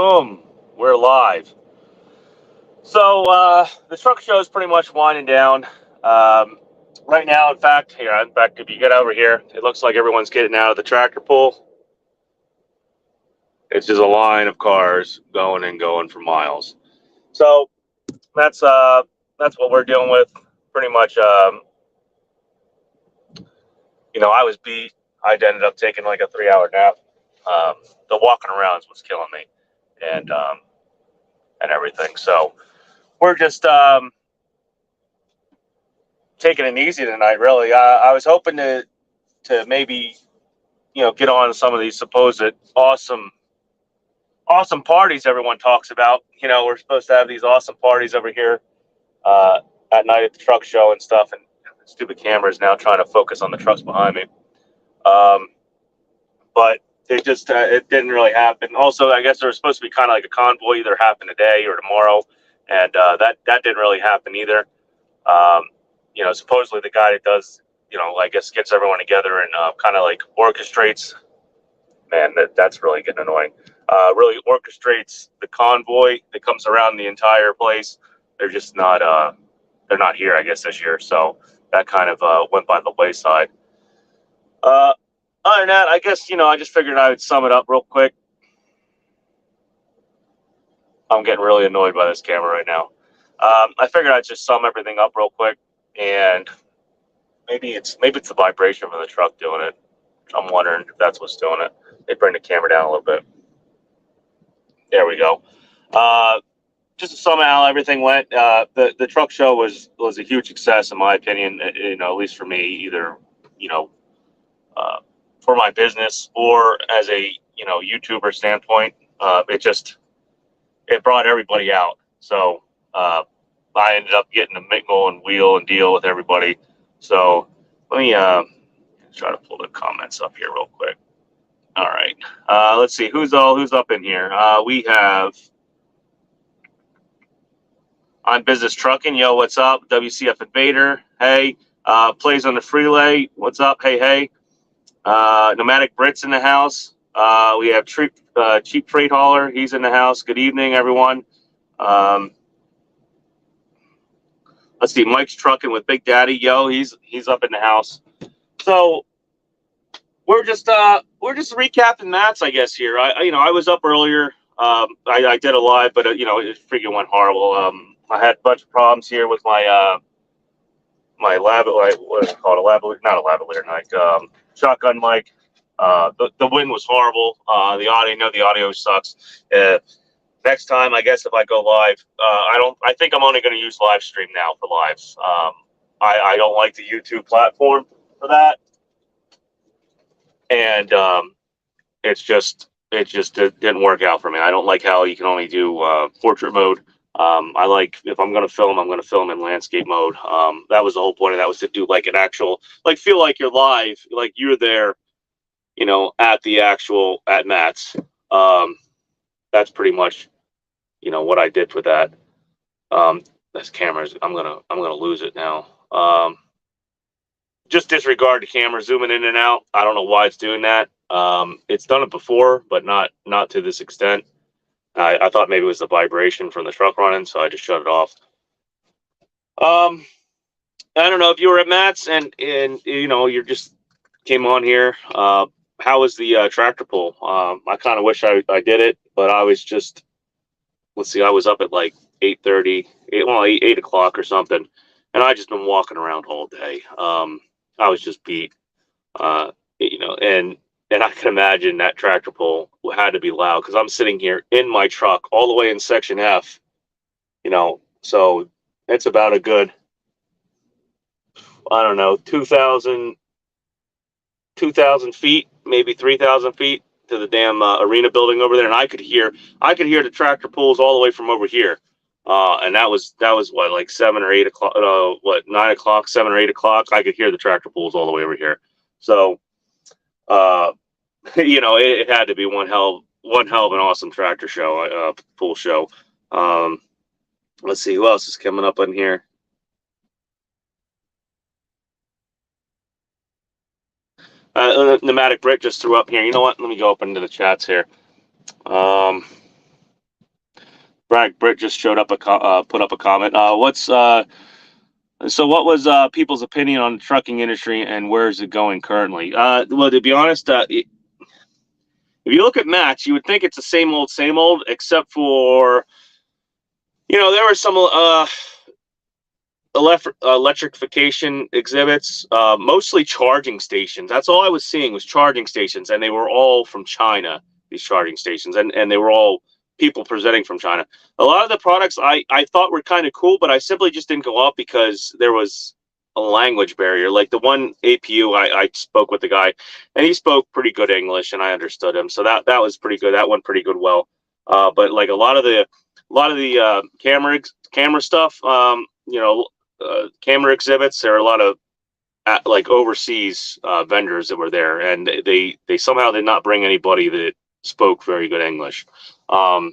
Boom, we're live. So the truck show is pretty much winding down. Right now, in fact, if you get over here, it looks like everyone's getting out of the tractor pull. It's just a line of cars going and going for miles. So that's what we're dealing with. Pretty much, I was beat. I ended up taking like a 3-hour nap. The walking around is what's killing me, and everything. So we're just taking it easy tonight. Really, I was hoping to maybe get on some of these supposed awesome parties everyone talks about. We're supposed to have these awesome parties over here at night at the truck show and stuff, and the stupid camera is now trying to focus on the trucks behind me. But it didn't really happen. Also, I guess there was supposed to be kind of like a convoy either happen today or tomorrow, and that didn't really happen either. Supposedly the guy that does, I guess gets everyone together and kind of like orchestrates. Man, that's really getting annoying. Really orchestrates the convoy that comes around the entire place. They're just not. They're not here, I guess, this year. So that kind of went by the wayside. Other than that, I guess I just figured I would sum it up real quick. I'm getting really annoyed by this camera right now. I figured I'd just sum everything up real quick, and maybe it's the vibration from the truck doing it. I'm wondering if that's what's doing it. They bring the camera down a little bit. There we go. Just to sum it how everything went. The truck show was a huge success in my opinion. At least for me, either for my business or as a YouTuber standpoint. It brought everybody out. So I ended up getting to mingle and wheel and deal with everybody. So let me try to pull the comments up here real quick. All right. Let's see who's up in here. We have On Business Trucking. Yo, what's up? WCF Invader. Hey. Plays on the Freelay. What's up? Hey. Nomadic Brits in the house. We have Cheap Freight Hauler. He's in the house. Good evening, everyone. Let's see. Mike's Trucking with Big Daddy. Yo, he's up in the house. So we're just recapping Matt's, I guess, here. I was up earlier. I did a live, but it freaking went horrible. I had a bunch of problems here with my my what is it called? Not a lavalier mic. Shotgun mic. The wind was horrible. The audio sucks. Next time, I guess if I go live, I think I'm only going to use live stream now for lives. I don't like the YouTube platform for that, and it didn't work out for me. I don't like how you can only do portrait mode. I like, if I'm going to film in landscape mode. That was the whole point of that, was to do like an actual, like, feel like you're live, like you're there, at Matt's. That's pretty much, what I did for that. This camera's, I'm going to lose it now. Just disregard the camera zooming in and out. I don't know why it's doing that. It's done it before, but not to this extent. I thought maybe it was the vibration from the truck running, so I just shut it off. I don't know if you were at Matt's and you just came on here. How was the tractor pull? I kind of wish I did it, but I was just, let's see, I was up at like 8:30, 8 o'clock or something, and I just been walking around all day. I was just beat, and I can imagine that tractor pull had to be loud because I'm sitting here in my truck all the way in section F, so it's about a good, I don't know, 2,000 feet, maybe 3,000 feet to the damn arena building over there. And I could hear the tractor pulls all the way from over here. And that was what, like 7 or 8 o'clock, 9 o'clock, 7 or 8 o'clock. I could hear the tractor pulls all the way over here. So, it had to be one hell of an awesome tractor show, pull show. Let's see who else is coming up in here. Nomadic Brit just threw up here. You know what? Let me go up into the chats here. Britt just showed up put up a comment. So what was people's opinion on the trucking industry and where is it going currently? Well, to be honest, if you look at Match, you would think it's the same old, except for, there were some electrification exhibits, mostly charging stations. That's all I was seeing was charging stations, and they were all from China, these charging stations, and they were all people presenting from China. A lot of the products I thought were kind of cool, but I simply just didn't go up because there was a language barrier. Like the one APU, I spoke with the guy, and he spoke pretty good English, and I understood him, so that was pretty good. That went pretty good. Well, but like a lot of the camera stuff, camera exhibits. There are a lot of like overseas vendors that were there, and they somehow did not bring anybody that spoke very good English. I'm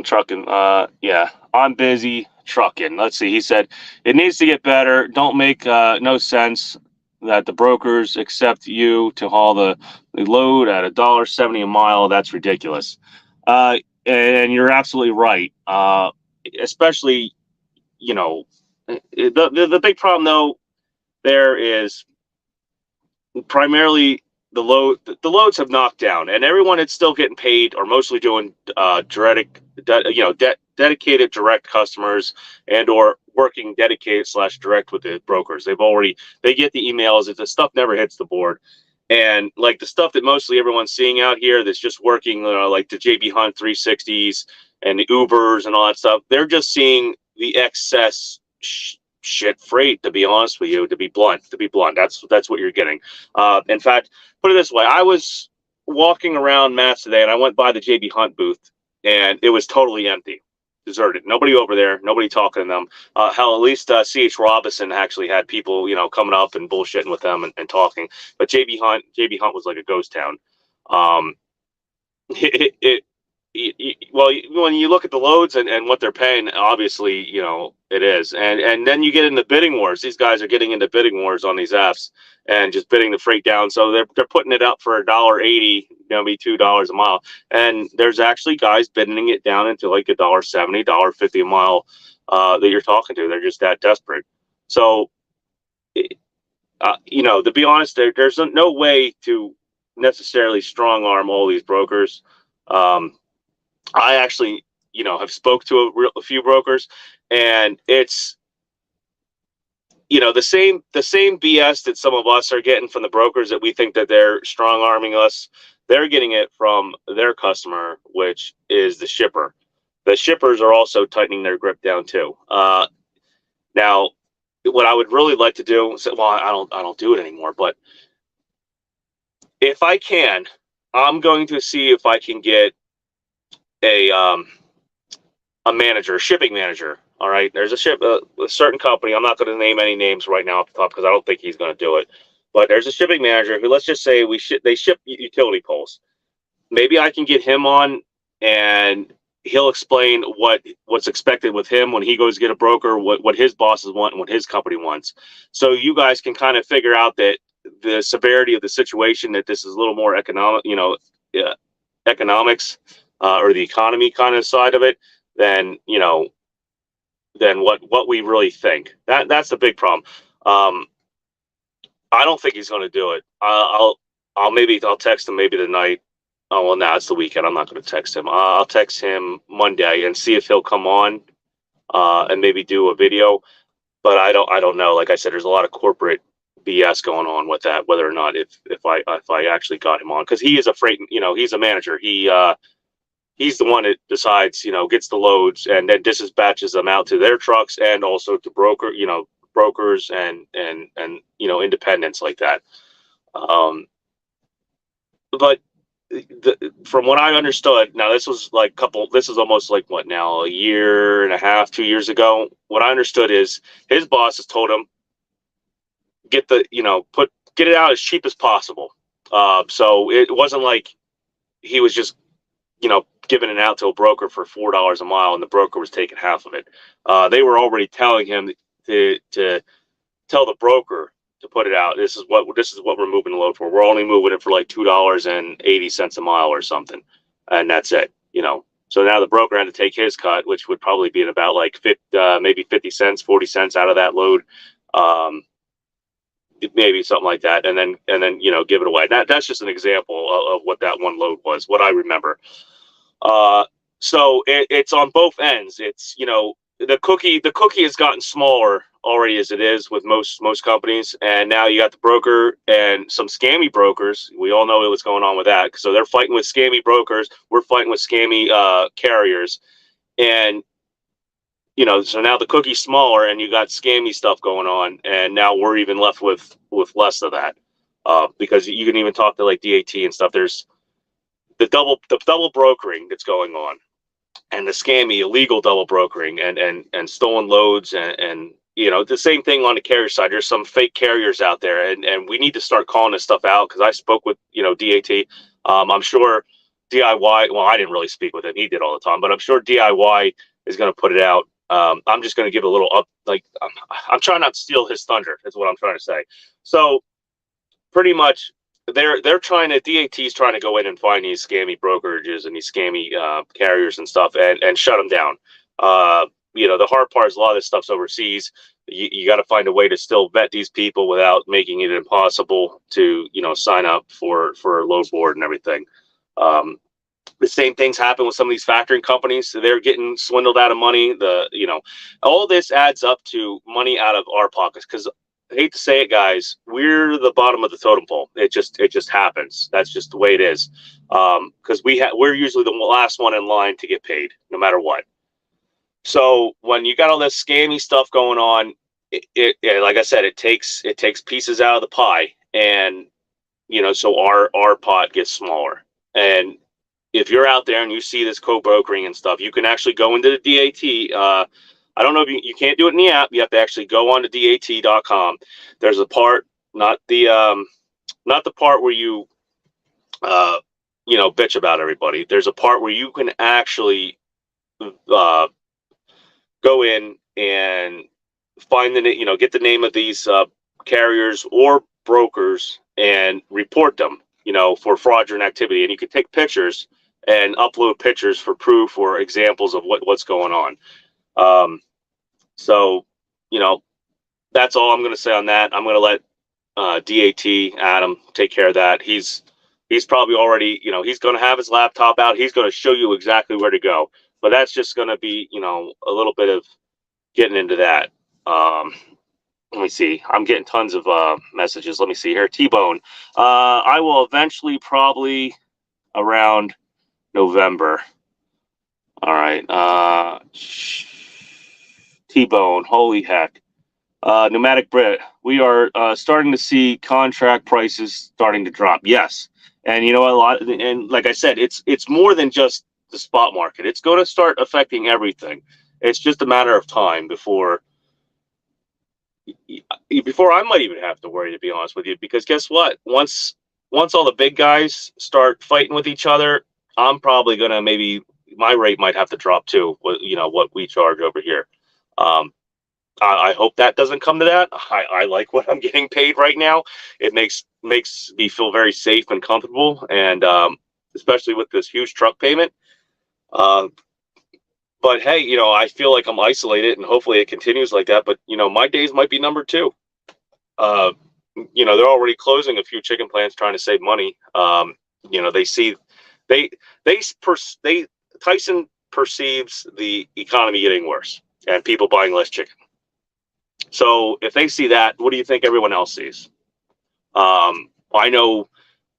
trucking. Yeah, I'm busy trucking. Let's see. He said it needs to get better. Don't make no sense that the brokers accept you to haul the load at $1.70 a mile. That's ridiculous. And you're absolutely right. Especially, the big problem though there is primarily the loads have knocked down, and everyone is still getting paid or mostly doing dedicated direct customers and or working dedicated / direct with the brokers. They get the emails if the stuff never hits the board. And like the stuff that mostly everyone's seeing out here that's just working, like the JB Hunt 360s and the Ubers and all that stuff, they're just seeing the excess shit freight, to be honest with you, to be blunt. That's what you're getting. In fact, put it this way, I was walking around Mass today and I went by the JB Hunt booth and it was totally empty, deserted. Nobody over there, nobody talking to them. Hell, at least CH Robinson actually had people, coming up and bullshitting with them and talking. But JB Hunt was like a ghost town. Well, when you look at the loads and what they're paying, obviously, it is. And then you get into bidding wars. These guys are getting into bidding wars on these Fs and just bidding the freight down. So they're putting it up for $1.80, maybe $2 a mile. And there's actually guys bidding it down into like $1.70, $1.50 a mile that you're talking to. They're just that desperate. So, to be honest, there's no way to necessarily strong arm all these brokers. I actually, have spoke to a few brokers, and it's, the same BS that some of us are getting from the brokers that we think that they're strong arming us. They're getting it from their customer, which is the shipper. The shippers are also tightening their grip down too. Now, what I would really like to do, well, I don't do it anymore, but if I can, I'm going to see if I can get a manager, a shipping manager. All right, there's a certain company. I'm not going to name any names right now off the top because I don't think he's going to do it. But there's a shipping manager who, let's just say, they ship utility poles. Maybe I can get him on, and he'll explain what's expected with him when he goes to get a broker, what his bosses want and what his company wants. So you guys can kind of figure out that the severity of the situation, that this is a little more economics. Or the economy kind of side of it, than what we really think. That's the big problem. I don't think he's going to do it. I'll text him maybe tonight. Oh well, now it's the weekend. I'm not going to text him. I'll text him Monday and see if he'll come on and maybe do a video. But I don't know. Like I said, there's a lot of corporate BS going on with that. Whether or not if I actually got him on, because he is a freight. He's a manager. He's the one that decides, gets the loads and then dispatches them out to their trucks and also to brokers and independents like that. But from what I understood, now this was almost like what now, a year and a half, 2 years ago. What I understood is his boss has told him, get it out as cheap as possible. So it wasn't like he was just, giving it out to a broker for $4 a mile, and the broker was taking half of it. They were already telling him to tell the broker to put it out. This is what we're moving the load for. We're only moving it for like $2.80 a mile or something. and that's it. So now the broker had to take his cut, which would probably be about like maybe 50 cents, 40 cents out of that load. Maybe something like that, and then give it away. That's just an example of what that one load was, what I remember. So it's on both ends. It's the cookie has gotten smaller already as it is with most companies, and now you got the broker and some scammy brokers. We all know what's going on with that. So they're fighting with scammy brokers. We're fighting with scammy carriers, and so now the cookie's smaller, and you got scammy stuff going on, and now we're even left with less of that, because you can even talk to like DAT and stuff. There's the double brokering that's going on, and the scammy illegal double brokering, and stolen loads, and the same thing on the carrier side. There's some fake carriers out there, and we need to start calling this stuff out, because I spoke with DAT. I'm sure DIY. Well, I didn't really speak with him; he did all the time. But I'm sure DIY is going to put it out. I'm just going to give it a little up. Like I'm trying not to steal his thunder. Is what I'm trying to say. So pretty much, they're trying to DAT's trying to go in and find these scammy brokerages and these scammy carriers and stuff, and shut them down. The hard part is a lot of this stuff's overseas. You got to find a way to still vet these people without making it impossible to sign up for a load board and everything. The same things happen with some of these factoring companies. They're getting swindled out of money. All this adds up to money out of our pockets, because I hate to say it, guys, we're the bottom of the totem pole. It just happens. That's just the way it is. Because we're usually the last one in line to get paid, no matter what. So when you got all this scammy stuff going on, it like I said, it takes pieces out of the pie, and so our pot gets smaller. And if you're out there and you see this co-brokering and stuff, you can actually go into the DAT. I don't know if you can't do it in the app. You have to actually go on to DAT.com. There's a part, not the part where you bitch about everybody. There's a part where you can actually go in and find get the name of these carriers or brokers and report them, for fraudulent activity. And you can take pictures and upload pictures for proof or examples of what's going on. So, that's all I'm going to say on that. I'm going to let DAT, Adam, take care of that. He's probably already, he's going to have his laptop out. He's going to show you exactly where to go. But that's just going to be, a little bit of getting into that. Let me see. I'm getting tons of messages. Let me see here. T-Bone. I will eventually, probably around November. All right. T-Bone. Holy heck. Pneumatic Brit. We are starting to see contract prices starting to drop. Yes. And and like I said, it's more than just the spot market. It's going to start affecting everything. It's just a matter of time before I might even have to worry, to be honest with you, because guess what? Once all the big guys start fighting with each other, I'm probably gonna my rate might have to drop too. What we charge over here. I hope that doesn't come to that. I like what I'm getting paid right now. It makes me feel very safe and comfortable, and especially with this huge truck payment. But hey, I feel like I'm isolated, and hopefully it continues like that. But my days might be numbered too. They're already closing a few chicken plants trying to save money. Tyson perceives the economy getting worse and people buying less chicken. So if they see that, what do you think everyone else sees? I know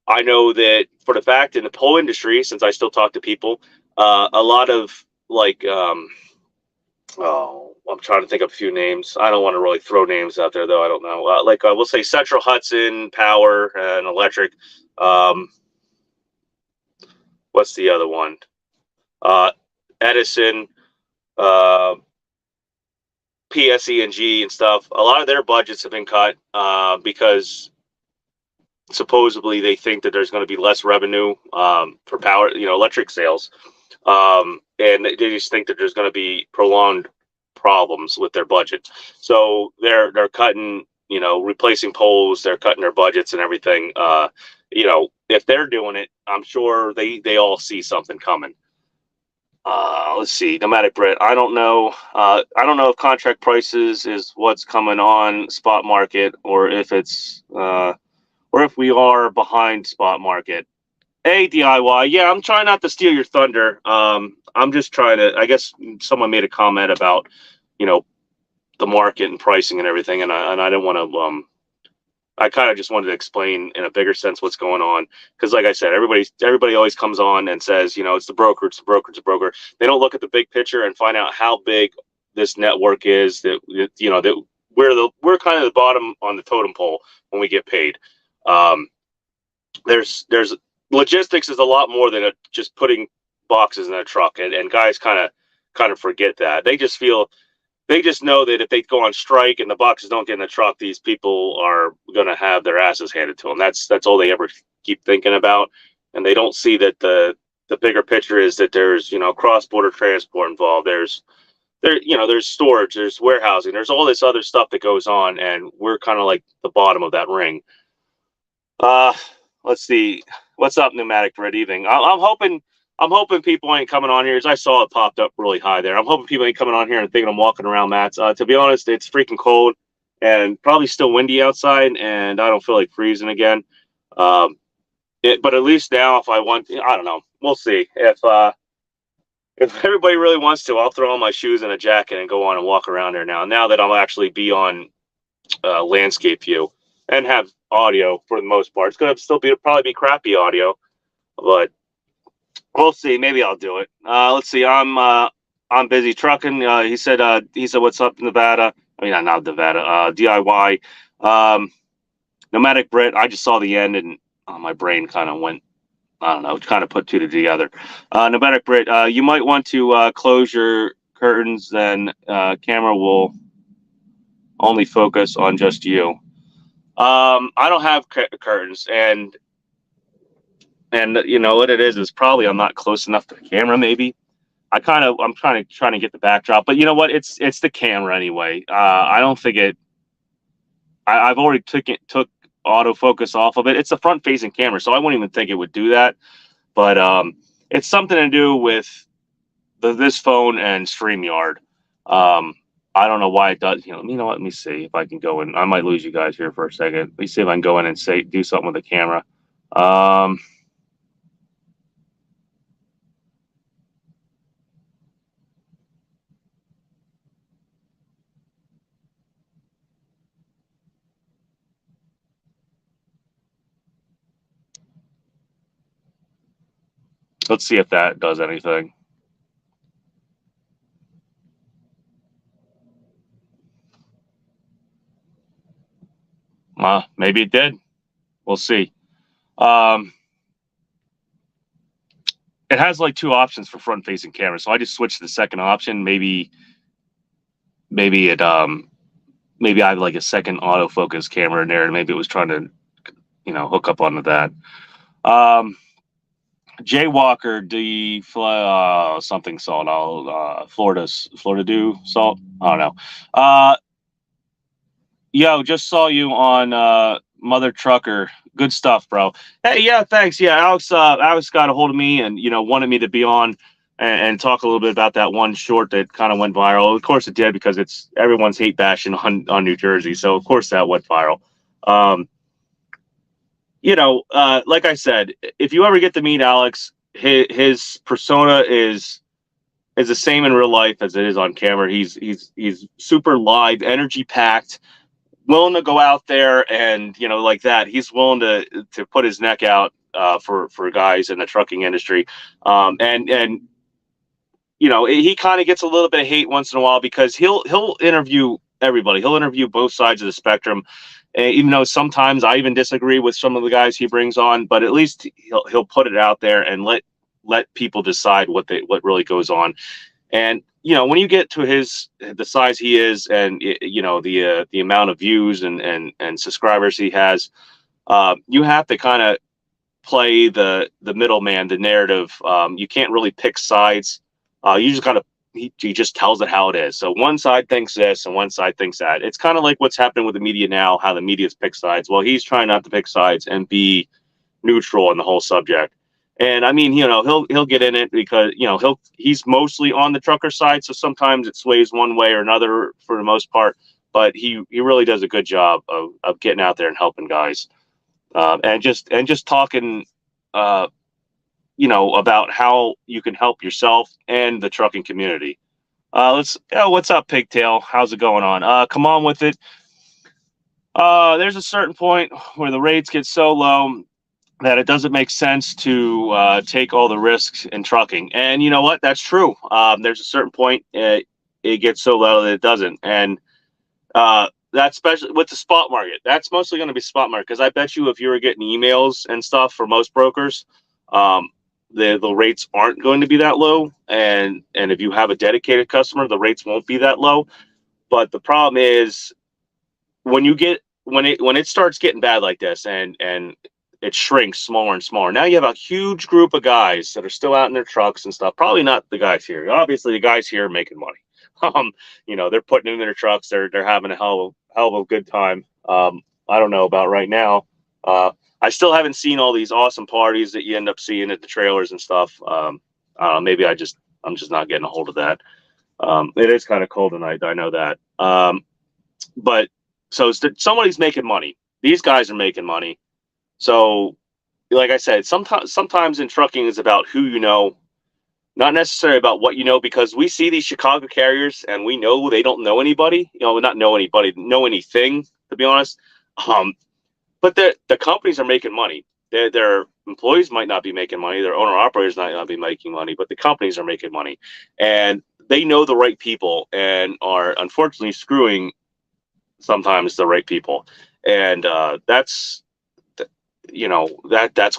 that for the fact in the pole industry, since I still talk to people, a lot of I'm trying to think of a few names. I don't want to really throw names out there, though. I don't know. We'll say Central Hudson Power and Electric. What's the other one? Edison, PSE&G and stuff. A lot of their budgets have been cut because supposedly they think that there's going to be less revenue for power, electric sales. And they just think that there's going to be prolonged problems with their budget. So they're cutting, replacing poles. They're cutting their budgets and everything. if they're doing it, I'm sure they all see something coming. Let's see, Nomadic Brit. I don't know. I don't know if contract prices is what's coming on spot market, or if it's or if we are behind spot market. Hey, DIY. Yeah, I'm trying not to steal your thunder. I'm just trying to. I guess someone made a comment about, you know, the market and pricing and everything, and I didn't want to. I kind of just wanted to explain in a bigger sense what's going on, because, like I said, everybody always comes on and says, you know, it's the broker, it's the broker, it's the broker. They don't look at the big picture and find out how big this network is. That, you know, that we're kind of the bottom on the totem pole when we get paid. There's logistics is a lot more than just putting boxes in a truck, and guys kind of forget that. They just know that if they go on strike and the boxes don't get in the truck, these people are going to have their asses handed to them. That's all they ever keep thinking about, and they don't see that the bigger picture is that there's, you know, cross-border transport involved. There's storage, there's warehousing, there's all this other stuff that goes on, and we're kind of like the bottom of that ring. Let's see. What's up, Pneumatic Red Evening? I'm hoping people ain't coming on here. As I saw it popped up really high there. I'm hoping people ain't coming on here and thinking I'm walking around mats. To be honest, it's freaking cold and probably still windy outside, and I don't feel like freezing again. But at least now, if I want, I don't know. We'll see. If everybody really wants to, I'll throw on my shoes and a jacket and go on and walk around there now. Now that I'll actually be on landscape view and have audio for the most part. It's gonna still probably be crappy audio, but we'll see. Maybe I'll do it. Let's see. I'm busy trucking. He said, what's up, Nevada? I mean, not Nevada. DIY. Nomadic Brit. I just saw the end, and my brain kind of went. I don't know. Kind of put two together. Nomadic Brit. You might want to close your curtains. Then camera will only focus on just you. I don't have curtains, and you know what it is probably I'm not close enough to the camera. Maybe I'm trying to get the backdrop, but you know what? It's the camera anyway. I don't think it. I've already took autofocus off of it. It's a front facing camera, so I wouldn't even think it would do that. But it's something to do with this phone and StreamYard. I don't know why it does. You know what? Let me see if I can go in. I might lose you guys here for a second. Let me see if I can go in and do something with the camera. Let's see if that does anything. Maybe it did. We'll see. It has like two options for front-facing camera, so I just switched to the second option. Maybe I have like a second autofocus camera in there, and maybe it was trying to, you know, hook up onto that. Jaywalker, something salt. Florida do salt. I don't know. Yo, just saw you on Mother Trucker. Good stuff, bro. Hey, yeah, thanks. Yeah, Alex got a hold of me and, you know, wanted me to be on and talk a little bit about that one short that kind of went viral. Of course it did, because it's everyone's hate bashing on New Jersey. So of course that went viral. You know, like I said, if you ever get to meet Alex, his persona is the same in real life as it is on camera. He's super live, energy packed, willing to go out there and, you know, like that. He's willing to put his neck out for guys in the trucking industry. And you know, he kind of gets a little bit of hate once in a while, because he'll interview everybody. He'll interview both sides of the spectrum. Even though sometimes I even disagree with some of the guys he brings on, but at least he'll put it out there and let people decide what really goes on. And, you know, when you get to the size he is, and, you know, the amount of views and subscribers he has, you have to kind of play the middleman, the narrative. You can't really pick sides. You just gotta. He just tells it how it is. So one side thinks this and one side thinks that. It's kind of like what's happening with the media now, how the media's pick sides. Well, he's trying not to pick sides and be neutral on the whole subject. And I mean, he'll get in it because he's mostly on the trucker side, so sometimes it sways one way or another for the most part. But he really does a good job of getting out there and helping guys, and just talking, about how you can help yourself and the trucking community. What's up, Pigtail? How's it going on? Come on with it. There's a certain point where the rates get so low that it doesn't make sense to take all the risks in trucking. And you know what? That's true. There's a certain point it gets so low that it doesn't. And that's especially with the spot market. That's mostly going to be spot market, because I bet you if you were getting emails and stuff for most brokers, the rates aren't going to be that low. And if you have a dedicated customer, the rates won't be that low. But the problem is when it starts getting bad like this, and it shrinks smaller and smaller. Now you have a huge group of guys that are still out in their trucks and stuff. Probably not the guys here. Obviously, the guys here are making money. They're putting in their trucks. They're having a hell of a good time. I don't know about right now. I still haven't seen all these awesome parties that you end up seeing at the trailers and stuff. Maybe I'm just not getting a hold of that. It is kind of cold tonight. I know that. But so somebody's making money. These guys are making money. So, like I said, sometimes in trucking is about who you know, not necessarily about what you know, because we see these Chicago carriers and we know they don't know anybody, not know anybody, know anything, to be honest. But the companies are making money. Their employees might not be making money. Their owner operators might not be making money, but the companies are making money. And they know the right people and are unfortunately screwing sometimes the right people. And that's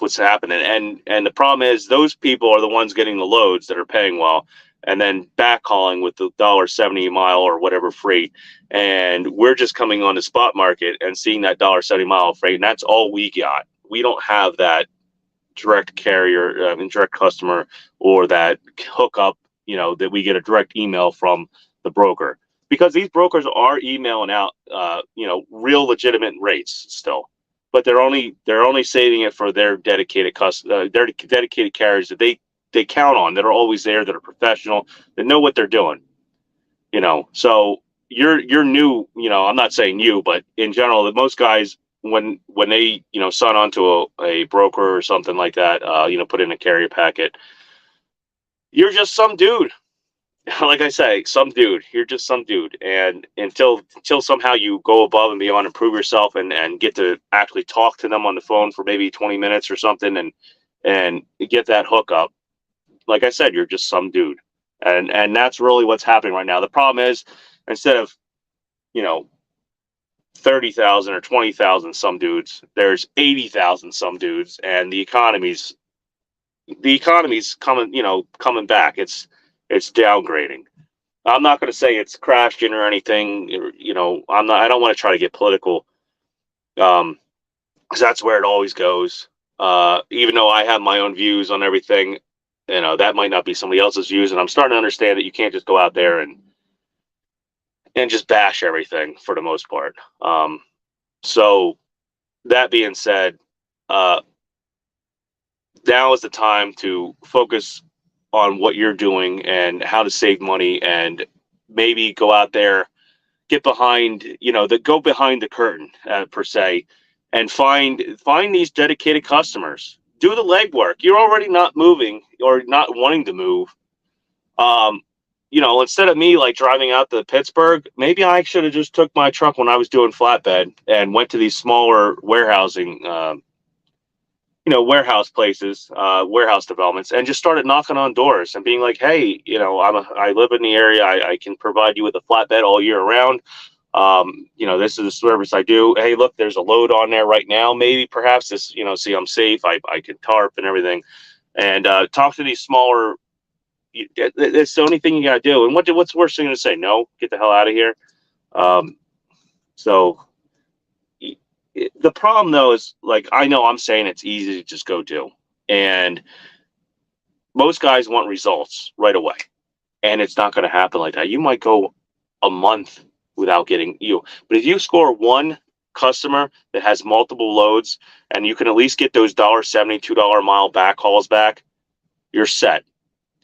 what's happening. And the problem is those people are the ones getting the loads that are paying well, and then backhauling with the $1.70 a mile or whatever freight. And we're just coming on the spot market and seeing that $1.70 mile freight, and that's all we got. We don't have that direct carrier, direct customer, or that hookup, that we get a direct email from the broker, because these brokers are emailing out, real legitimate rates still. But they're only saving it for their dedicated their dedicated carriers that they count on, that are always there, that are professional, that know what they're doing. So you're new. I'm not saying you, but in general, that most guys, when they sign on to a broker or something like that, put in a carrier packet, you're just some dude. Like I say, some dude. You're just some dude. And until somehow you go above and beyond, improve yourself, and get to actually talk to them on the phone for maybe 20 minutes or something, and get that hookup, like I said, you're just some dude. And that's really what's happening right now. The problem is, instead of 30,000 or 20,000 some dudes, there's 80,000 some dudes, and the economy's coming back. It's downgrading. I'm not going to say it's crashing or anything. I don't want to try to get political, because that's where it always goes. Even though I have my own views on everything, that might not be somebody else's views. And I'm starting to understand that you can't just go out there and just bash everything for the most part. So that being said, now is the time to focus on what you're doing and how to save money, and maybe go out there, get behind, go behind the curtain, per se, and find these dedicated customers. Do the legwork. You're already not moving or not wanting to move. Instead of me like driving out to Pittsburgh, maybe I should have just took my truck when I was doing flatbed and went to these smaller warehousing, warehouse places, warehouse developments, and just started knocking on doors and being like, hey, I live in the area. I can provide you with a flatbed all year round. This is a service I do. Hey, look, there's a load on there right now. Maybe perhaps this, see, I'm safe. I can tarp and everything, and talk to these smaller. It's the only thing you got to do. And what's the worst thing to say? No, get the hell out of here. So the problem though is, like, I know I'm saying it's easy to just go do, and most guys want results right away, and it's not going to happen like that. You might go a month without getting but if you score one customer that has multiple loads, and you can at least get those $1.70, $2 a mile backhauls back, you're set.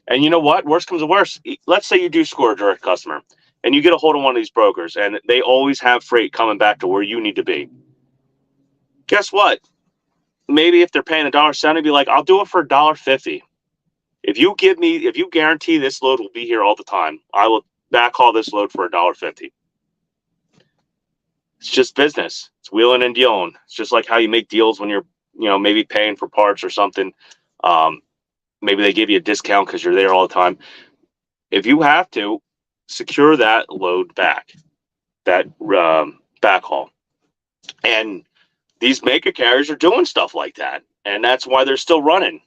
And you know what? Worst comes to worst. Let's say you do score a direct customer and you get a hold of one of these brokers and they always have freight coming back to where you need to be. Guess what? Maybe if they're paying $1.70, be like, I'll do it for $1.50. If you guarantee this load will be here all the time, I will backhaul this load for $1.50. It's just business. It's wheeling and dealing. It's just like how you make deals when you're, maybe paying for parts or something. Maybe they give you a discount because you're there all the time. If you have to, secure that load back, that backhaul. And these mega carriers are doing stuff like that. And that's why they're still running.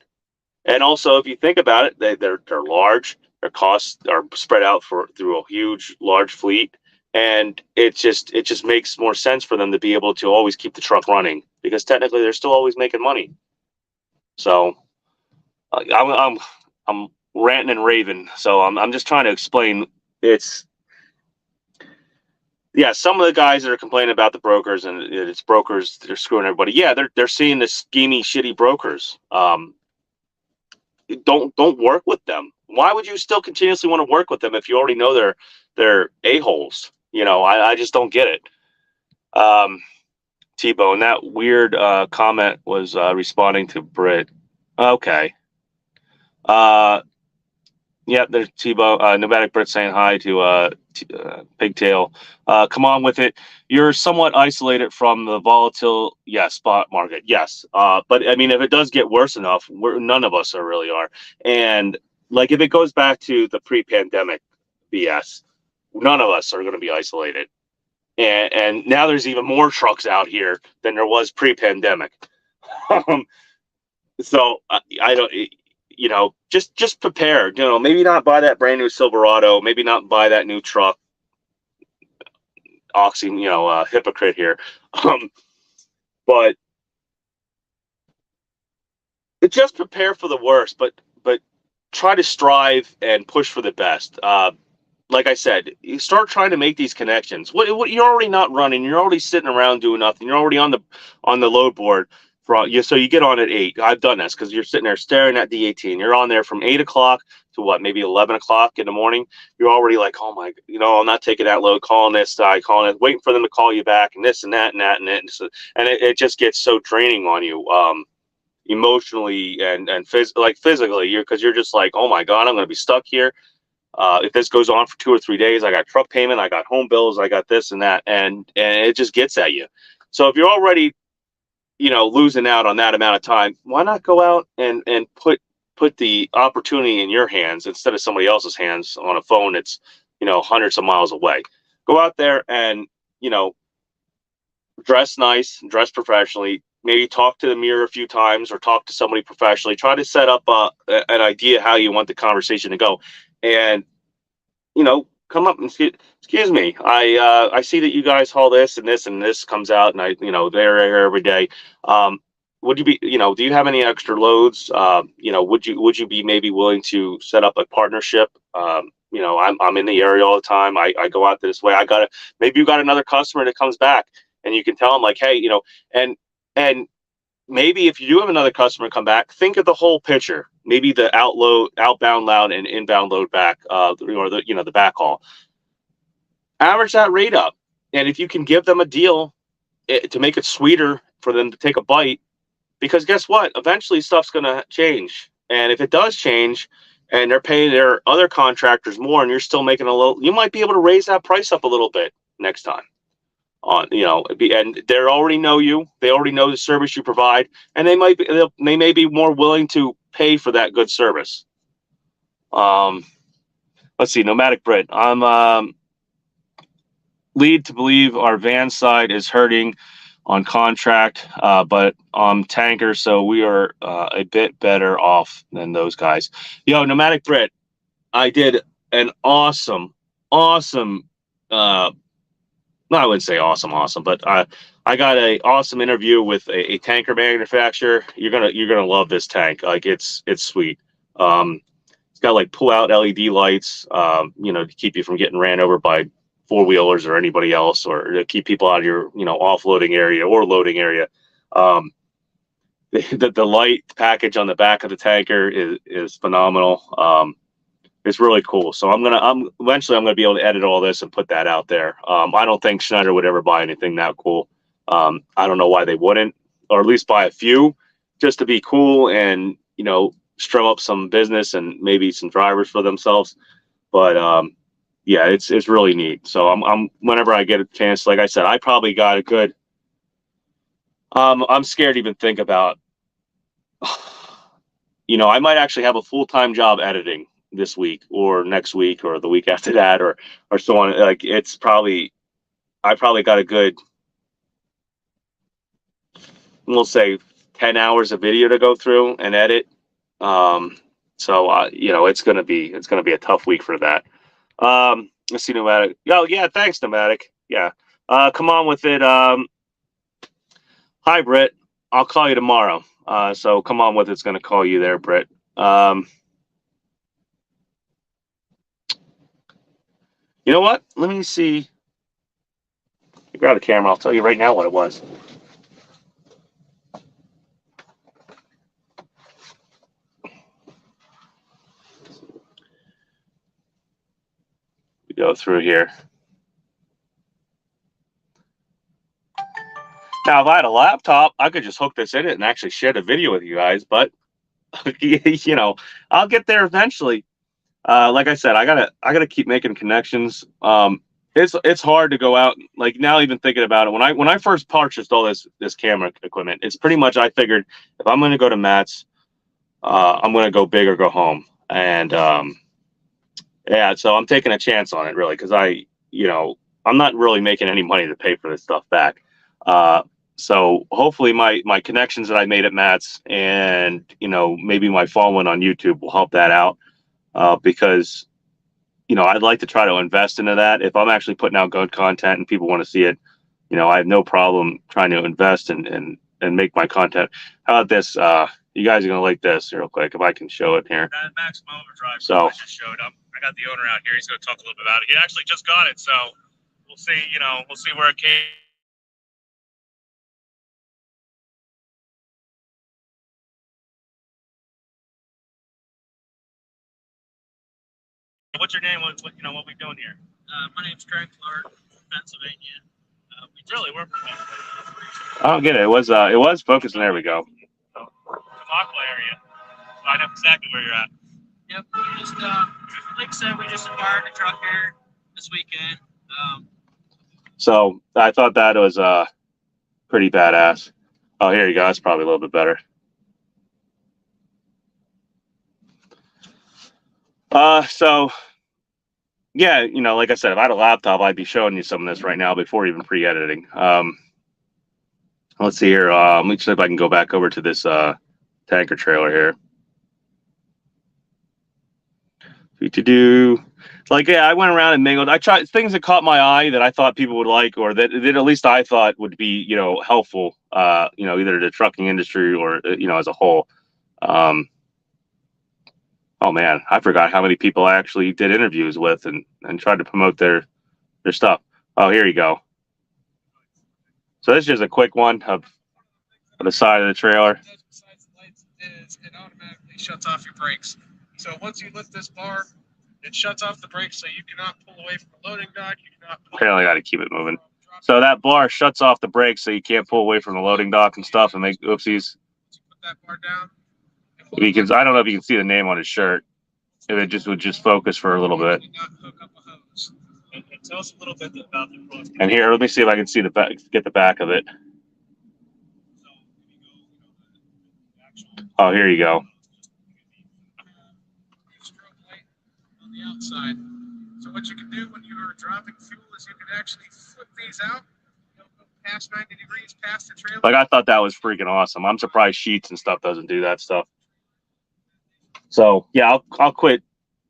And also, if you think about it, they're large. Their costs are spread out through a huge, large fleet. And it just makes more sense for them to be able to always keep the truck running because technically they're still always making money. So I'm ranting and raving. So I'm just trying to explain. Some of the guys that are complaining about the brokers and it's brokers, they're screwing everybody. Yeah, they're seeing the schemy, shitty brokers. Don't work with them. Why would you still continuously want to work with them if you already know they're a-holes? I just don't get it. T-Bone, that weird comment was responding to Brit. Okay. There's T-Bone, Nomadic Brit saying hi to Pigtail. Come on with it. You're somewhat isolated from the volatile, spot market. Yes. But I mean, if it does get worse enough, none of us really are. And like, if it goes back to the pre-pandemic BS, none of us are going to be isolated. And now there's even more trucks out here than there was pre-pandemic. So I don't, just prepare, maybe not buy that brand new Silverado, maybe not buy that new truck. Hypocrite here. But just prepare for the worst, but try to strive and push for the best. Like I said, you start trying to make these connections. What you're already not running, you're already sitting around doing nothing. You're already on the load board. So you get on at 8. I've done this because you're sitting there staring at the 18. You're on there from 8 o'clock to maybe 11 o'clock in the morning. You're already like, oh my, I'm not taking that load, calling this guy, waiting for them to call you back, and this and that and that and it. And it just gets so draining on you, emotionally and physically. Because you're just like, oh my God, I'm going to be stuck here. If this goes on for 2 or 3 days, I got truck payment, I got home bills, I got this and that, and it just gets at you. So if you're already losing out on that amount of time, why not go out and put the opportunity in your hands instead of somebody else's hands on a phone that's, hundreds of miles away? Go out there and, dress nice, dress professionally, maybe talk to the mirror a few times or talk to somebody professionally. Try to set up an idea how you want the conversation to go. And, come up and excuse me. I see that you guys haul this and this comes out, and they're here every day. Would you be, do you have any extra loads? Would you be maybe willing to set up a partnership? I'm in the area all the time. I go out this way. Maybe you got another customer that comes back, and you can tell them like, hey, and maybe if you do have another customer come back, think of the whole picture. Maybe the outbound load and inbound load back, or the backhaul. Average that rate up, and if you can give them a deal to make it sweeter for them to take a bite, because guess what? Eventually, stuff's going to change, and if it does change, and they're paying their other contractors more, and you're still making a little, you might be able to raise that price up a little bit next time. And they already know you. They already know the service you provide, and they may be more willing to pay for that good service. Let's see, Nomadic Brit. I'm lead to believe our van side is hurting on contract, but on tanker, so we are a bit better off than those guys. Nomadic Brit, I did an awesome. No, I wouldn't say awesome, but I got a awesome interview with a tanker manufacturer. You're gonna love this tank. Like it's sweet. It's got like pull out LED lights, to keep you from getting ran over by four-wheelers or anybody else, or to keep people out of your, offloading area or loading area. The light package on the back of the tanker is phenomenal. It's really cool. So eventually I'm gonna be able to edit all this and put that out there. I don't think Schneider would ever buy anything that cool. I don't know why they wouldn't, or at least buy a few just to be cool and, strum up some business and maybe some drivers for themselves. But yeah, it's really neat. So I'm whenever I get a chance, like I said, I probably got a good. I'm scared to even think about. I might actually have a full-time job editing this week or next week or the week after that or so on. Like I probably got a good, we'll say 10 hours of video to go through and edit. So it's gonna be a tough week for that. Let's see, Nomadic. Oh yeah, thanks, Nomadic. Yeah. Come on with it. Hi, Britt. I'll call you tomorrow. So come on with it's gonna call you there, Britt. You know what? Let me see. Grab the camera. I'll tell you right now what it was. We go through here. Now, if I had a laptop, I could just hook this in it and actually share the video with you guys. But I'll get there eventually. Like I said, I gotta keep making connections. It's hard to go out, like now even thinking about it. When I first purchased all this camera equipment, it's pretty much I figured if I'm gonna go to Matt's, I'm gonna go big or go home. And yeah, so I'm taking a chance on it really because I'm not really making any money to pay for this stuff back. So hopefully my connections that I made at Matt's and maybe my following on YouTube will help that out. Because I'd like to try to invest into that. If I'm actually putting out good content and people want to see it, I have no problem trying to invest and make my content. How about this? You guys are gonna like this real quick if I can show it here. Maximum Overdrive. So I just showed up. I got the owner out here. He's gonna talk a little bit about it. He actually just got it, so we'll see. We'll see where it came. What's your name? What we doing here? My name's Craig Clark, Pennsylvania. Really, we're from I don't get it. It was focusing. There we go. Tamaqua area. So I know exactly where you're at. Yep, we just like I said, we just acquired a truck here this weekend. So I thought that was pretty badass. Oh, here you go. That's probably a little bit better. So yeah, like I said, if I had a laptop, I'd be showing you some of this right now before even pre-editing. Let's see here. Let me see if I can go back over to this tanker trailer here. Like, yeah, I went around and mingled. I tried things that caught my eye that I thought people would like, or that at least I thought would be, helpful, either to the trucking industry or, as a whole. Oh man, I forgot how many people I actually did interviews with and tried to promote their stuff. Oh, here you go. So this is just a quick one of the side of the trailer. Besides the lights, it automatically shuts off your brakes. So once you lift this bar, it shuts off the brakes, so you cannot pull away from the loading dock. You cannot. Apparently, I got to keep it moving. So that bar shuts off the brakes, so you can't pull away from the loading dock and stuff and make oopsies. You put that bar down. Because I don't know if you can see the name on his shirt. If it would just focus for a little bit. Hook up a hose. And tell us a little bit about the cross. And here, let me see if I can see get the back of it. Oh, here you go. Strobe light on the outside. So what you can do when you are dropping fuel is you can actually flip these out. Go past 90 degrees past the trailer. Like I thought that was freaking awesome. I'm surprised Sheets and stuff doesn't do that stuff. So yeah, I'll quit.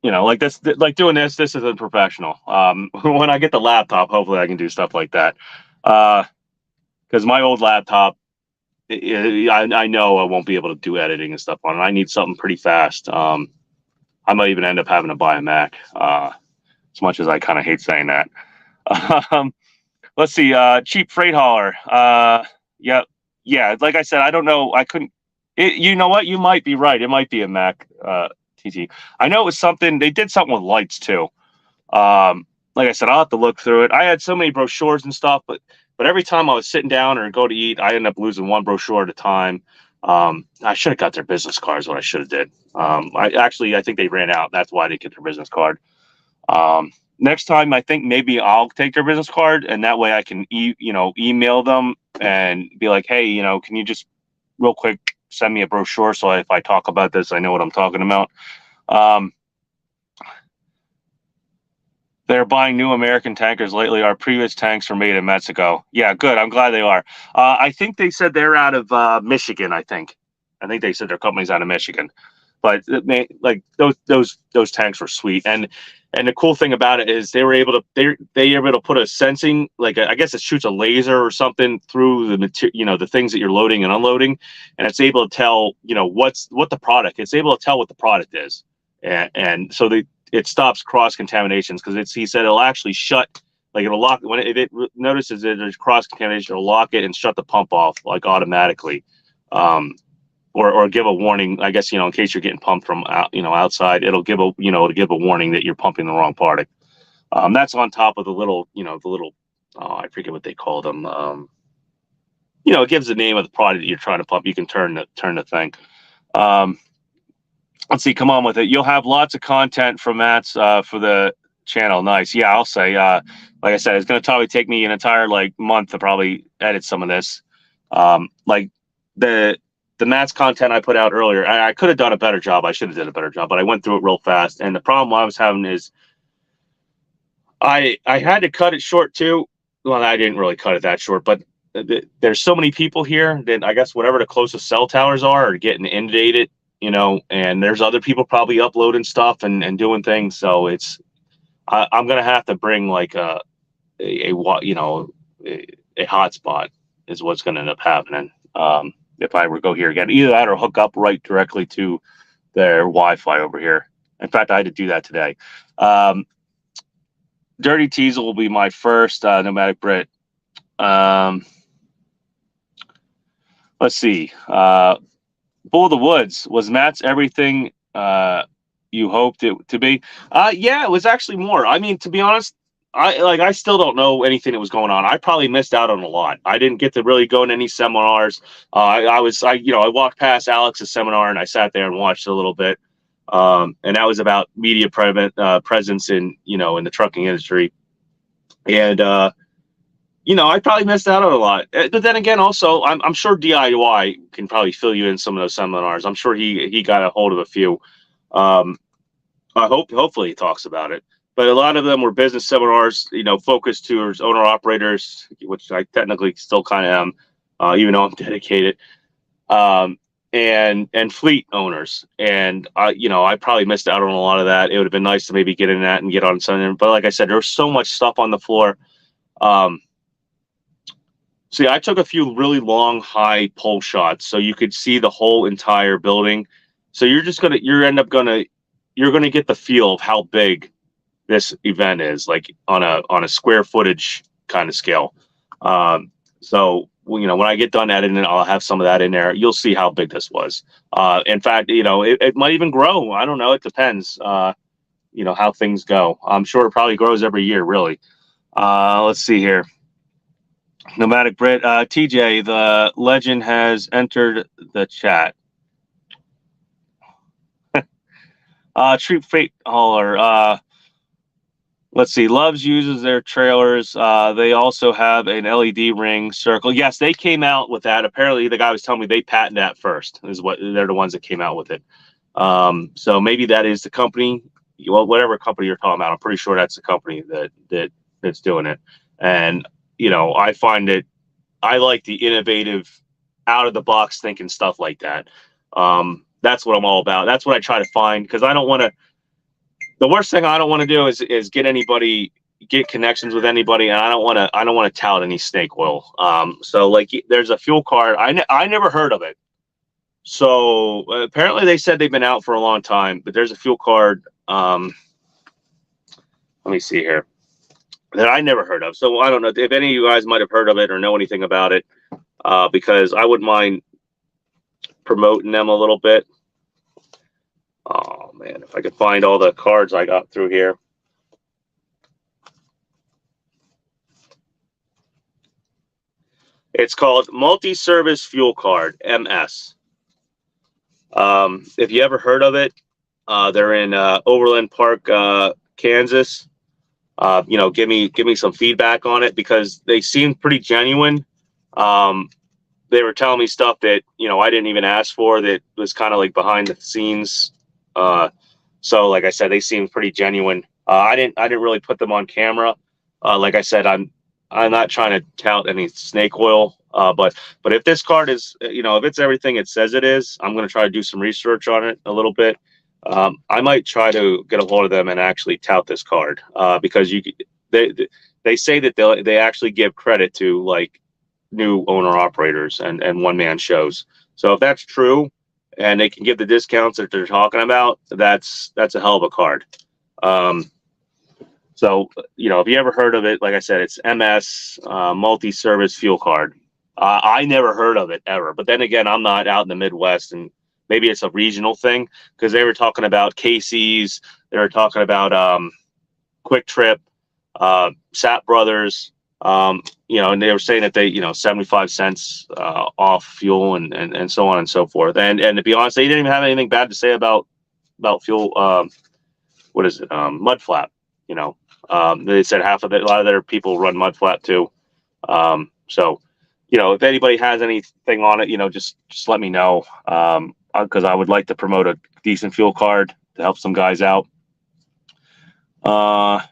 Like this, like doing this isn't professional. When I get the laptop, hopefully I can do stuff like that. Because my old laptop, I know I won't be able to do editing and stuff on it. I need something pretty fast. I might even end up having to buy a Mac. As much as I kind of hate saying that. Let's see. Cheap freight hauler. Yeah, yeah. Like I said, I don't know. I couldn't. You know what? You might be right. It might be a Mac TT. I know it was something. They did something with lights too. Like I said, I'll have to look through it. I had so many brochures and stuff, but every time I was sitting down or go to eat, I ended up losing one brochure at a time. I should have got their business cards. What I should have did. I think they ran out. That's why they get their business card. Next time, I think maybe I'll take their business card, and that way I can email them and be like, hey, can you just real quick send me a brochure so if I talk about this, I know what I'm talking about. They're buying new American tankers lately. Our previous tanks were made in Mexico. Yeah, good. I'm glad they are. I think they said they're out of Michigan. I think they said their company's out of Michigan. But like those tanks were sweet, and the cool thing about it is they were able to put a sensing, like I guess it shoots a laser or something through the material, the things that you're loading and unloading, and it's able to tell what the product. It's able to tell what the product is, and so it stops cross contaminations because he said it'll actually shut, like it'll lock when it notices that there's cross contamination, it'll lock it and shut the pump off like automatically. Or give a warning, I guess, in case you're getting pumped from outside, it'll give a warning that you're pumping the wrong product. That's on top of the little, I forget what they call them. It gives the name of the product that you're trying to pump. You can turn the thing. Let's see, come on with it. You'll have lots of content from Matt's for the channel. Nice. Yeah, I'll say, like I said, it's going to probably take me an entire month to probably edit some of this. Like the Matt's content I put out earlier, I could have done a better job. I should have done a better job, but I went through it real fast. And the problem I was having is I had to cut it short too. Well, I didn't really cut it that short, but there's so many people here that I guess whatever the closest cell towers are getting inundated, and there's other people probably uploading stuff and doing things. So I'm going to have to bring like a hotspot is what's going to end up happening. If I were to go here again, either that or hook up right directly to their Wi-Fi over here. In fact, I had to do that today. Dirty Teasel will be my first Nomadic Brit. Let's see. Bull of the Woods, was Matt's everything you hoped it to be? Yeah, it was actually more. I mean, to be honest, I still don't know anything that was going on. I probably missed out on a lot. I didn't get to really go to any seminars. I walked past Alex's seminar and I sat there and watched a little bit. And that was about media presence in the trucking industry. And I probably missed out on a lot. But then again, also I'm sure DIY can probably fill you in some of those seminars. I'm sure he got a hold of a few. Hopefully he talks about it. But a lot of them were business seminars, focused towards owner operators, which I technically still kind of am, even though I'm dedicated, and fleet owners. And I probably missed out on a lot of that. It would have been nice to maybe get in that and get on something. But like I said, there was so much stuff on the floor. See, I took a few really long, high pole shots, so you could see the whole entire building. So you're gonna get the feel of how big this event is, like on a square footage kind of scale. So when I get done editing, I'll have some of that in there. You'll see how big this was. In fact, it might even grow. I don't know. It depends. How things go. I'm sure it probably grows every year. Really. Let's see here. Nomadic Brit, TJ, the legend has entered the chat. Treat Freight Hauler. Let's see. Loves uses their trailers. They also have an LED ring circle. Yes, they came out with that. Apparently, the guy was telling me they patented that first. They're the ones that came out with it. So maybe that is the company. Well, whatever company you're talking about, I'm pretty sure that's the company that's doing it. And I find it. I like the innovative, out of the box thinking stuff like that. That's what I'm all about. That's what I try to find, because I don't want to. The worst thing I don't want to do is get connections with anybody, and I don't want to tout any snake oil. So like there's a fuel card. I never heard of it. So apparently they said they've been out for a long time, but there's a fuel card. Let me see here. that I never heard of. So I don't know if any of you guys might have heard of it or know anything about it, because I wouldn't mind promoting them a little bit. Oh man, if I could find all the cards I got through here. It's called Multi-Service Fuel Card, MS. If you ever heard of it, they're in Overland Park, Kansas. Give me some feedback on it because they seem pretty genuine. They were telling me stuff that I didn't even ask for, that was kind of like behind the scenes. So like I said, they seem pretty genuine. I didn't really put them on camera. Like I said, I'm not trying to tout any snake oil. But if this card is, if it's everything it says it is, I'm going to try to do some research on it a little bit. I might try to get a hold of them and actually tout this card, because they say that they actually give credit to like new owner operators and one man shows. So if that's true, and they can give the discounts that they're talking about, that's a hell of a card. So if you ever heard of it, like I said, it's MS, multi-service fuel card. I never heard of it ever. But then again, I'm not out in the Midwest, and maybe it's a regional thing, because they were talking about Casey's, they were talking about Quick Trip, Sap Brothers, and they were saying that they 75 cents off fuel and so on and so forth. And to be honest, they didn't even have anything bad to say about fuel. What is it? Mud flap. They said a lot of their people run mud flap too. So if anybody has anything on it, just let me know, because I would like to promote a decent fuel card to help some guys out. I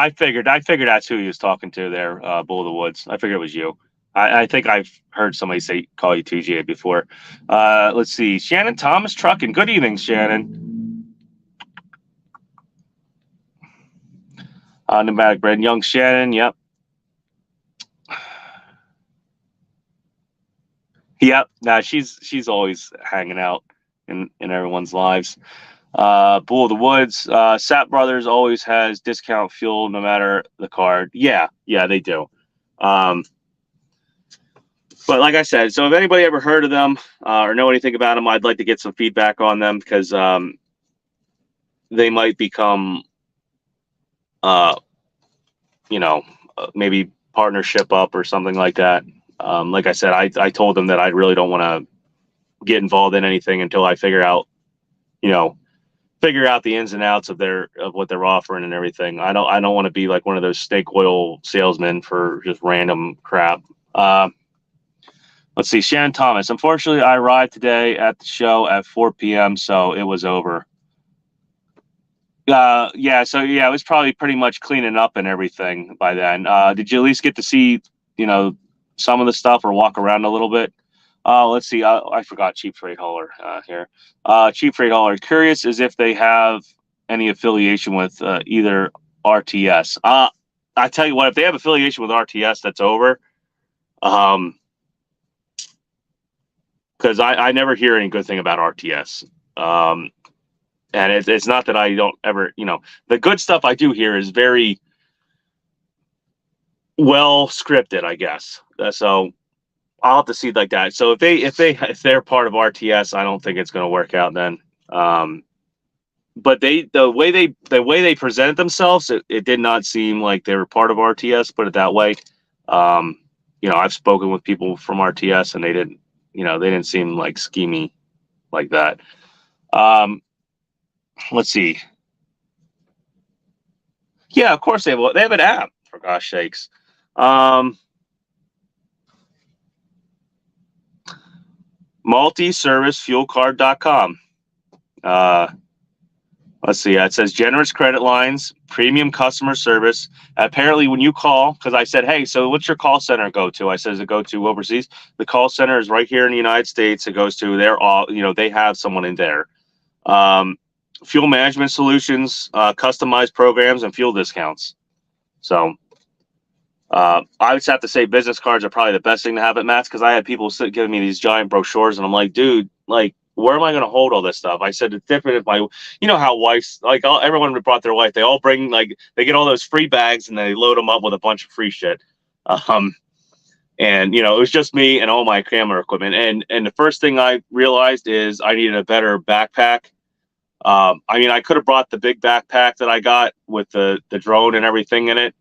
figured that's who he was talking to there, Bull of the Woods. I figured it was you. I think I've heard somebody call you TJ before. Let's see. Shannon Thomas Trucking. Good evening, Shannon. Pneumatic bread. Young Shannon. Yep. Yep. Nah, she's always hanging out in everyone's lives. Bull of the Woods. Sap Brothers always has discount fuel no matter the card. Yeah, they do. But like I said, so if anybody ever heard of them or know anything about them, I'd like to get some feedback on them, because they might become, maybe partnership up or something like that. Like I said, I told them that I really don't want to get involved in anything until I figure out the ins and outs of what they're offering and everything. I don't want to be like one of those snake oil salesmen for just random crap. Let's see, Shannon Thomas. Unfortunately, I arrived today at the show at 4 p.m., so it was over. It was probably pretty much cleaning up and everything by then. Did you at least get to see, some of the stuff or walk around a little bit? Let's see. I forgot Cheap Freight Hauler here. Cheap Freight Hauler. Curious as if they have any affiliation with either RTS. I tell you what, if they have affiliation with RTS, that's over. Because I never hear any good thing about RTS. And it's not that I don't ever, the good stuff I do hear is very well scripted, I guess. So I'll have to see like that. So if they're part of RTS, I don't think it's going to work out then. But the way they presented themselves, it did not seem like they were part of RTS. Put it that way. I've spoken with people from RTS, and they didn't seem like schemy like that. Let's see. Yeah, of course they have an app, for gosh sakes. Multiservicefuelcard.com. Let's see. It says generous credit lines, premium customer service. Apparently, when you call, because I said, hey, so what's your call center go to? I said, does it go to overseas? The call center is right here in the United States. It goes to they have someone in there. Fuel management solutions, customized programs, and fuel discounts. So I would have to say business cards are probably the best thing to have at Matt's, because I had people giving me these giant brochures, and I'm like, dude, like, where am I going to hold all this stuff? I said, it's different if you know how wives, like everyone brought their wife, they all bring, like, they get all those free bags and they load them up with a bunch of free shit. And, you know, it was just me and all my camera equipment. And the first thing I realized is I needed a better backpack. I mean, I could have brought the big backpack that I got with the drone and everything in it.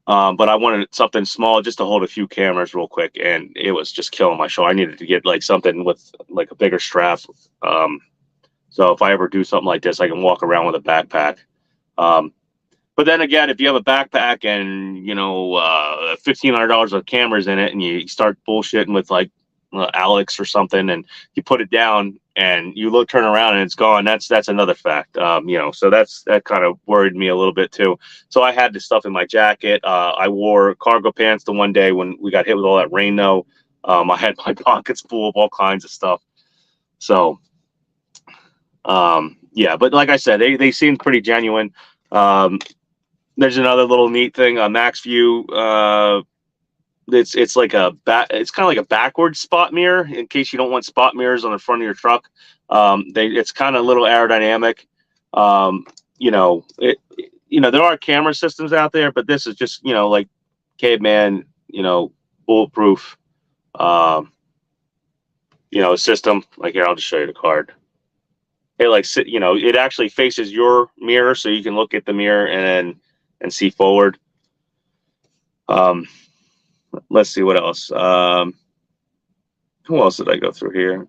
But I wanted something small just to hold a few cameras real quick, and it was just killing my show. I needed to get like something with like a bigger strap. So if I ever do something like this, I can walk around with a backpack. But then again, if you have a backpack and, you know, $1,500 of cameras in it, and you start bullshitting with like Alex or something, and you put it down and you turn around and it's gone, that's another fact. You know, so that kind of worried me a little bit too. So I had this stuff in my jacket. I wore cargo pants the one day when we got hit with all that rain though. I had my pockets full of all kinds of stuff. So yeah, but like I said, they seemed pretty genuine. There's another little neat thing on Max View. It's like it's kind of like a backwards spot mirror in case you don't want spot mirrors on the front of your truck. It's kind of a little aerodynamic. You know, there are camera systems out there, but this is just, you know, like caveman, you know, bulletproof, you know, system. Like here, I'll just show you the card. It like, you know, it actually faces your mirror, so you can look at the mirror and see forward. Let's see what else. Who else did I go through here?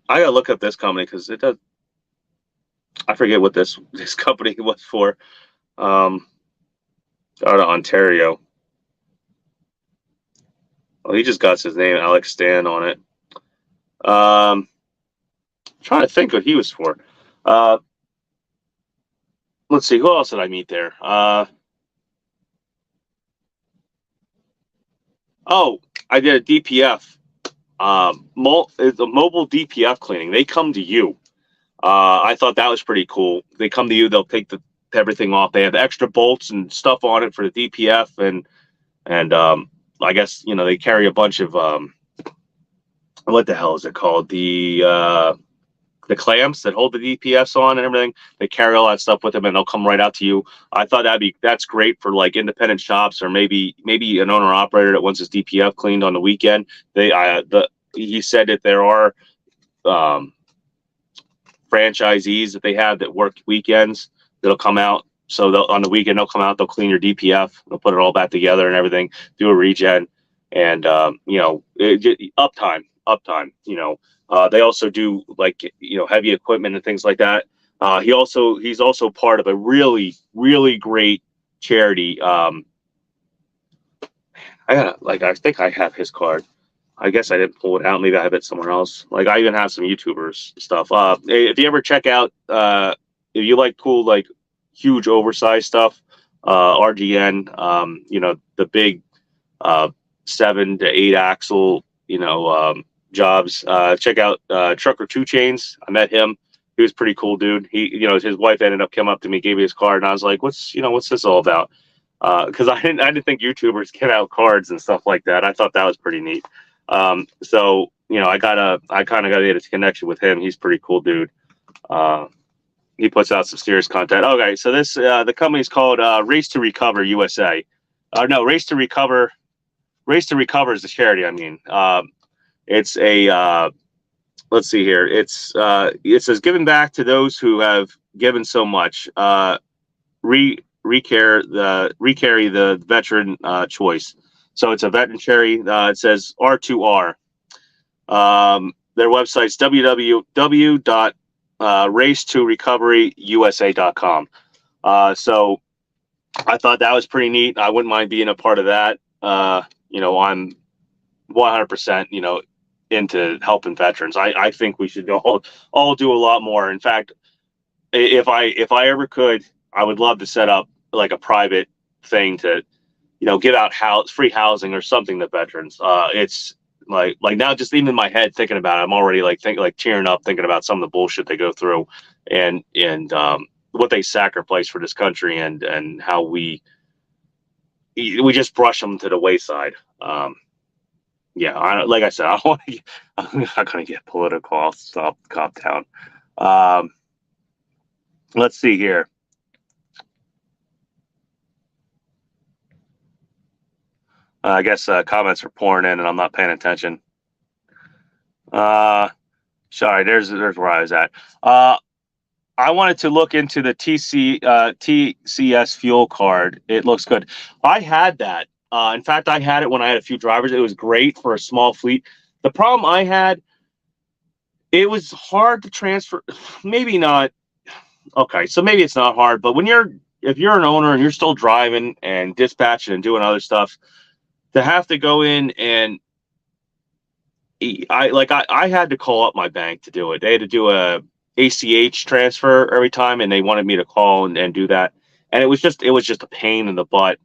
I gotta look up this company because it does. I forget what this company was for. Out of Ontario. Well, he just got his name, Alex Stan, on it. I'm trying to think what he was for. Let's see, who else did I meet there? Oh, I did a DPF. It's a mobile DPF cleaning. They come to you. I thought that was pretty cool. They come to you. They'll take everything off. They have extra bolts and stuff on it for the DPF, and I guess, you know, they carry a bunch of what the hell is it called? The clamps that hold the DPFs on and everything. They carry all that stuff with them, and they'll come right out to you. I thought that's great for like independent shops, or maybe an owner operator that wants his DPF cleaned on the weekend. He said that there are franchisees that they have that work weekends that'll come out. So on the weekend they'll come out, they'll clean your DPF, they'll put it all back together and everything, do a regen, and you know, uptime. You know. They also do, like, you know, heavy equipment and things like that. He's also part of a really, really great charity. I think I have his card. I guess I didn't pull it out. Maybe I have it somewhere else. Like, I even have some YouTubers stuff. If you ever check out, if you like cool, like huge oversized stuff, RGN, you know, the big 7 to 8 axle, you know, jobs. Check out Trucker 2 Chains. I met him. He was a pretty cool dude. You know, his wife ended up coming up to me, gave me his card, and I was like, what's this all about? Because I didn't think YouTubers give out cards and stuff like that. I thought that was pretty neat. So, you know, I kind of got a connection with him. He's a pretty cool dude. He puts out some serious content. Okay, so this the company's called Race to Recover USA. No, Race to Recover is the charity. I mean, it's a let's see here. It says giving back to those who have given so much. Recarry the veteran choice. So it's a veteran charity. It says R2R. Their website's www.racetorecoveryusa.com. So I thought that was pretty neat. I wouldn't mind being a part of that. You know, I'm 100%, you know, into helping veterans. I think we should all do a lot more. In fact, if I ever could, I would love to set up like a private thing to, you know, give out free housing or something to veterans. It's like now, just even in my head thinking about it, I'm already like cheering up, thinking about some of the bullshit they go through and what they sacrifice for this country, and how we just brush them to the wayside. yeah, like I said, I don't want to. I'm not going to get political. I'll stop, calm down. Let's see here. I guess comments are pouring in, and I'm not paying attention. Sorry, there's where I was at. I wanted to look into the TCS fuel card. It looks good. I had that. In fact, I had it when I had a few drivers. It was great for a small fleet. The problem I had, it was hard to transfer. Maybe not. Okay, so maybe it's not hard, but if you're an owner and you're still driving and dispatching and doing other stuff, to have to go in and I had to call up my bank to do it. They had to do a ACH transfer every time, and they wanted me to call and do that. And it was just a pain in the butt.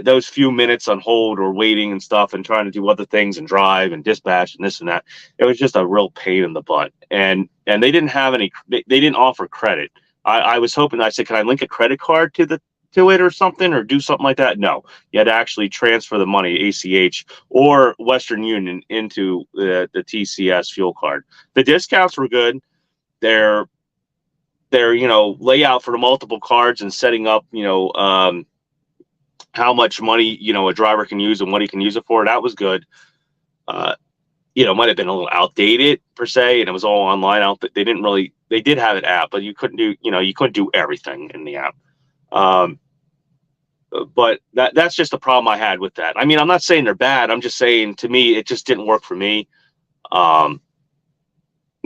Those few minutes on hold or waiting and stuff and trying to do other things and drive and dispatch and this and that. It was just a real pain in the butt. And they didn't have any. They didn't offer credit. I was hoping. I said, can I link a credit card to it or something, or do something like that? No, you had to actually transfer the money, ACH or Western Union, into the TCS fuel card. The discounts were good. Their layout for the multiple cards and setting up how much money a driver can use and what he can use it for, that was good. It might have been a little outdated per se, and it was all online. They did have an app, but you couldn't do everything in the app. But that's just the problem I had with that. I mean, I'm not saying they're bad. I'm just saying, to me, it just didn't work for me.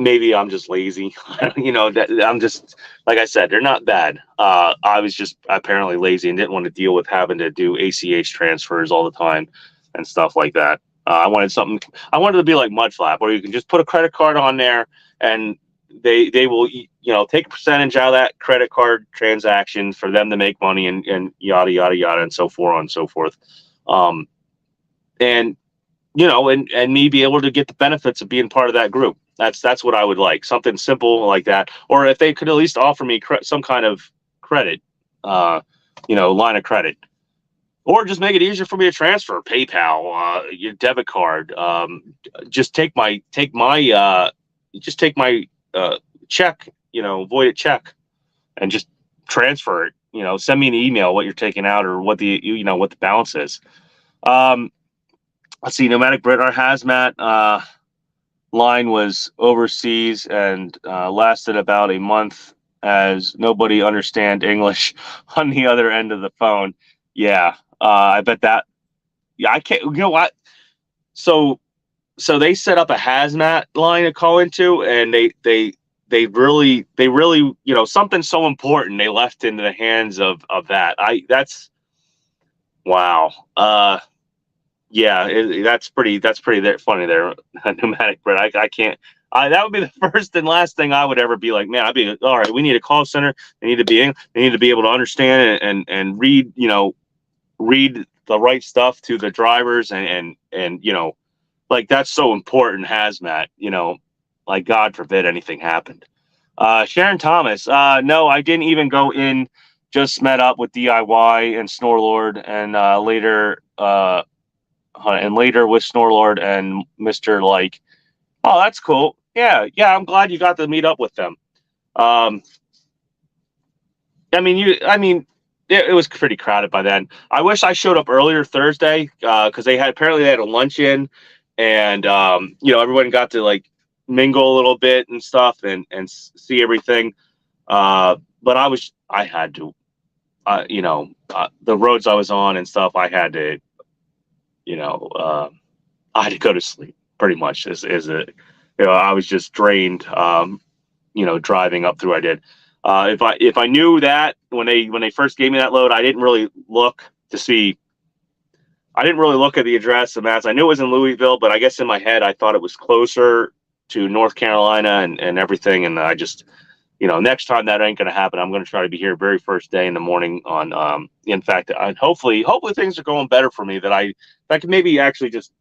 Maybe I'm just lazy. I'm just, like I said, they're not bad. I was just apparently lazy and didn't want to deal with having to do ACH transfers all the time and stuff like that. I wanted to be like Mudflap, where you can just put a credit card on there and they will take a percentage out of that credit card transaction for them to make money and yada yada yada and so forth and so forth. And me be able to get the benefits of being part of that group. That's what I would like, something simple like that. Or if they could at least offer me some kind of credit, line of credit, or just make it easier for me to transfer PayPal, your debit card. Just take my check, voided check, and just transfer it. Send me an email what you're taking out or what the balance is. Let's see, Nomadic Brit, our hazmat line was overseas and lasted about a month, as nobody understand English on the other end of the phone. Yeah, I bet that. Yeah, I can't. You know what? So they set up a hazmat line to call into, and they really, something so important they left into the hands of that. That's wow. Yeah, that's pretty funny there, Nomadic Bread. I can't. That would be the first and last thing I would ever be like, man. I'd be all right. We need a call center. They need to be able to understand and read the right stuff to the drivers and like that's so important. Hazmat, like God forbid anything happened. Sharon Thomas, no, I didn't even go in. Just met up with DIY and Snorlord, and later with Snorlord and Mr. Like, oh, that's cool. Yeah, I'm glad you got to meet up with them. It was pretty crowded by then. I wish I showed up earlier Thursday because they had a luncheon, and everyone got to like mingle a little bit and stuff and see everything. But I had to, the roads I was on and stuff, I had to. I had to go to sleep pretty much I was just drained, driving up through. I did. If I knew that when they first gave me that load, I didn't really look to see. I didn't really look at the address of maps. I knew it was in Louisville, but I guess in my head, I thought it was closer to North Carolina and everything. And I just, next time that ain't going to happen. I'm going to try to be here very first day in the morning on, in fact, hopefully things are going better for me that I can maybe actually just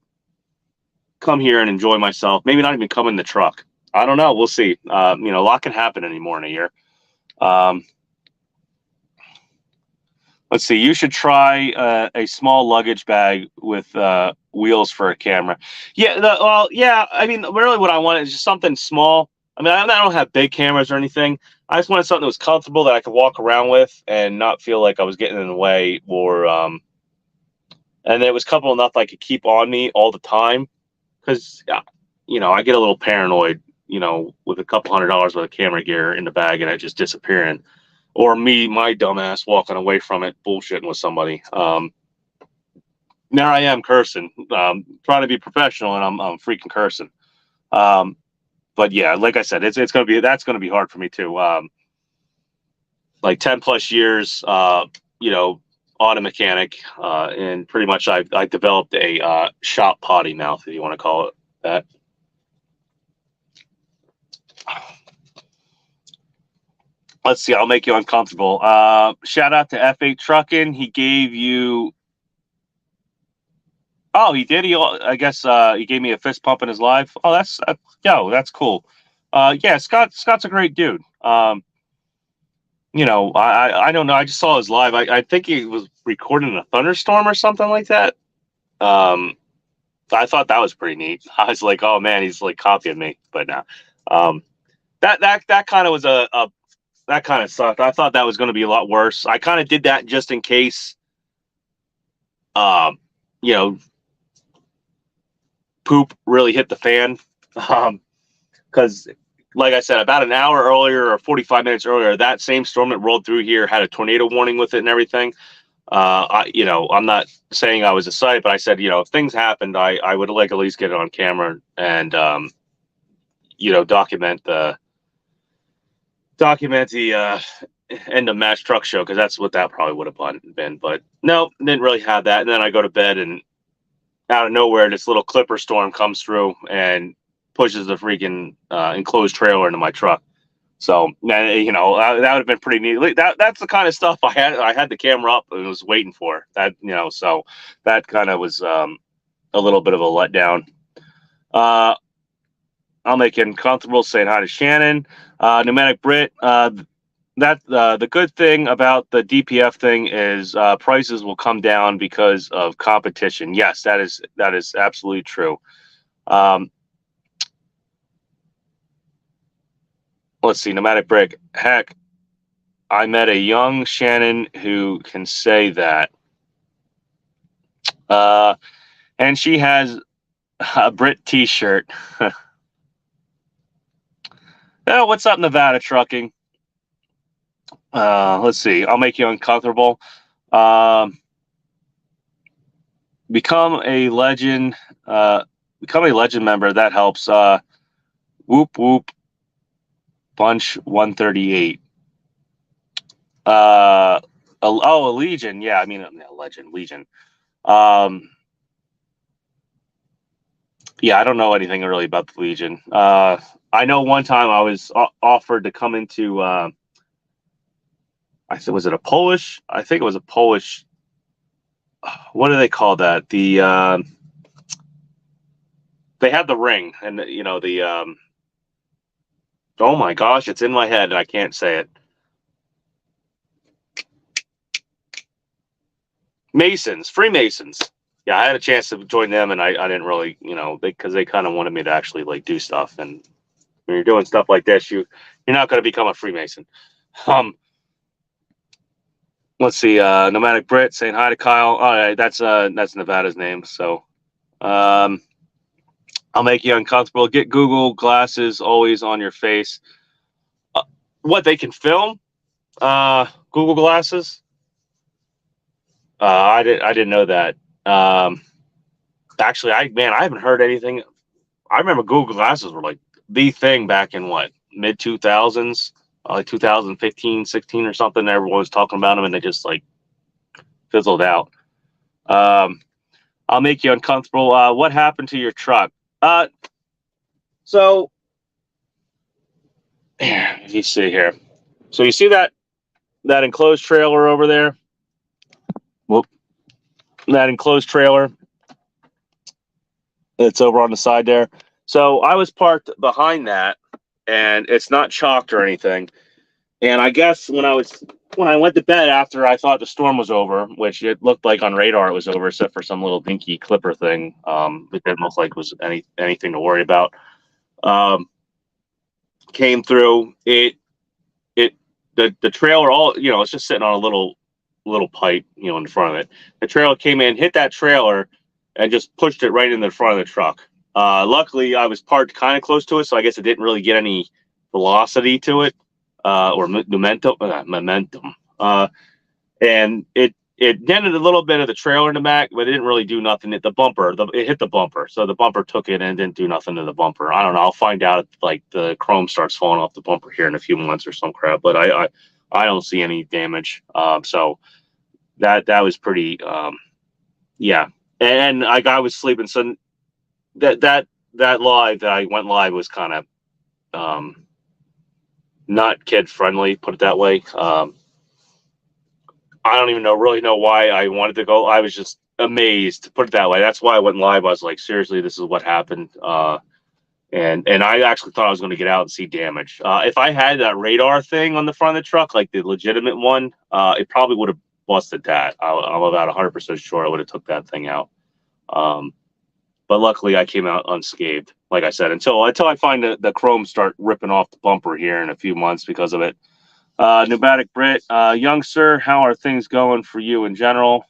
come here and enjoy myself. Maybe not even come in the truck. I don't know. We'll see. A lot can happen anymore in a year. Let's see. You should try a small luggage bag with wheels for a camera. Yeah. Yeah. I mean, really, what I want is just something small. I mean, I don't have big cameras or anything. I just wanted something that was comfortable that I could walk around with and not feel like I was getting in the way, or and it was comfortable enough I could keep on me all the time. Because I get a little paranoid, with a couple $100 worth of camera gear in the bag and it just disappearing. Or my dumbass walking away from it, bullshitting with somebody. There I am cursing, trying to be professional, and I'm freaking cursing. But yeah, like I said, that's gonna be hard for me too. Like 10 plus years, auto mechanic, and pretty much I developed a shop potty mouth, if you want to call it that. Let's see. I'll make you uncomfortable. Shout out to F8 Trucking. He gave you. Oh, he did. I guess he gave me a fist pump in his live. Oh, that's cool. Yeah, Scott's a great dude. I don't know. I just saw his live. I think he was recording a thunderstorm or something like that. I thought that was pretty neat. I was like, oh man, he's like copying me. But now, that kind of was that kind of sucked. I thought that was going to be a lot worse. I kind of did that just in case, poop really hit the fan. Because, like I said, about an hour earlier or 45 minutes earlier, that same storm that rolled through here had a tornado warning with it and everything. I'm not saying I was a site, but I said, if things happened, I would like at least get it on camera and, document the end of match truck show, because that's what that probably would have been. But no, didn't really have that. And then I go to bed, and out of nowhere, this little clipper storm comes through and pushes the freaking enclosed trailer into my truck. So that would have been pretty neat. That's the kind of stuff I had the camera up and was waiting for. That so that kind of was a little bit of a letdown. I'll make it uncomfortable saying hi to Shannon. Pneumatic Brit. The good thing about the DPF thing is prices will come down because of competition. Yes, that is absolutely true. Let's see, Pneumatic Brick. Heck, I met a young Shannon who can say that. And she has a Brit t-shirt. Oh, what's up, Nevada Trucking? Let's see. I'll make you uncomfortable. Become a legend. Become a legend member. That helps. Whoop whoop. Bunch 138. A Legion. Yeah, I mean a legend. Legion. Yeah, I don't know anything really about the Legion. I know one time I was offered to come into. I think it was a Polish. What do they call that? They had the ring, and oh my gosh, it's in my head and I can't say it. Freemasons. Yeah, I had a chance to join them, and I didn't really, because they kind of wanted me to actually like do stuff. And when you're doing stuff like this, you're not going to become a Freemason. Let's see, Nomadic Brit saying hi to Kyle. All right, that's Nevada's name. So, I'll make you uncomfortable. Get Google glasses always on your face. What, they can film? Google glasses? I didn't know that. Actually, I haven't heard anything. I remember Google glasses were like the thing back in mid 2000s, like 2015, 16 or something. Everyone was talking about them, and they just like fizzled out. I'll make you uncomfortable. What happened to your truck? So if you see here, so you see that enclosed trailer over there? Whoop. That enclosed trailer. It's over on the side there. So I was parked behind that, and it's not chalked or anything. And I guess when I was when I went to bed after I thought the storm was over, which it looked like on radar it was over, except for some little dinky clipper thing. It didn't look like it was anything to worry about. Came through the trailer, all it's just sitting on a little pipe, in front of it. The trailer came in, hit that trailer, and just pushed it right in the front of the truck. Luckily, I was parked kind of close to it, so I guess it didn't really get any velocity to it, or momentum. And it dented a little bit of the trailer in the back, but it didn't really do nothing. It hit the bumper, so the bumper took it and didn't do nothing to the bumper. I don't know. I'll find out if, like, the chrome starts falling off the bumper here in a few months or some crap. But I don't see any damage. So that was pretty. Yeah, and I was sleeping, so that live that I went live was kind of not kid friendly, put it that way. I don't even really know why I wanted to go. I was just amazed, to put it that way. That's why I went live. I was like, seriously, this is what happened. And I actually thought I was going to get out and see damage. If I had that radar thing on the front of the truck, like the legitimate one, it probably would have busted that. I'm about 100% sure I would have took that thing out. But luckily I came out unscathed, like I said, until I find the chrome start ripping off the bumper here in a few months because of it. Pneumatic Brit, young sir, how are things going for you in general?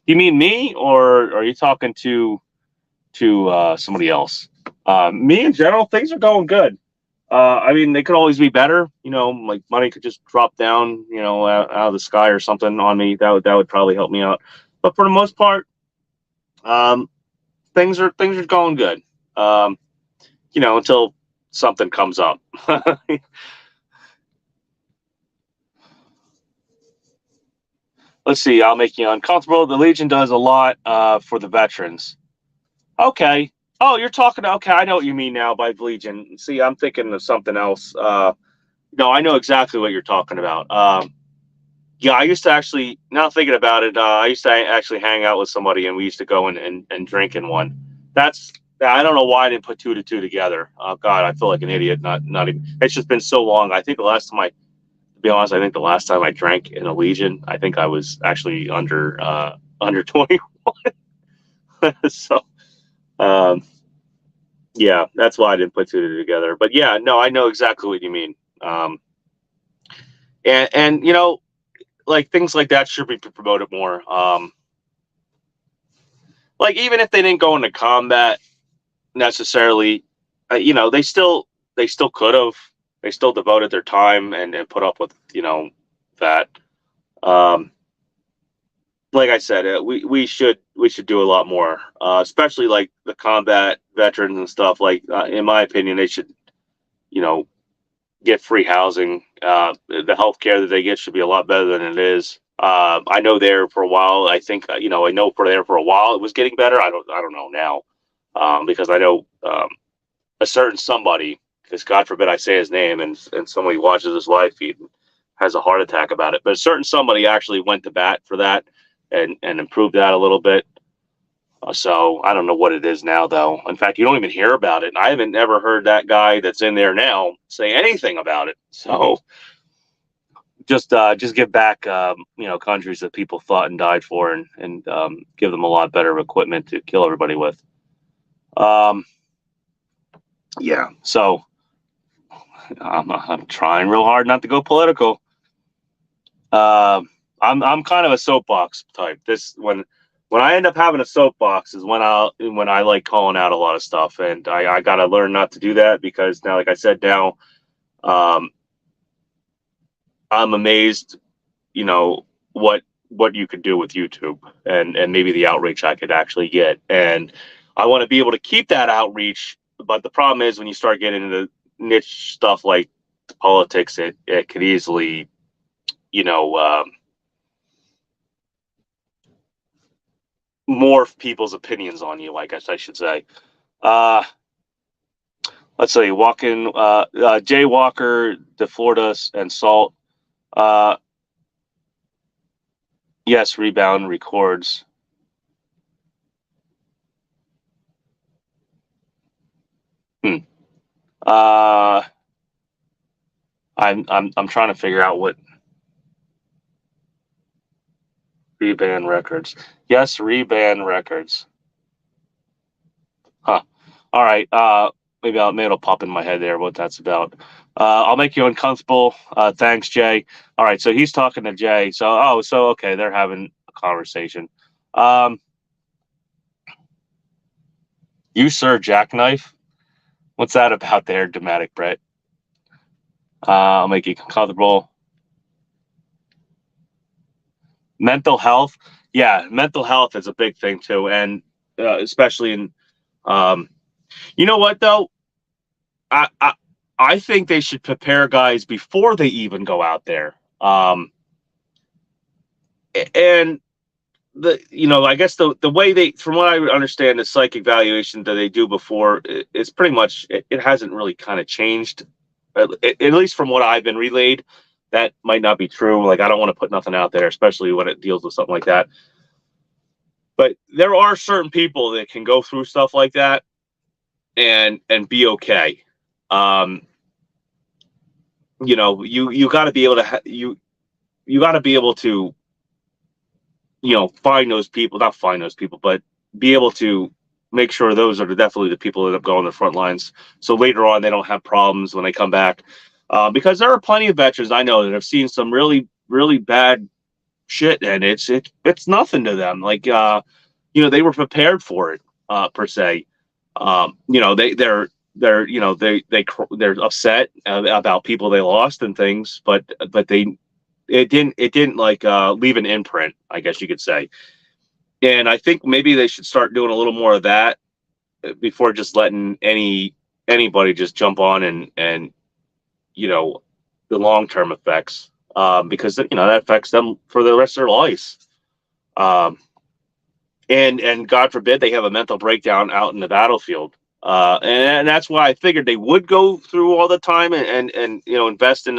You mean me, or are you talking to somebody else? Me in general, things are going good. I mean, they could always be better. Like money could just drop down, out of the sky or something on me. That would probably help me out. But for the most part, things are going good. Until something comes up. Let's see. I'll make you uncomfortable. The Legion does a lot for the veterans. Okay. Oh, you're talking. Okay, I know what you mean now by Legion. See, I'm thinking of something else. No, I know exactly what you're talking about. Yeah, I used to actually. Now thinking about it, I used to actually hang out with somebody, and we used to go and drink in one. I don't know why I didn't put two to two together. Oh God, I feel like an idiot. Not even. It's just been so long. I think the last time to be honest, I think the last time I drank in a Legion, I think I was actually under 21. So, yeah, that's why I didn't put two together. But yeah, no, I know exactly what you mean. And like things like that should be promoted more. Like even if they didn't go into combat necessarily, they still could have. They still devoted their time and put up with that. Like I said, we should do a lot more, especially like the combat veterans and stuff. Like in my opinion, they should get free housing. The health care that they get should be a lot better than it is. I know there for a while. I think I know for there for a while it was getting better. I don't know now, because I know a certain somebody, because God forbid I say his name and somebody watches his live feed and has a heart attack about it. But a certain somebody actually went to bat for that and improved that a little bit. So I don't know what it is now, though. In fact, you don't even hear about it. And I haven't ever heard that guy that's in there now say anything about it. So just give back, countries that people fought and died for, and give them a lot better equipment to kill everybody with. Yeah. So I'm trying real hard not to go political. I'm kind of a soapbox type. When I end up having a soapbox is when I like calling out a lot of stuff, and I got to learn not to do that, because now, like I said, now I'm amazed, what you could do with YouTube and maybe the outreach I could actually get, and I want to be able to keep that outreach. But the problem is when you start getting into niche stuff like politics, it could easily, morph people's opinions on you, I guess I should say. Let's see, Jay Walker, De Florida, and Salt. Yes, Rebound records. I'm trying to figure out what. Reban Records. Yes, Reban Records. Huh. All right. Maybe it'll pop in my head there what that's about. I'll make you uncomfortable. Thanks, Jay. All right. So he's talking to Jay. So okay, they're having a conversation. You, sir, jackknife. What's that about there, dramatic Brett? I'll make you comfortable. Mental health. Yeah, mental health is a big thing too, and especially in. You know what though? I think they should prepare guys before they even go out there. And I guess the way they, from what I understand, the psych evaluation that they do before is pretty much it hasn't really kind of changed, at least from what I've been relayed. That might not be true. Like I don't want to put nothing out there, especially when it deals with something like that. But there are certain people that can go through stuff like that and be okay. You got to be able to you got to be able to find those people, not find those people, but be able to make sure those are definitely the people that end up going on the front lines. So later on, they don't have problems when they come back. Because there are plenty of veterans I know that have seen some really, really bad shit, and it's nothing to them. Like, they were prepared for it, per se. They're upset about people they lost and things, but it didn't like leave an imprint, I guess you could say. And I think maybe they should start doing a little more of that before just letting anybody just jump on and the long-term effects, because that affects them for the rest of their lives. And God forbid they have a mental breakdown out in the battlefield. And that's why I figured they would go through all the time and invest in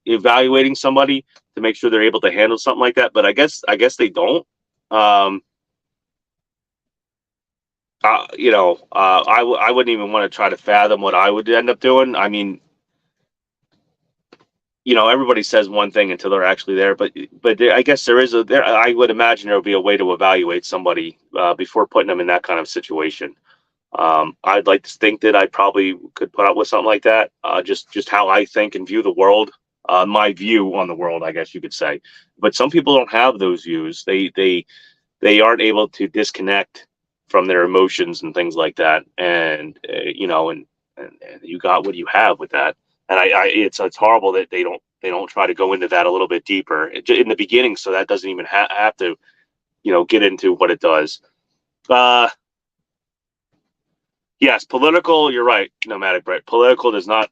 evaluating somebody to make sure they're able to handle something like that. But I guess they don't. I wouldn't even want to try to fathom what I would end up doing. I mean, everybody says one thing until they're actually there, but I guess I would imagine there would be a way to evaluate somebody before putting them in that kind of situation. I'd like to think that I probably could put up with something like that. Just how I think and view the world, my view on the world, I guess you could say. But some people don't have those views. They aren't able to disconnect from their emotions and things like that. And and you got what you have with that. And it's horrible that they don't try to go into that a little bit deeper in the beginning, so that doesn't even have to get into what it does. Yes, political. You're right, Nomadic Brett. Political does not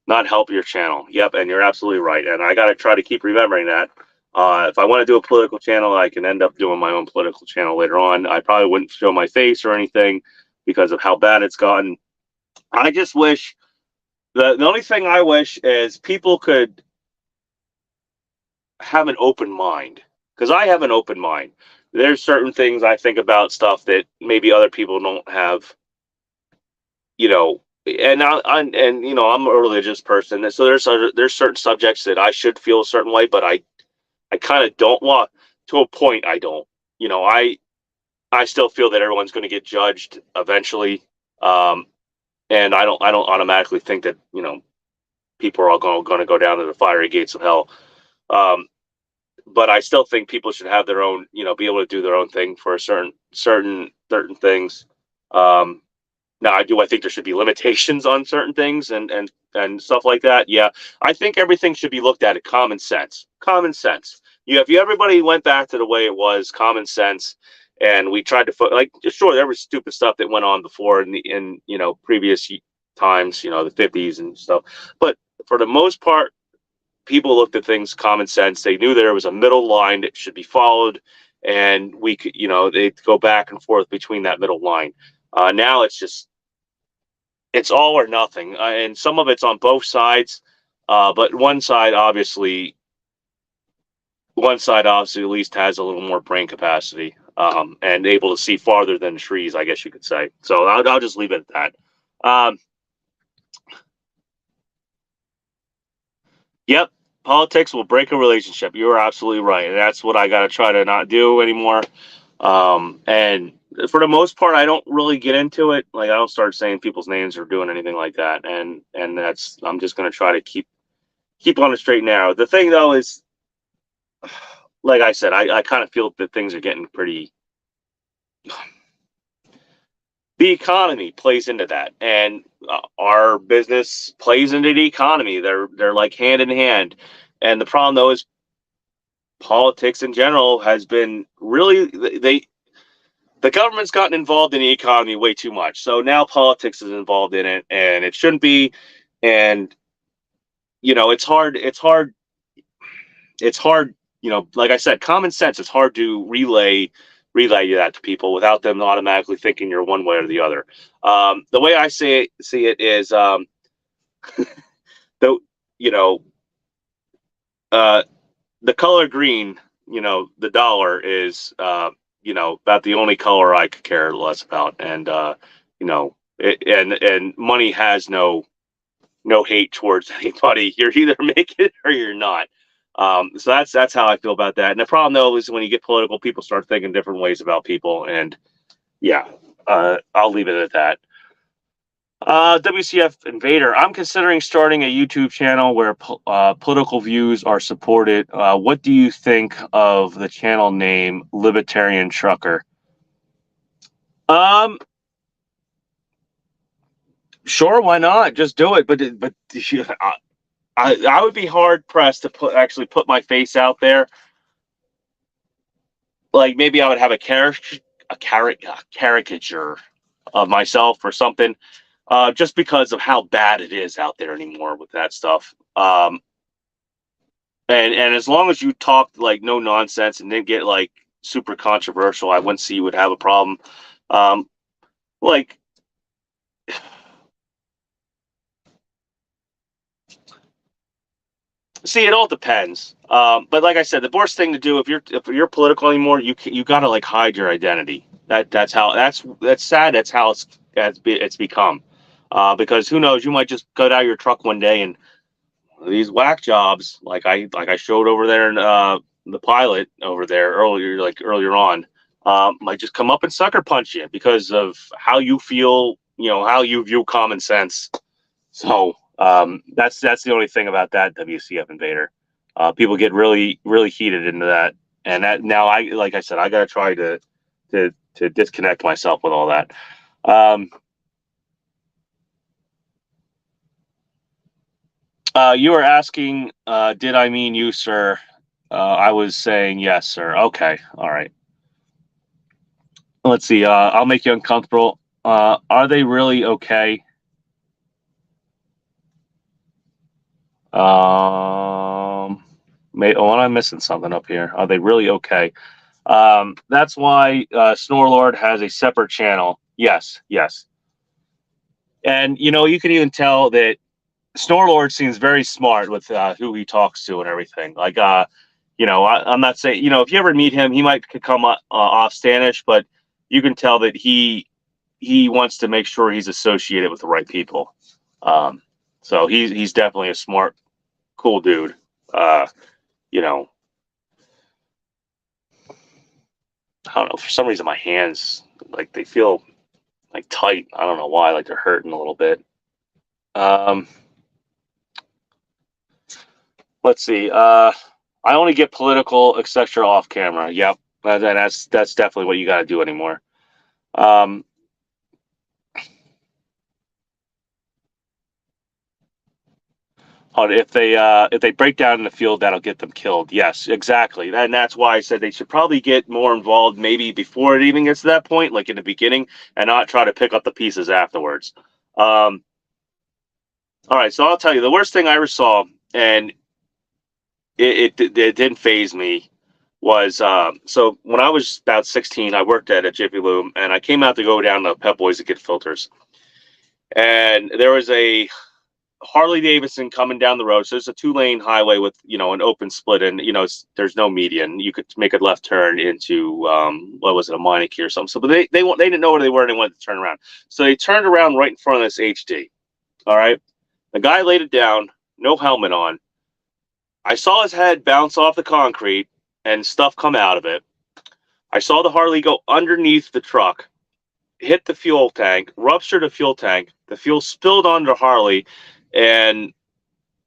help your channel. Yep, and you're absolutely right. And I got to try to keep remembering that. If I want to do a political channel, I can end up doing my own political channel later on. I probably wouldn't show my face or anything because of how bad it's gotten. I just wish. The only thing I wish is people could have an open mind, because I have an open mind. There's certain things I think about stuff that maybe other people don't have, and I'm a religious person, so there's certain subjects that I should feel a certain way, but I kind of don't want to a point. I don't, I still feel that everyone's going to get judged eventually. And I don't automatically think that people are all going to go down to the fiery gates of hell. But I still think people should have their own, be able to do their own thing for certain things. Now I think there should be limitations on certain things and stuff like that. Yeah, I think everything should be looked at at common sense. Common sense. If everybody went back to the way it was, common sense. And we tried to sure, there was stupid stuff that went on before in previous times, the 50s and stuff. But for the most part, people looked at things common sense. They knew there was a middle line that should be followed, and we could, they'd go back and forth between that middle line. Now it's all or nothing, and some of it's on both sides. But one side obviously at least has a little more brain capacity. And able to see farther than trees, I guess you could say. So I'll just leave it at that. Yep. Politics will break a relationship. You are absolutely right, and that's what I got to try to not do anymore. And for the most part, I don't really get into it. Like I don't start saying people's names or doing anything like that. And that's I'm just going to try to keep on the straight and narrow. The thing though is, like I said, I kind of feel that things are getting pretty. The economy plays into that, and our business plays into the economy. They're like hand in hand. And the problem though is politics in general has been really the government's gotten involved in the economy way too much. So now politics is involved in it, and it shouldn't be. And it's hard. It's hard. Like I said, common sense. It's hard to relay that to people without them automatically thinking you're one way or the other. The way I see it is, the you know, the color green. The dollar is about the only color I could care less about, and and money has no hate towards anybody. You're either making it or you're not. So that's how I feel about that. And the problem though is when you get political, people start thinking different ways about people, and yeah, I'll leave it at that. WCF Invader. I'm considering starting a YouTube channel where political views are supported. What do you think of the channel name Libertarian Trucker? Sure, why not? Just do it. But I would be hard pressed to actually put my face out there. Like maybe I would have a caricature of myself or something. Just because of how bad it is out there anymore with that stuff. And as long as you talk like no nonsense and didn't get like super controversial, I wouldn't see you would have a problem. Like, see, it all depends. But like I said, the worst thing to do if you're political anymore, you gotta like hide your identity. That's sad. That's how it's become. Because who knows, you might just get out of your truck one day and these whack jobs, like I showed over there in the pilot over there earlier on, might just come up and sucker punch you because of how you feel, how you view common sense. So that's the only thing about that WCF Invader. People get really really heated into that, and that now like I said, I gotta try to disconnect myself with all that. You were asking, did I mean you, sir? I was saying yes, sir. Okay, all right. Let's see. I'll make you uncomfortable. Are they really okay? I'm missing something up here. Are they really okay? That's why Snorlord has a separate channel. Yes. And you can even tell that Snorlord seems very smart with who he talks to and everything. Like, I'm not saying, if you ever meet him, he might come off standish, but you can tell that he wants to make sure he's associated with the right people. So he's definitely a smart, cool dude. I don't know. For some reason, my hands like they feel like tight. I don't know why. Like they're hurting a little bit. Let's see. I only get political, etc. off camera. Yep, that's definitely what you got to do anymore. If they break down in the field, that'll get them killed. Yes, exactly. And that's why I said they should probably get more involved maybe before it even gets to that point, like in the beginning, and not try to pick up the pieces afterwards. All right, so I'll tell you the worst thing I ever saw, and it didn't faze me, was so when I was about 16, I worked at a Jiffy Lube, and I came out to go down to Pep Boys to get filters, and there was a Harley Davidson coming down the road. So there's a 2-lane highway with an open split, and there's no median. You could make a left turn into what was it, a Meineke or something. So, but they didn't know where they were, and they wanted to turn around. So they turned around right in front of this HD. All right, the guy laid it down, no helmet on, I saw his head bounce off the concrete and stuff come out of it. I saw the Harley go underneath the truck, hit the fuel tank, rupture the fuel tank. The fuel spilled onto the Harley, and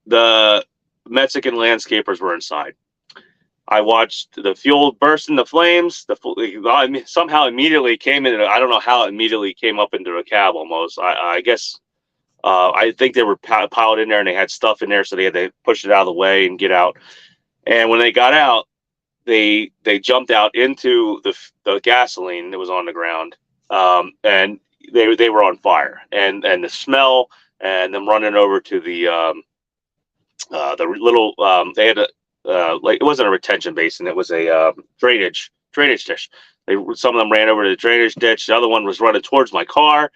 the Mexican landscapers were inside. I watched the fuel burst into flames. Somehow immediately came in. I don't know how it immediately came up into a cab almost. I guess I think they were piled in there and they had stuff in there, so they had to push it out of the way and get out. And when they got out, they jumped out into the gasoline that was on the ground, and they were on fire. And the smell and them running over to the little they had a like, it wasn't a retention basin, it was a drainage dish. Some of them ran over to the drainage ditch. The other one was running towards my car.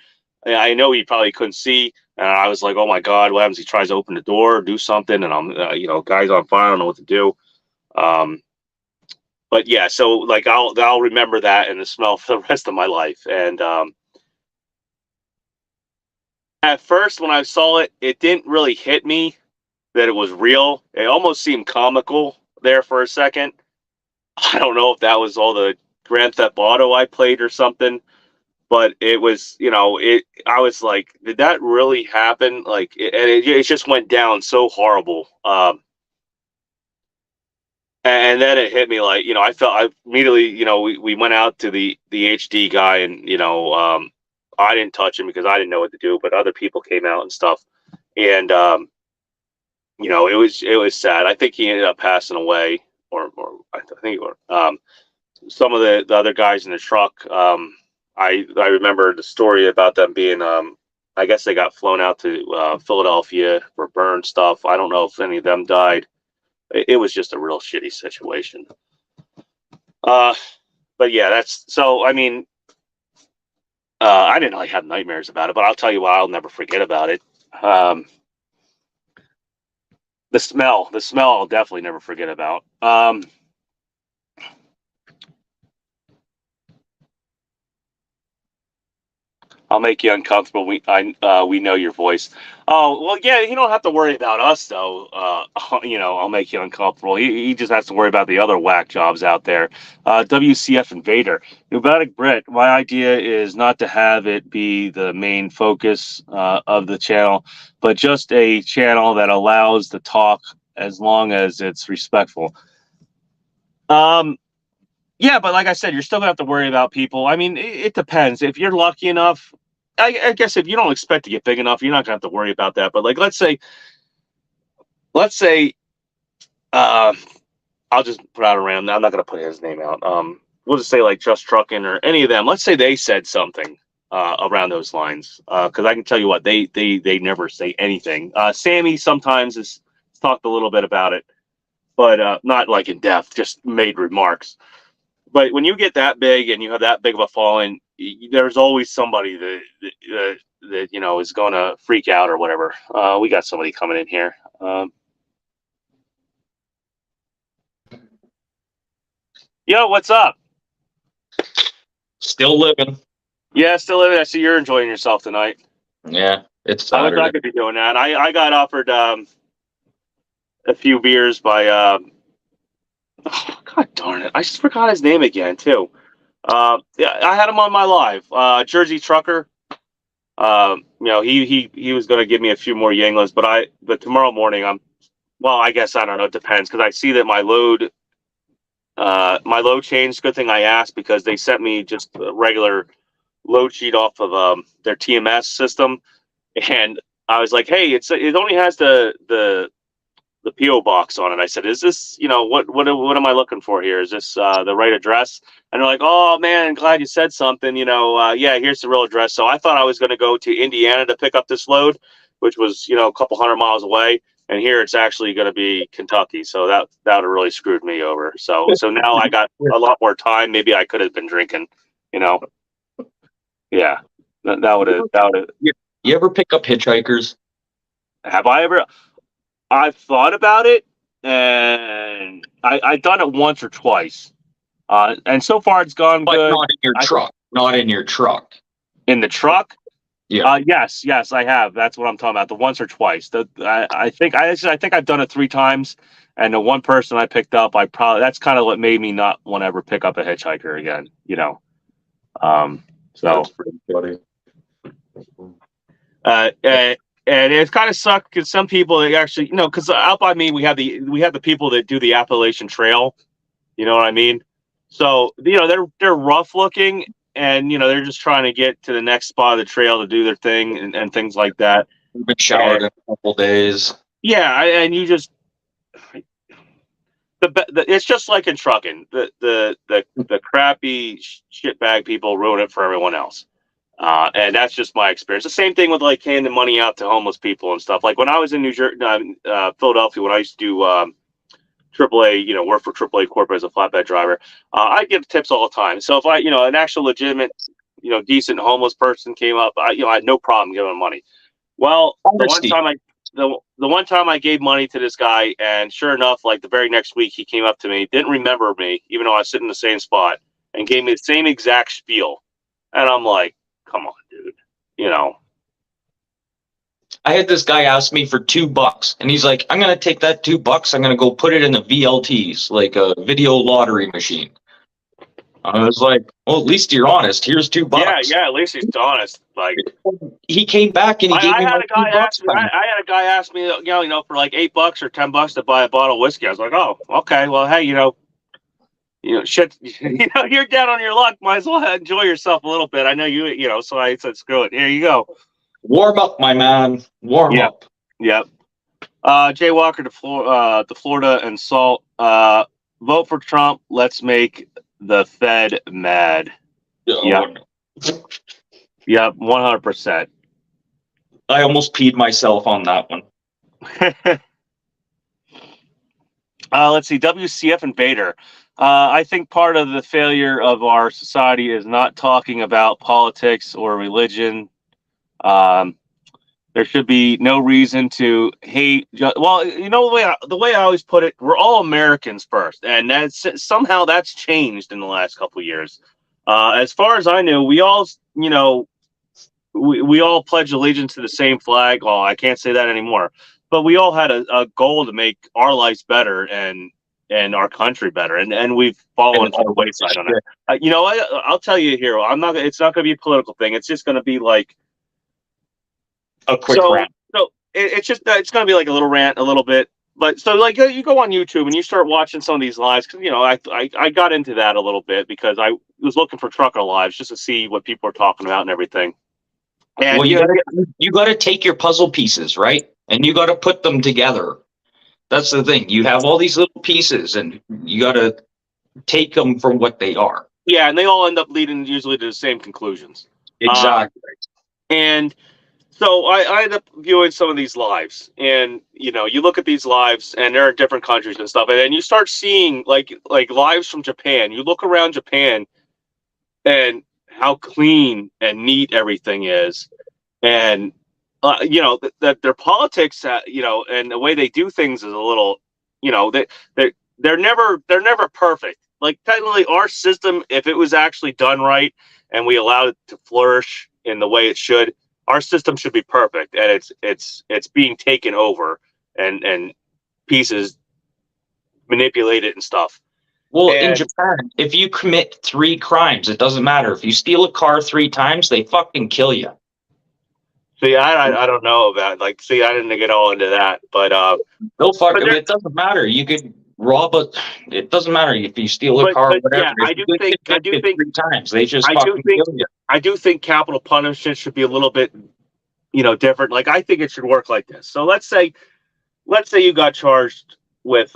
I know he probably couldn't see, and I was like, "Oh my God, what happens? He tries to open the door, or do something," and I'm, guy's on fire. I don't know what to do. But yeah, so like I'll remember that and the smell for the rest of my life. And at first, when I saw it, it didn't really hit me that it was real. It almost seemed comical there for a second. I don't know if that was all the Grand Theft Auto I played or something, but it was, I was like, did that really happen? Like, it just went down so horrible. And then it hit me like, I immediately, we went out to the HD guy, and, I didn't touch him because I didn't know what to do, but other people came out and stuff. And, it was sad. I think he ended up passing away, or I think, some of the other guys in the truck. I remember the story about them being, I guess they got flown out to Philadelphia for burn stuff. I don't know if any of them died. It was just a real shitty situation. But yeah, that's so. I mean, I didn't really have nightmares about it, but I'll tell you what, I'll never forget about it. The smell I'll definitely never forget about. I'll make you uncomfortable. We know your voice. Oh, well, yeah, you don't have to worry about us, though. I'll make you uncomfortable. He just has to worry about the other whack jobs out there. WCF Invader. Pneumatic Brit, my idea is not to have it be the main focus of the channel, but just a channel that allows the talk as long as it's respectful. Yeah, but like I said, you're still gonna have to worry about people. I mean, it depends. If you're lucky enough, I guess if you don't expect to get big enough, you're not gonna have to worry about that. But like, let's say, I'll just put out a random. I'm not gonna put his name out. We'll just say like Just Trucking or any of them. Let's say they said something around those lines, because I can tell you what, they never say anything. Sammy sometimes has talked a little bit about it, but not like in depth, just made remarks. But when you get that big and you have that big of a following, there's always somebody that is going to freak out or whatever. We got somebody coming in here. Yo, what's up? Still living. Yeah, still living. I see you're enjoying yourself tonight. Yeah, it's I wish Saturday. I could be doing that. I got offered a few beers by oh, God darn it! I just forgot his name again too. Yeah, I had him on my live. Jersey Trucker. He was going to give me a few more Yinglas, but tomorrow morning I guess I don't know. It depends, because I see that my load changed. Good thing I asked, because they sent me just a regular load sheet off of their TMS system, and I was like, hey, it only has the PO box on it. I said, is this, what am I looking for here? Is this the right address? And they're like, oh man, glad you said something. Yeah, here's the real address. So I thought I was going to go to Indiana to pick up this load, which was, a couple 100 miles away. And here it's actually going to be Kentucky. So that would have really screwed me over. So now I got a lot more time. Maybe I could have been drinking, Yeah, that would have. You ever pick up hitchhikers? Have I ever? I've thought about it, and I've done it once or twice, and so far it's gone But good. not in your truck. Not in your truck. In the truck? Yeah. Yes, I have. That's what I'm talking about. The once or twice. I think I've done it 3 times, and the one person I picked up, that's kind of what made me not want to ever pick up a hitchhiker again. So That's pretty funny. and it's kind of sucked because some people they actually, because out by me we have the people that do the Appalachian Trail. You know what I mean? So they're rough looking, and they're just trying to get to the next spot of the trail to do their thing and things like that. We've been showered in a couple days. Yeah, and you just it's just like in trucking. The crappy shitbag people ruin it for everyone else. And that's just my experience. The same thing with like handing money out to homeless people and stuff. Like when I was in New Jersey, Philadelphia, when I used to do AAA, work for AAA Corp as a flatbed driver, I give tips all the time. So if an actual legitimate, decent homeless person came up, I had no problem giving them money. Well, the one time I gave money to this guy, and sure enough, like the very next week, he came up to me, didn't remember me, even though I was sitting in the same spot, and gave me the same exact spiel. And I'm like, come on, dude. I had this guy ask me for $2, and he's like, "I'm gonna take that $2. I'm gonna go put it in a VLTs, like a video lottery machine." I was like, "Well, at least you're honest. Here's $2." Yeah. At least he's honest. Like he came back and he gave me I my had a guy $2 back. I had a guy ask me, for like $8 or $10 to buy a bottle of whiskey. I was like, oh, okay. Well, hey, shit. You're down on your luck. Might as well enjoy yourself a little bit. I know you. So I said, screw it. Here you go. Warm up, my man. Warm up. Yep. Jay Walker to Florida and Salt. Vote for Trump. Let's make the Fed mad. Yep. Yep. 100%. I almost peed myself on that one. Let's see. WCF and Bader. I think part of the failure of our society is not talking about politics or religion. There should be no reason to hate. Well, the way I always put it, we're all Americans first, and somehow that's changed in the last couple of years. As far as I know, we all, we all pledge allegiance to the same flag. Well, I can't say that anymore, but we all had a goal to make our lives better and our country better, and we've fallen to the wayside on it. I'll tell you here, it's not going to be a political thing. It's just going to be like a quick rant. So it's going to be like a little rant, a little bit. But so like you go on YouTube and you start watching some of these lives, because I got into that a little bit because I was looking for trucker lives just to see what people are talking about and everything. And well, you got to take your puzzle pieces, right? And you got to put them together. That's the thing. You have all these little pieces, and you got to take them for what they are. Yeah, and they all end up leading usually to the same conclusions. Exactly. And so I end up viewing some of these lives, and you look at these lives, and they're in different countries and stuff, and then you start seeing like lives from Japan. You look around Japan, and how clean and neat everything is, and that their politics, and the way they do things is a little, they're never perfect. Like technically, our system, if it was actually done right and we allowed it to flourish in the way it should, our system should be perfect, and it's being taken over and pieces manipulated and stuff. Well, in Japan, if you commit 3 crimes, it doesn't matter. If you steal a car 3 times, they fucking kill you. See, I don't know about I didn't get all into that, but no fuck. It doesn't matter. You could rob it doesn't matter if you steal a car or whatever. Yeah, I do think 3 times they just fucking kill you. I do think capital punishment should be a little bit, different. Like I think it should work like this. So let's say you got charged with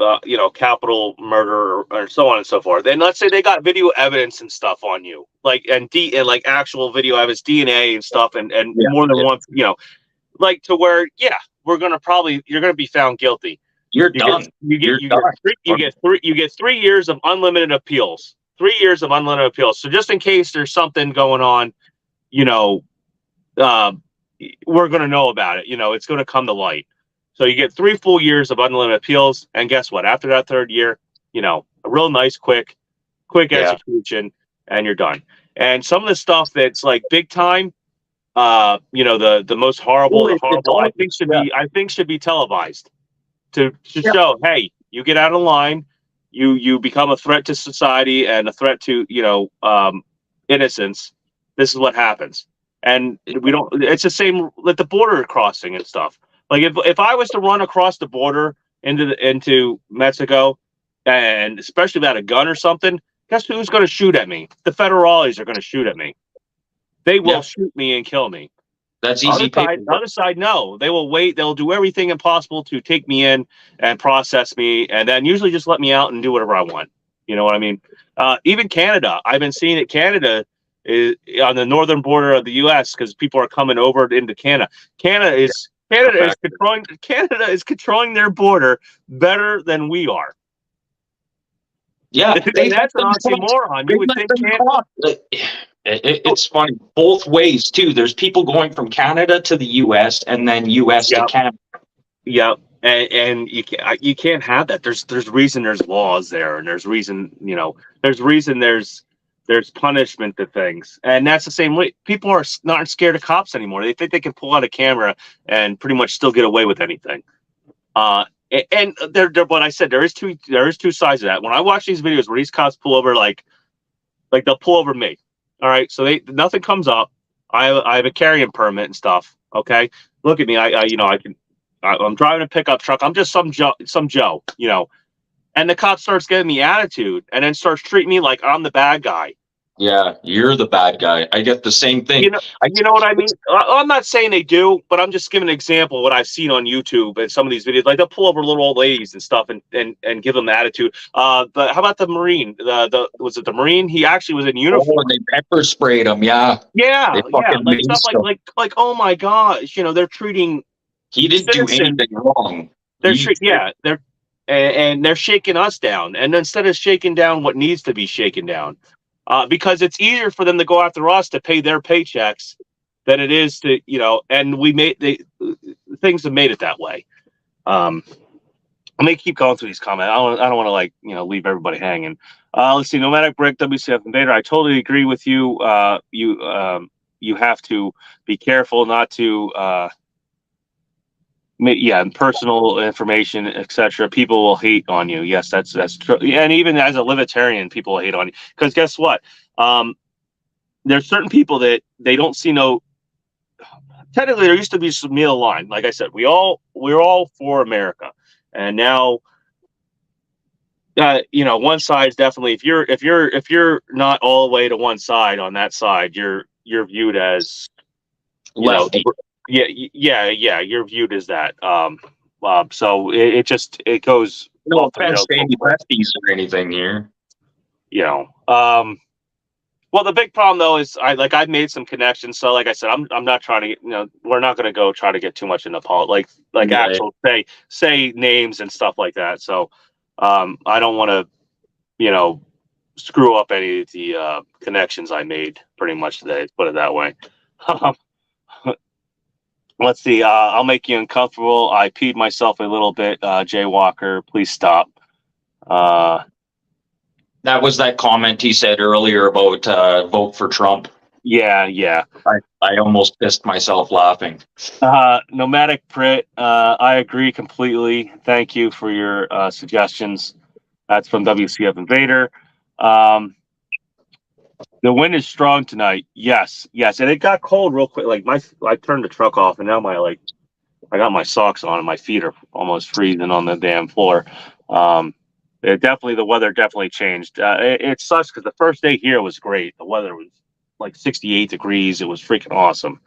capital murder or so on and so forth. And let's say they got video evidence and stuff on you, and actual video evidence, DNA and stuff, and more than one, to where you're gonna be found guilty. You're done. You get 3 years of unlimited appeals. 3 years of unlimited appeals. So just in case there's something going on, we're gonna know about it. It's gonna come to light. So you get 3 full years of unlimited appeals, and guess what? After that 3rd year, a real nice, quick execution, and you're done. And some of the stuff that's like big time, the most horrible, the It's horrible, all, I think should be televised to Yeah. show, hey, you get out of line, you become a threat to society and a threat to innocence. This is what happens, and we don't. It's the same with the border crossing and stuff. Like if I was to run across the border into Mexico, and especially without a gun or something, guess who's going to shoot at me? The federales are going to shoot at me. They will Yeah. shoot me and kill me. That's easy paper. Other side, no. They will wait. They'll do everything impossible to take me in and process me, and then usually just let me out and do whatever I want. You know what I mean? Even Canada, I've been seeing that Canada is on the northern border of the U.S. because people are coming over into Canada. Canada is controlling their border better than we are. Yeah, And that's an oxymoron. You would think Canada. It's funny both ways too. There's people going from Canada to the U.S. and then U.S. to Yep. Canada. Yeah, and you can't have that. There's reason there's laws there, and there's reason there's punishment to things, and that's the same way. People are not scared of cops anymore. They think they can pull out a camera and pretty much still get away with anything. And what I said, there is two sides of that. When I watch these videos where these cops pull over, like they'll pull over me. All right, so nothing comes up. I have a carrying permit and stuff. Okay, look at me. I'm driving a pickup truck. I'm just some Joe, and the cop starts giving me attitude and then starts treating me like I'm the bad guy. Yeah, you're the bad guy. I get the same thing. You know what I mean? I'm not saying they do, but I'm just giving an example of what I've seen on YouTube and some of these videos. Like they'll pull over little old ladies and stuff and give them attitude. But how about the Marine? Was it the Marine? He actually was in uniform. Oh, and they pepper sprayed him. Yeah. Yeah. Like maced stuff him. like oh my gosh, they're treating. He didn't do anything wrong. They're shaking us down, and instead of shaking down what needs to be shaken down, because it's easier for them to go after us to pay their paychecks than it is to and things have made it that way. I may keep going through these comments. I don't want to leave everybody hanging. Let's see. Nomadic Brick, WCF Invader. I totally agree with you. You have to be careful not to. Personal information, etc. People will hate on you. Yes, that's true. And even as a libertarian, people will hate on you because guess what? There's certain people that they don't see no. Technically, there used to be some middle line. Like I said, we're all for America, and now, one side is definitely if you're not all the way to one side on that side, you're viewed as lefty. You're viewed as that. So it goes. No offense to any lefties or anything here. Well, the big problem though is I've made some connections. So like I said, I'm not trying to we're not going to go try to get too much into politics, actual say names and stuff like that. So I don't want to screw up any of the connections I made pretty much today. Put it that way. Let's see. I'll make you uncomfortable. I peed myself a little bit. Jay Walker, please stop. That was that comment he said earlier about vote for Trump. Yeah. I almost pissed myself laughing. Nomadic Prit, I agree completely. Thank you for your suggestions. That's from WCF Invader. The wind is strong tonight. Yes, and it got cold real quick. I turned the truck off, and now I got my socks on, and my feet are almost freezing on the damn floor. The weather definitely changed. It sucks because the first day here was great. The weather was like 68 degrees. It was freaking awesome.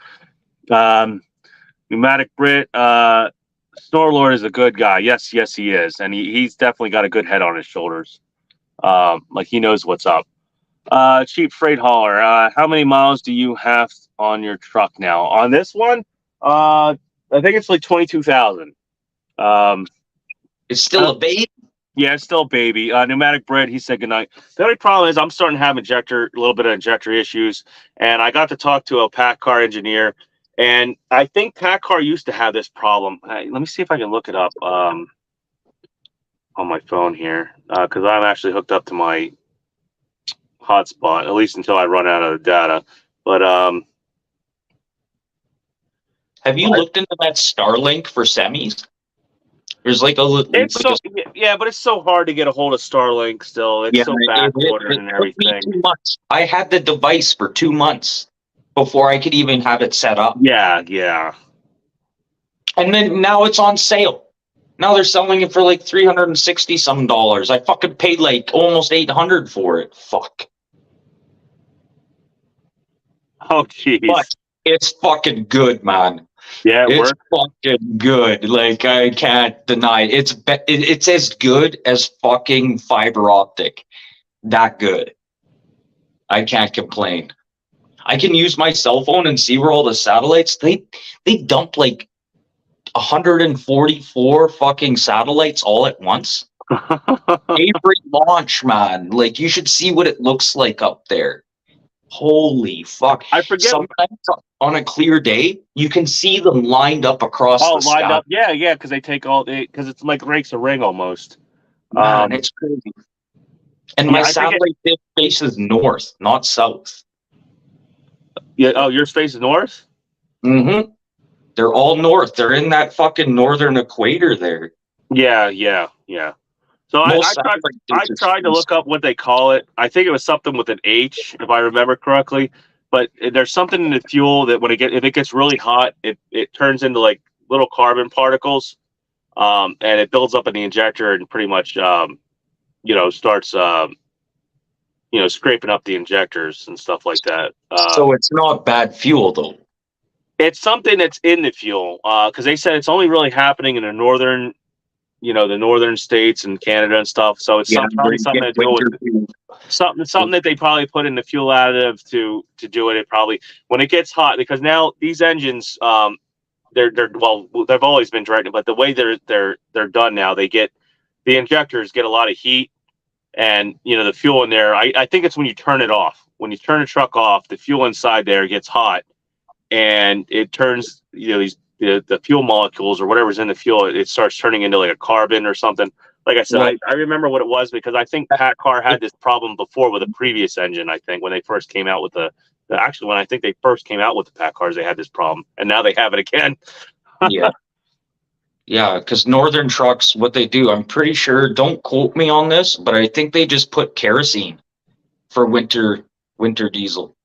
Pneumatic Brit, Snorlord is a good guy. Yes, he is, and he's definitely got a good head on his shoulders. He knows what's up. Cheap freight hauler. How many miles do you have on your truck now? On this one, I think it's like 22,000. It's still a baby. Yeah, it's still a baby. Pneumatic Bread. He said goodnight. The only problem is I'm starting to have a little bit of injector issues, and I got to talk to a pack car engineer, and I think pack car used to have this problem. Let me see if I can look it up on my phone here because I'm actually hooked up to my hotspot, at least until I run out of the data. But Have you looked into that Starlink for semis? There's like It's so yeah, but it's so hard to get a hold of Starlink still. It's so backordered and took me everything. 2 months. I had the device for 2 months before I could even have it set up. Yeah. And then now it's on sale. Now they're selling it for like $360 some. I fucking paid like almost $800 for it. Fuck. Oh jeez. But it's fucking good, man. Yeah, it It's works. fucking good. Like, I can't deny it. It's as good as fucking fiber optic. That good. I can't complain. I can use my cell phone and see where all the satellites, they dump like 144 fucking satellites all at once. Every launch, man. Like, you should see what it looks like up there. Holy fuck. I forget. Sometimes on a clear day, you can see them lined up across the lined sky. up. Yeah, because they take because it's like rakes a ring almost. Man, it's crazy. And my satellite dish faces north, not south. Yeah. Oh, yours faces north? Mm-hmm. They're all north. They're in that fucking northern equator there. Yeah. So I tried to look up what they call it. I think it was something with an H, if I remember correctly. But there's something in the fuel that if it gets really hot, it turns into like little carbon particles, and it builds up in the injector and pretty much starts scraping up the injectors and stuff like that. So it's not bad fuel though. It's something that's in the fuel, because they said it's only really happening in the northern states and Canada and stuff. So it's probably something to do with something that they probably put in the fuel additive to do it. It probably, when it gets hot, because now these engines, they've always been directed, but the way they're done now, the injectors get a lot of heat, and the fuel in there. I think it's when you turn it off. When you turn the truck off, the fuel inside there gets hot, and it turns the fuel molecules or whatever's in the fuel, it starts turning into like a carbon or something. Like I said, Right. I remember what it was because I think PACCAR had this problem before with a previous engine. I think when they first came out with when I think they first came out with the PACCARs, they had this problem, and now they have it again. Yeah, because northern trucks, what they do, I'm pretty sure, don't quote me on this, but I think they just put kerosene for winter diesel.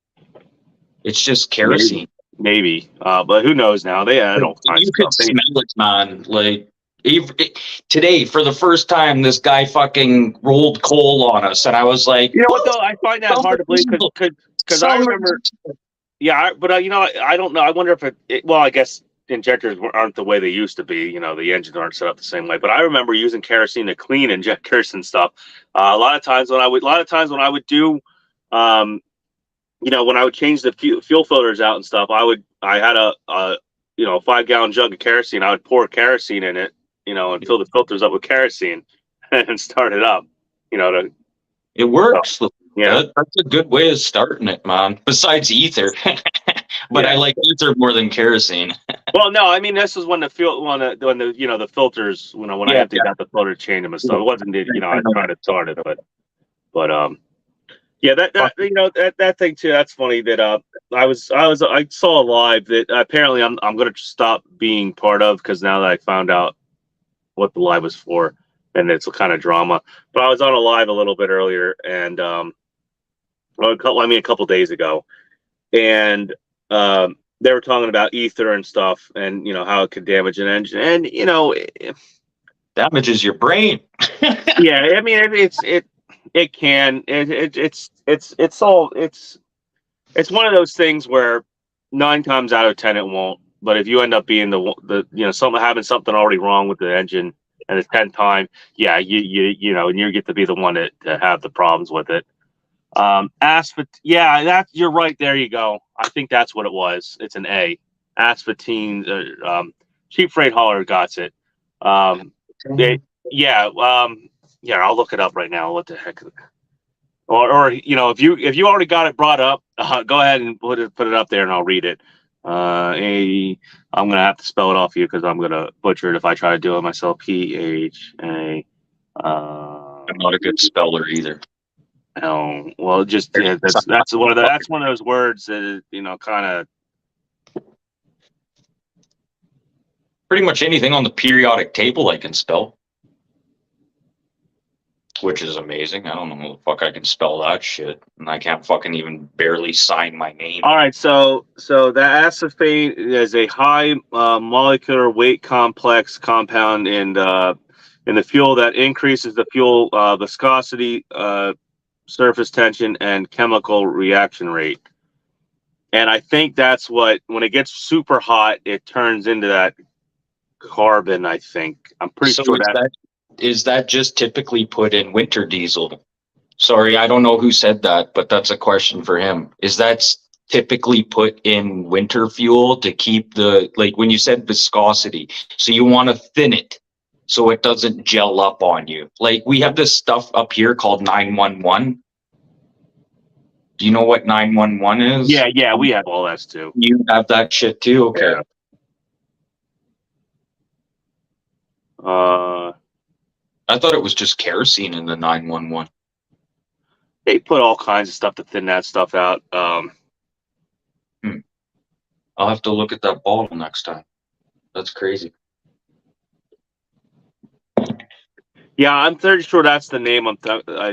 It's just kerosene. Maybe, but who knows now? They had all kinds of stuff. You could smell it, man. Like, today, for the first time, this guy fucking rolled coal on us, and I was like, you know what though? I find that hard to believe because I remember. Yeah, but I don't know. I wonder if well, I guess injectors aren't the way they used to be. The engines aren't set up the same way. But I remember using kerosene to clean injectors and stuff. A lot of times when I would do, when I would change the fuel filters out and stuff, I had a 5-gallon jug of kerosene. I would pour kerosene in it, and fill the filters up with kerosene and start it up, It works. Yeah. That's a good way of starting it, man. Besides ether. But I like ether more than kerosene. Well, no, I mean, this is when the filters, when I emptied out the filter, change them and stuff. It wasn't, I tried to start it, but yeah, that thing too. That's funny that I saw live that apparently I'm going to stop being part of, because now that I found out what the live was for, and it's a kind of drama. But I was on a live a little bit earlier, and a couple days ago, and they were talking about ether and stuff, and how it could damage an engine, and it damages your brain. Yeah, I mean it can. It's one of those things where 9 times out of 10 it won't. But if you end up being having something already wrong with the engine, and the 10th time, yeah, and you get to be the one to have the problems with it. You're right. There you go. I think that's what it was. It's an A. Asphaltene, cheap freight hauler got it. I'll look it up right now. What the heck? Or if you already got it brought up, go ahead and put it up there, and I'll read it. I'm gonna have to spell it off you because I'm gonna butcher it if I try to do it myself. PHA. I'm not a good speller either. Oh, well, just that's one of those words that kind of. Pretty much anything on the periodic table I can spell. Which is amazing. I don't know how the fuck I can spell that shit. And I can't fucking even barely sign my name. All right, so the acephate is a high molecular weight complex compound in the fuel that increases the fuel viscosity, surface tension, and chemical reaction rate. And I think that's what, when it gets super hot, it turns into that carbon. I think I'm pretty sure is that just typically put in winter diesel? Sorry, I don't know who said that, but that's a question for him. Is that typically put in winter fuel to keep the, like when you said viscosity, so you want to thin it so it doesn't gel up on you? Like we have this stuff up here called 911. Do you know what 911 is? Yeah, we have all that too. You have that shit too? Okay. Yeah. I thought it was just kerosene in the 911. They put all kinds of stuff to thin that stuff out. I'll have to look at that bottle next time. That's crazy. Yeah, I'm pretty sure that's the name I'm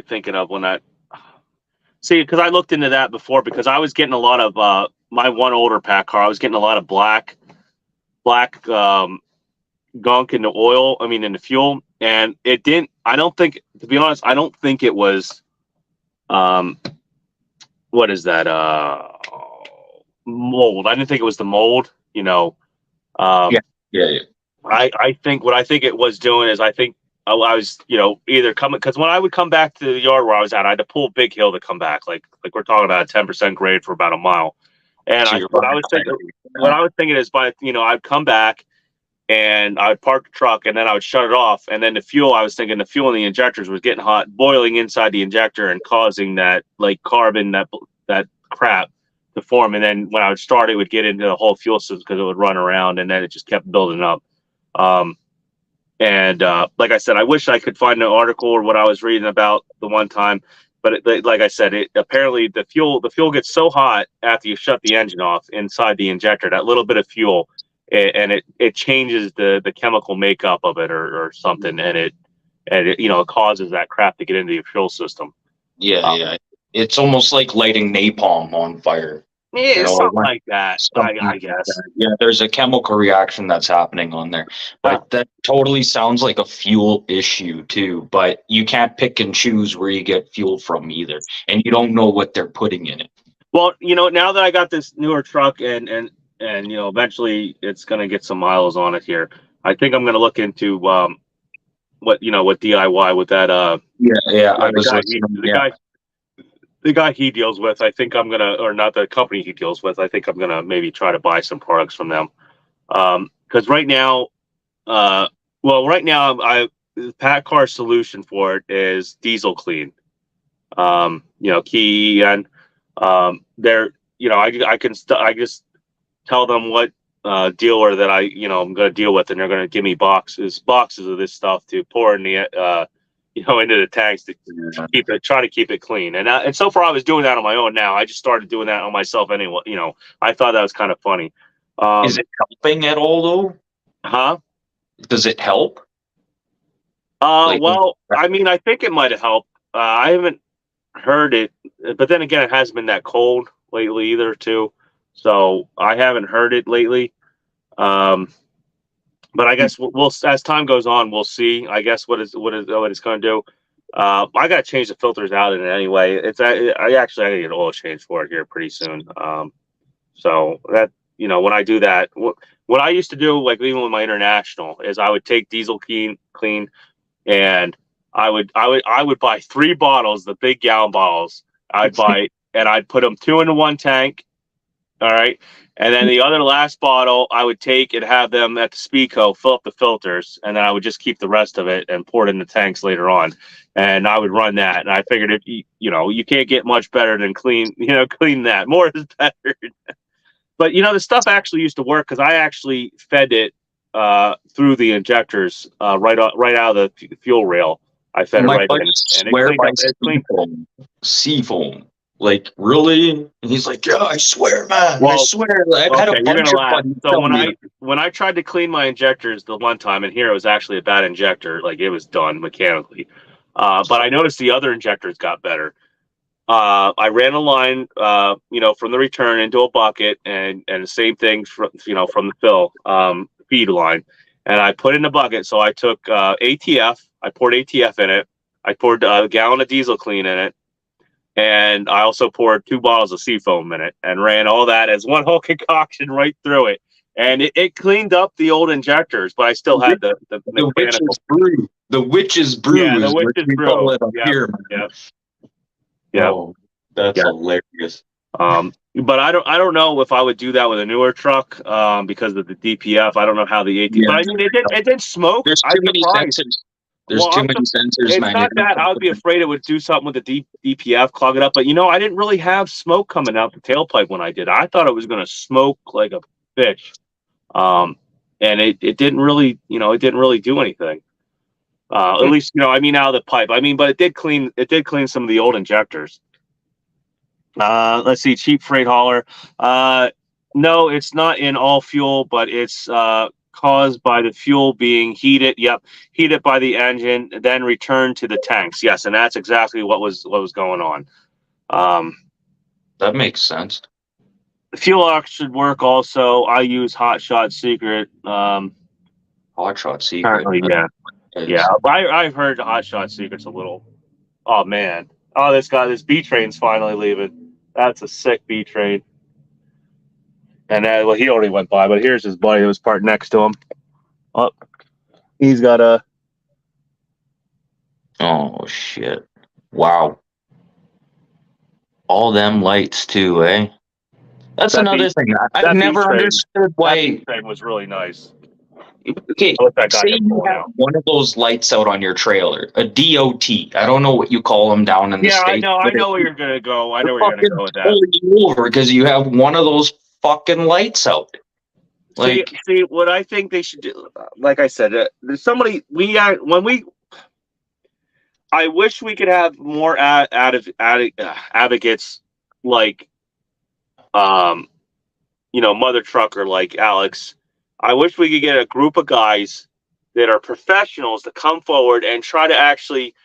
thinking of when I see, because I looked into that before, because I was getting a lot of my one older pack car. I was getting a lot of black gunk in the oil. I mean, in the fuel, and it didn't. I don't think, to be honest, I don't think it was. What is that? Mold. I didn't think it was the mold. You know. Yeah. I think what I think it was doing is, I think I was, either coming, because when I would come back to the yard where I was at, I had to pull a big hill to come back. Like we're talking about a 10% grade for about a mile. And So what I was thinking is, I'd come back and I would park the truck and then I would shut it off. And then the fuel, I was thinking the fuel in the injectors was getting hot, boiling inside the injector and causing that like carbon, that crap to form. And then when I would start, it would get into the whole fuel system because it would run around, and then it just kept building up. And like I said, I wish I could find an article or what I was reading about the one time, but like I said, apparently the fuel gets so hot after you shut the engine off inside the injector, that little bit of fuel, and it changes the chemical makeup of it or something, and it causes that crap to get into your fuel system. Yeah. It's almost like lighting napalm on fire. Yeah, something like that. I guess. Yeah, there's a chemical reaction that's happening on there. But that totally sounds like a fuel issue too. But you can't pick and choose where you get fuel from either. And you don't know what they're putting in it. Well, now that I got this newer truck and eventually it's gonna get some miles on it here, I think I'm gonna look into what DIY with that the guy he deals with. I think I'm gonna, or not the company he deals with, I think I'm gonna maybe try to buy some products from them. Because right now, the Pack Car solution for it is Diesel Clean. Key and they're, I just tell them what dealer that I'm gonna deal with, and they're gonna give me boxes of this stuff to pour in the into the tanks to try to keep it clean. And so far I was doing that on my own. Now I just started doing that on myself anyway. I thought that was kind of funny. Is it helping at all though? Huh? Does it help? Well, I mean, I think it might have helped. I haven't heard it, but then again, it hasn't been that cold lately either too. So I haven't heard it lately. But I guess we'll as time goes on, we'll see. I guess what it's going to do. I got to change the filters out in it anyway. I got to get oil change for it here pretty soon. So that when I do that, what I used to do, like even with my International, is I would take Diesel Clean, and I would buy 3 bottles, the big gallon bottles. I'd buy and I'd put them 2 into one tank. All right. And then the last bottle, I would take and have them at the Speedco fill up the filters, and then I would just keep the rest of it and pour it in the tanks later on. And I would run that. And I figured if you can't get much better than clean that. More is better. But the stuff actually used to work, because I actually fed it through the injectors right out of the fuel rail. I fed it right in, and it cleaned. Seafoam. Like, really? And he's like, yeah, I swear, man. I Well, swear. I've had a Okay, you're bunch gonna of laugh. buddies So tell me. when I tried to clean my injectors the one time, and here it was actually a bad injector, like it was done mechanically. But I noticed the other injectors got better. I ran a line, from the return into a bucket, and the same thing from the fill feed line, and I put in the bucket. So I took ATF, I poured ATF in it, I poured a gallon of diesel clean in it, and I also poured 2 bottles of seafoam in it, and ran all that as one whole concoction right through it, and it cleaned up the old injectors, but I still had the The mechanical. witch's brew. The witch's brew Yeah, the is what witch's we call brew. it up Yeah, here, man. yeah. Oh, that's Yeah. hilarious. But I don't know if I would do that with a newer truck, because of the DPF. I don't know how the AT. Yeah. But I mean, it did smoke. There's I'm too many surprised. sensors. There's Well, too many sensors, it's man. not that I would be afraid it would do something with the DPF, clog it up. But I didn't really have smoke coming out the tailpipe when I did. I thought it was going to smoke like a bitch, and it didn't really, it didn't really do anything. At least out of the pipe. But it did clean. It did clean some of the old injectors. Let's see, cheap freight hauler. No, it's not in all fuel, but it's caused by the fuel being heated. Yep, heated by the engine, then returned to the tanks. Yes, and that's exactly what was going on. That makes sense. The fuel ox should work. Also, I use Hot Shot Secret. Hot Shot Secret. Apparently, yeah. I've heard the Hot Shot Secret's a little. Oh man. Oh, this B train's finally leaving. That's a sick B train. And he already went by, but here's his buddy that was parked next to him. Oh, he's got a. Oh shit! Wow. All them lights too, eh? That's That another thing. I've never understood why. That B train was really nice. Okay, I'll let that guy say get you going have out. one of those lights out on your trailer, a DOT. I don't know what you call them down in the Yeah, States. I know where you're gonna go. I know where you're gonna go with that. Pull you over because you have one of those fucking lights out. Like, see, what I think they should do. Like I said, there's somebody I wish we could have more advocates like, Mother Trucker like Alex. I wish we could get a group of guys that are professionals to come forward and try to actually,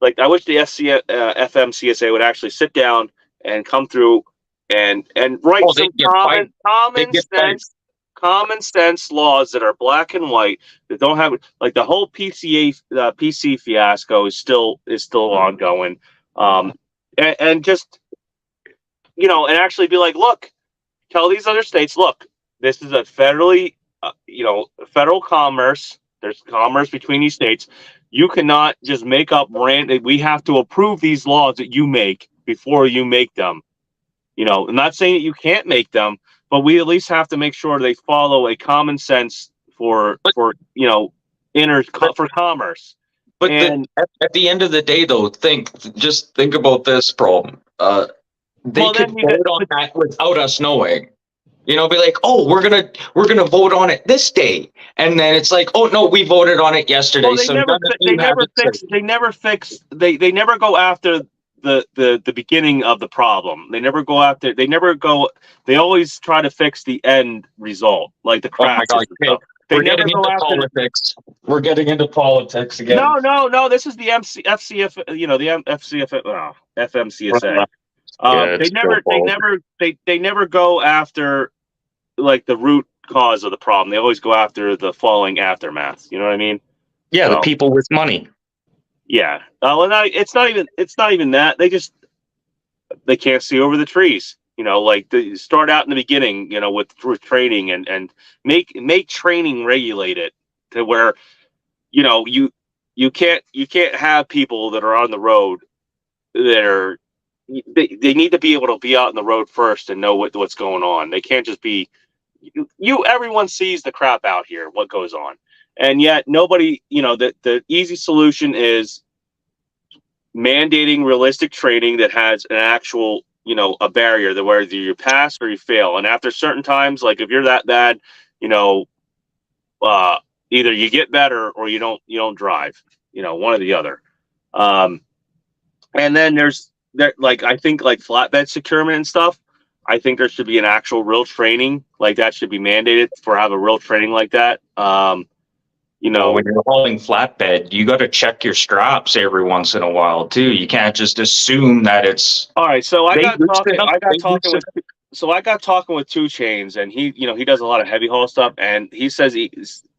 like, I wish the FMCSA would actually sit down and come through and write some common sense laws that are black and white, that don't have, like, the whole PC fiasco is still ongoing, and just and actually be like, look, tell these other states, look, this is a federally federal commerce. There's commerce between these states. You cannot just make up random. We have to approve these laws that you make before you make them. I'm not saying that you can't make them, but we at least have to make sure they follow a common sense for commerce. but And at the end of the day, though, think about this problem. They could vote on that without us knowing. Be like, oh, we're gonna vote on it this day, and then it's like, oh no, we voted on it yesterday. Well, they never go after the beginning of the problem. They never go after. They always try to fix the end result, like the cracks. Oh my God, we're getting into politics. We're getting into politics again. No. This is the FCF. The FCF. FMCSA. They never go after, like, the root cause of the problem. They always go after the falling aftermath. You know what I mean? Yeah, the people with money. Yeah. It's not even that. They can't see over the trees. Like, they start out in the beginning. With training and make training regulated to where, you can't have people that are on the road that are. They need to be able to be out on the road first and know what's going on. They can't just be. Everyone sees the crap out here, what goes on, and yet nobody. The easy solution is mandating realistic training that has an actual, a barrier that where either you pass or you fail, and after certain times, like if you're that bad, either you get better or you don't drive. One or the other. And then there's that, like, I think like flatbed securement and stuff. I think there should be an actual real training, like that should be mandated for have a real training like that. You Well, know, when you're hauling flatbed, you got to check your straps every once in a while too. You can't just assume that it's. all right. So They loosen up. They loosen up. I got talking with Two Chains, and he does a lot of heavy haul stuff, and he says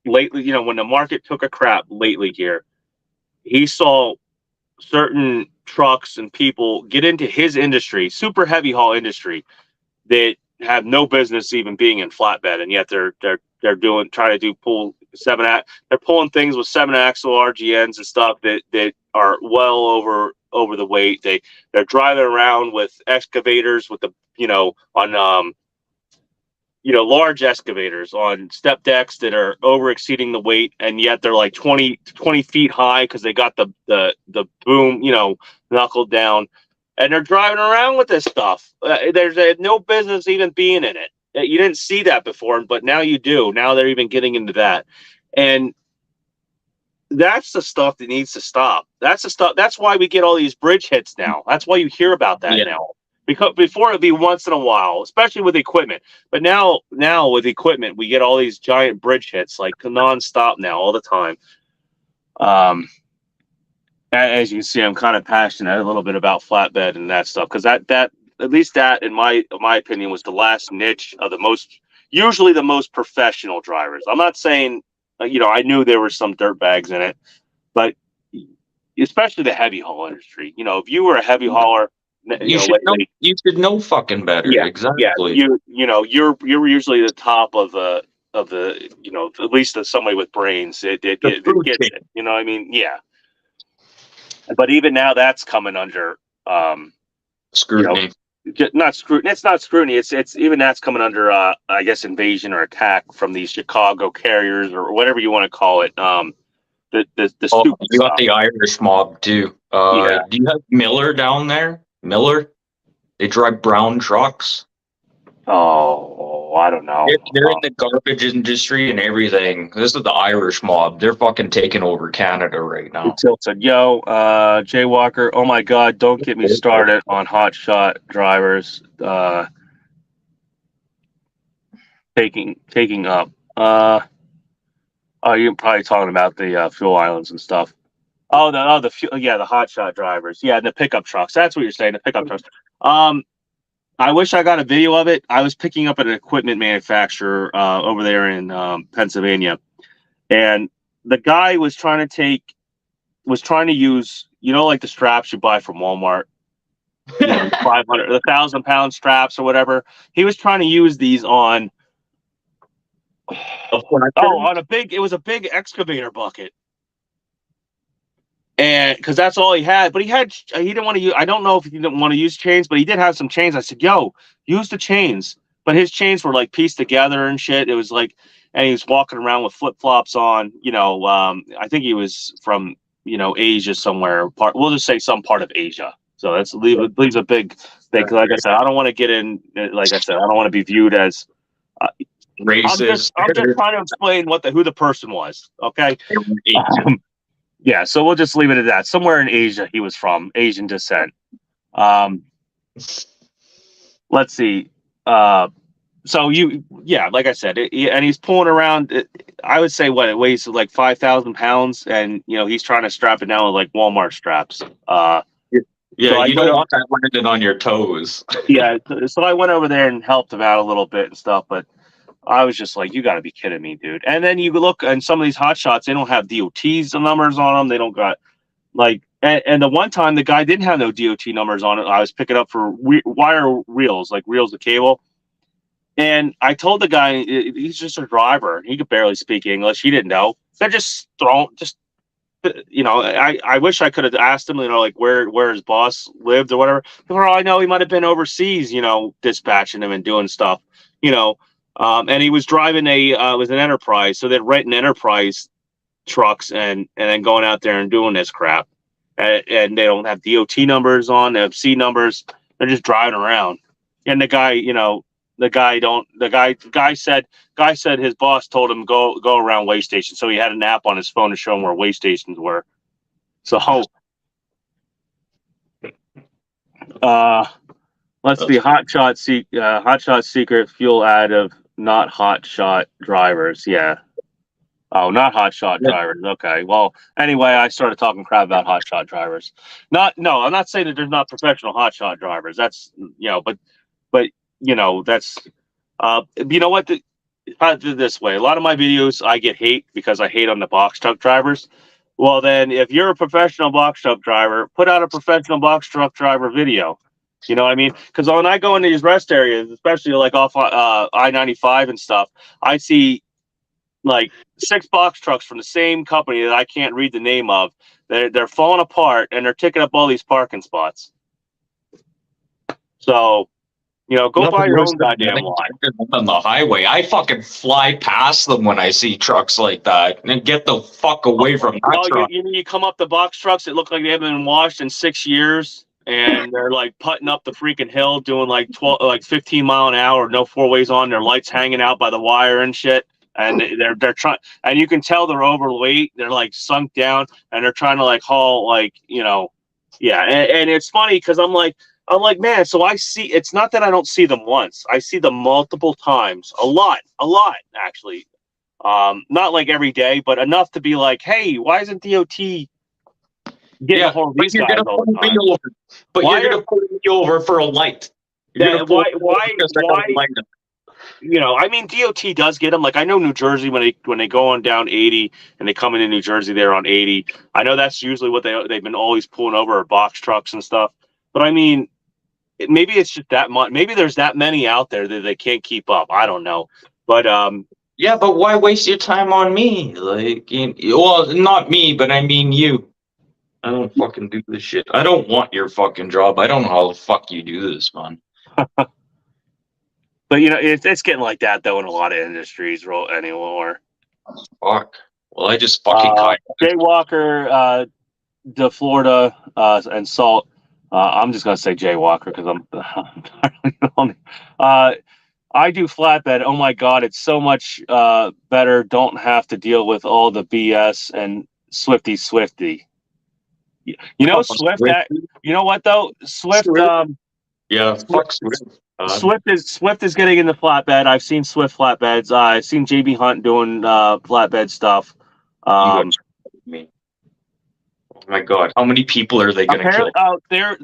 lately, when the market took a crap lately here, he saw certain trucks and people get into his industry, super heavy haul industry, that have no business even being in flatbed, and yet they're trying to do pull they're pulling things with 7-axle RGNs and stuff that are well over the weight. They're driving around with excavators with the on large excavators on step decks that are over exceeding the weight, and yet they're like 20 feet high because they got the boom knuckled down, and they're driving around with this stuff. There's no business even being in it. You didn't see that before, but now you do. Now they're even getting into that, and that's the stuff that needs to stop. That's the stuff. That's why we get all these bridge hits now. That's why you hear about that now. Because before it'd be once in a while, especially with equipment. But now with equipment, we get all these giant bridge hits like nonstop now, all the time. As you can see, I'm kind of passionate a little bit about flatbed and that stuff, because that at least that in my opinion was the last niche of usually the most professional drivers. I'm not saying I knew there were some dirtbags in it, but especially the heavy haul industry. If you were a heavy hauler, You should know fucking better. Yeah, exactly. Yeah, you're usually the top of the at least somebody with brains. It gets it. You know what I mean? Yeah. But even now, that's coming under Scrutiny. Not scrutiny. It's not scrutiny. It's even that's coming under I guess invasion or attack from these Chicago carriers or whatever you want to call it. The stupid you got stuff. the Irish mob too. Yeah. Do you have Miller down there? Miller? They drive brown trucks. Oh, I don't know. They're in the garbage industry and everything. This is the Irish mob. They're fucking taking over Canada right now. Tilted. Jay Walker. Oh my God! Don't get me started on hot shot drivers. Taking up. You're probably talking about the fuel islands and stuff. The fuel. Yeah, the hot shot drivers. Yeah, the pickup trucks. That's what you're saying. The pickup trucks. I wish I got a video of it. I was picking up an equipment manufacturer over there in Pennsylvania, and the guy was trying to use, like the straps you buy from Walmart, 500, 1,000-pound straps or whatever. He was trying to use these on it was a big excavator bucket. And because that's all he had, but he didn't want to use, I don't know if he didn't want to use chains, but he did have some chains. I said, use the chains. But his chains were like pieced together and shit. It was like, and he was walking around with flip-flops on, I think he was from, Asia somewhere. We'll just say some part of Asia. So leaves a big, like I said, I don't want to get in, like I said, I don't want to be viewed as racist. I'm just trying to explain who the person was. Okay. Yeah, so we'll just leave it at that. Somewhere in Asia he was from, Asian descent. Let's see. Like I said, and he's pulling around. I would say it weighs like 5,000 pounds, and he's trying to strap it down with like Walmart straps. So you don't want that landing on your toes. Yeah, so I went over there and helped him out a little bit and stuff, but I was just like, you got to be kidding me, dude. And then you look, and some of these hot shots, they don't have DOT's numbers on them. They don't got and the one time the guy didn't have no DOT numbers on it. I was picking up for wire reels, like reels of cable. And I told the guy, he's just a driver. He could barely speak English. He didn't know. They're I wish I could have asked him, where his boss lived or whatever. For all I know, he might have been overseas, dispatching him and doing stuff, and he was driving it was an Enterprise. So they're renting Enterprise trucks and then going out there and doing this crap. And they don't have DOT numbers on, they have C numbers. They're just driving around. And the guy said his boss told him go around way stations. So he had an app on his phone to show him where way stations were. So Let's see. Hot shot secret fuel additive, not hot shot drivers. Yeah. Oh, not hot shot drivers. Okay. Well, anyway, I started talking crap about hot shot drivers. No, I'm not saying that there's not professional hot shot drivers. That's but that's you know what? I do it this way. A lot of my videos I get hate because I hate on the box truck drivers. Well, then, if you're a professional box truck driver, put out a professional box truck driver video. You know what I mean? Because when I go into these rest areas, especially like off I-95 and stuff, I see like 6 box trucks from the same company that I can't read the name of. They're falling apart and they're taking up all these parking spots. So, go Nothing buy your worse own than goddamn getting lot. jacked on the highway. I fucking fly past them when I see trucks like that and get the fuck away from that Well, truck. you come up the box trucks that look like they haven't been washed in 6 years, and they're like putting up the freaking hill, doing like 15 mile an hour, no 4-ways on, their lights hanging out by the wire and shit. And they're trying, and you can tell they're overweight. They're like sunk down, and they're trying to like haul yeah. And it's funny because I'm like, man. So I see. It's not that I don't see them once. I see them multiple times, a lot actually. Not like every day, but enough to be like, hey, why isn't DOT getting a hold of these guys all the time? You're gonna pull me over for a light. Why? I mean, DOT does get them. Like I know New Jersey when they go on down 80 and they come into New Jersey, they're on 80. I know that's usually what they've been always pulling over, box trucks and stuff. But I mean, maybe it's just that much. Maybe there's that many out there that they can't keep up. I don't know. But yeah, but why waste your time on me? Like, well, not me, but I mean you. I don't fucking do this shit. I don't want your fucking job. I don't know how the fuck you do this, man. But it's getting like that though in a lot of industries anymore. Fuck. Well, I just fucking Jaywalker, the Florida and Salt. I'm just gonna say Jaywalker because I'm. I do flatbed. Oh my god, it's so much better. Don't have to deal with all the BS and Swifty. You know Swift. You know what though? Swift. Yeah, fuck Swift. Swift is getting into flatbed. I've seen Swift flatbeds. I've seen JB Hunt doing flatbed stuff. Me. Oh my god, how many people are they going to kill? There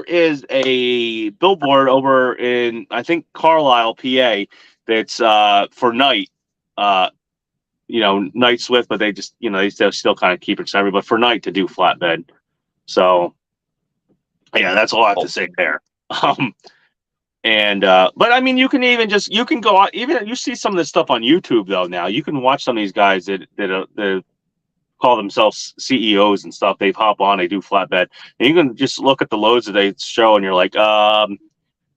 is a billboard over in I think Carlisle, PA. That's for night. Night Swift, but they just they still kind of keep it separate. But for night to do flatbed. So yeah, that's all I have to say there. But I mean, you can go out, even you see some of this stuff on YouTube though. Now you can watch some of these guys that call themselves CEOs and stuff. They hop on, they do flatbed, and you can just look at the loads that they show, and you're like,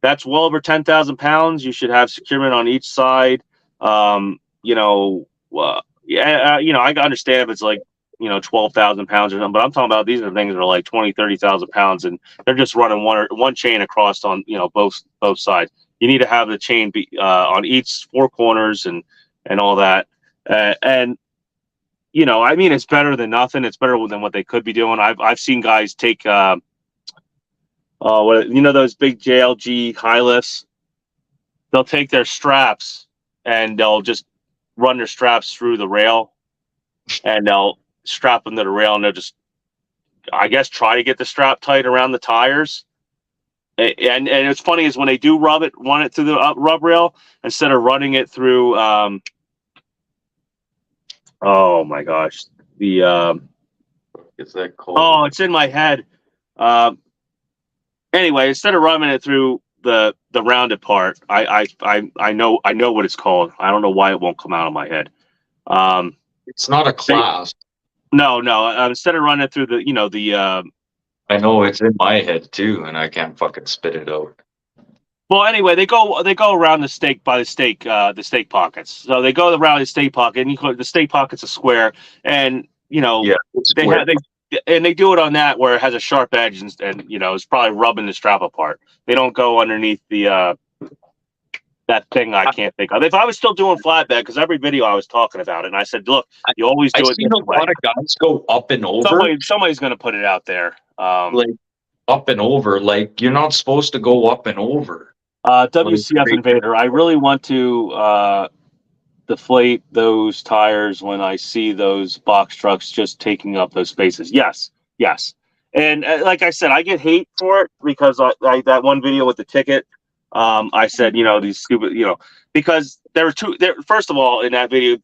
that's well over 10,000 pounds. You should have securement on each side. I understand if it's like 12,000 pounds or something, but I'm talking about these are things that are like 20, 30,000 pounds, and they're just running one chain across on both sides. You need to have the chain be on each 4 corners and all that, and I mean, it's better than nothing. It's better than what they could be doing. I've seen guys take those big JLG high lifts. They'll take their straps and they'll just run their straps through the rail, and they'll strap them to the rail, and they'll just, I guess, try to get the strap tight around the tires. And it's funny is when they do run it through the rub rail instead of running it through. Oh my gosh, is that cold? Oh, it's in my head. Anyway, instead of running it through the rounded part, I know what it's called. I don't know why it won't come out of my head. It's not a class. No. Instead of running it through the I know it's in my head too, and I can't fucking spit it out. Well, anyway, they go around the steak by the steak pockets. So they go around the steak pocket, and the steak pocket's a square, and they do it on that where it has a sharp edge, and it's probably rubbing the strap apart. They don't go underneath the that thing I can't think of. If I was still doing flatbed, because every video I was talking about it, and I said, look, you always do it. I've seen a lot of guys go up and over. Somebody's going to put it out there. up and over. Like, you're not supposed to go up and over. WCF Invader. I really want to deflate those tires when I see those box trucks just taking up those spaces. Yes. And like I said, I get hate for it because I that one video with the ticket. I said, these stupid, because there were two. First of all, in that video,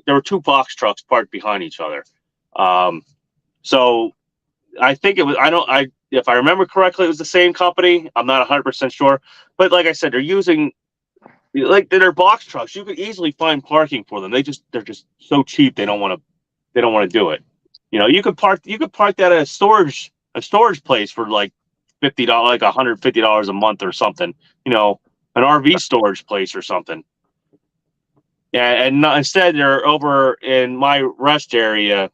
there were two box trucks parked behind each other. So I think it was. If I remember correctly, it was the same company. I'm not 100% sure, but like I said, they're using they're box trucks. You could easily find parking for them. They're just so cheap. They don't want to do it. You could park that at a storage place for like $50, like $150 a month or something. An RV storage place or something. And instead they're over in my rest area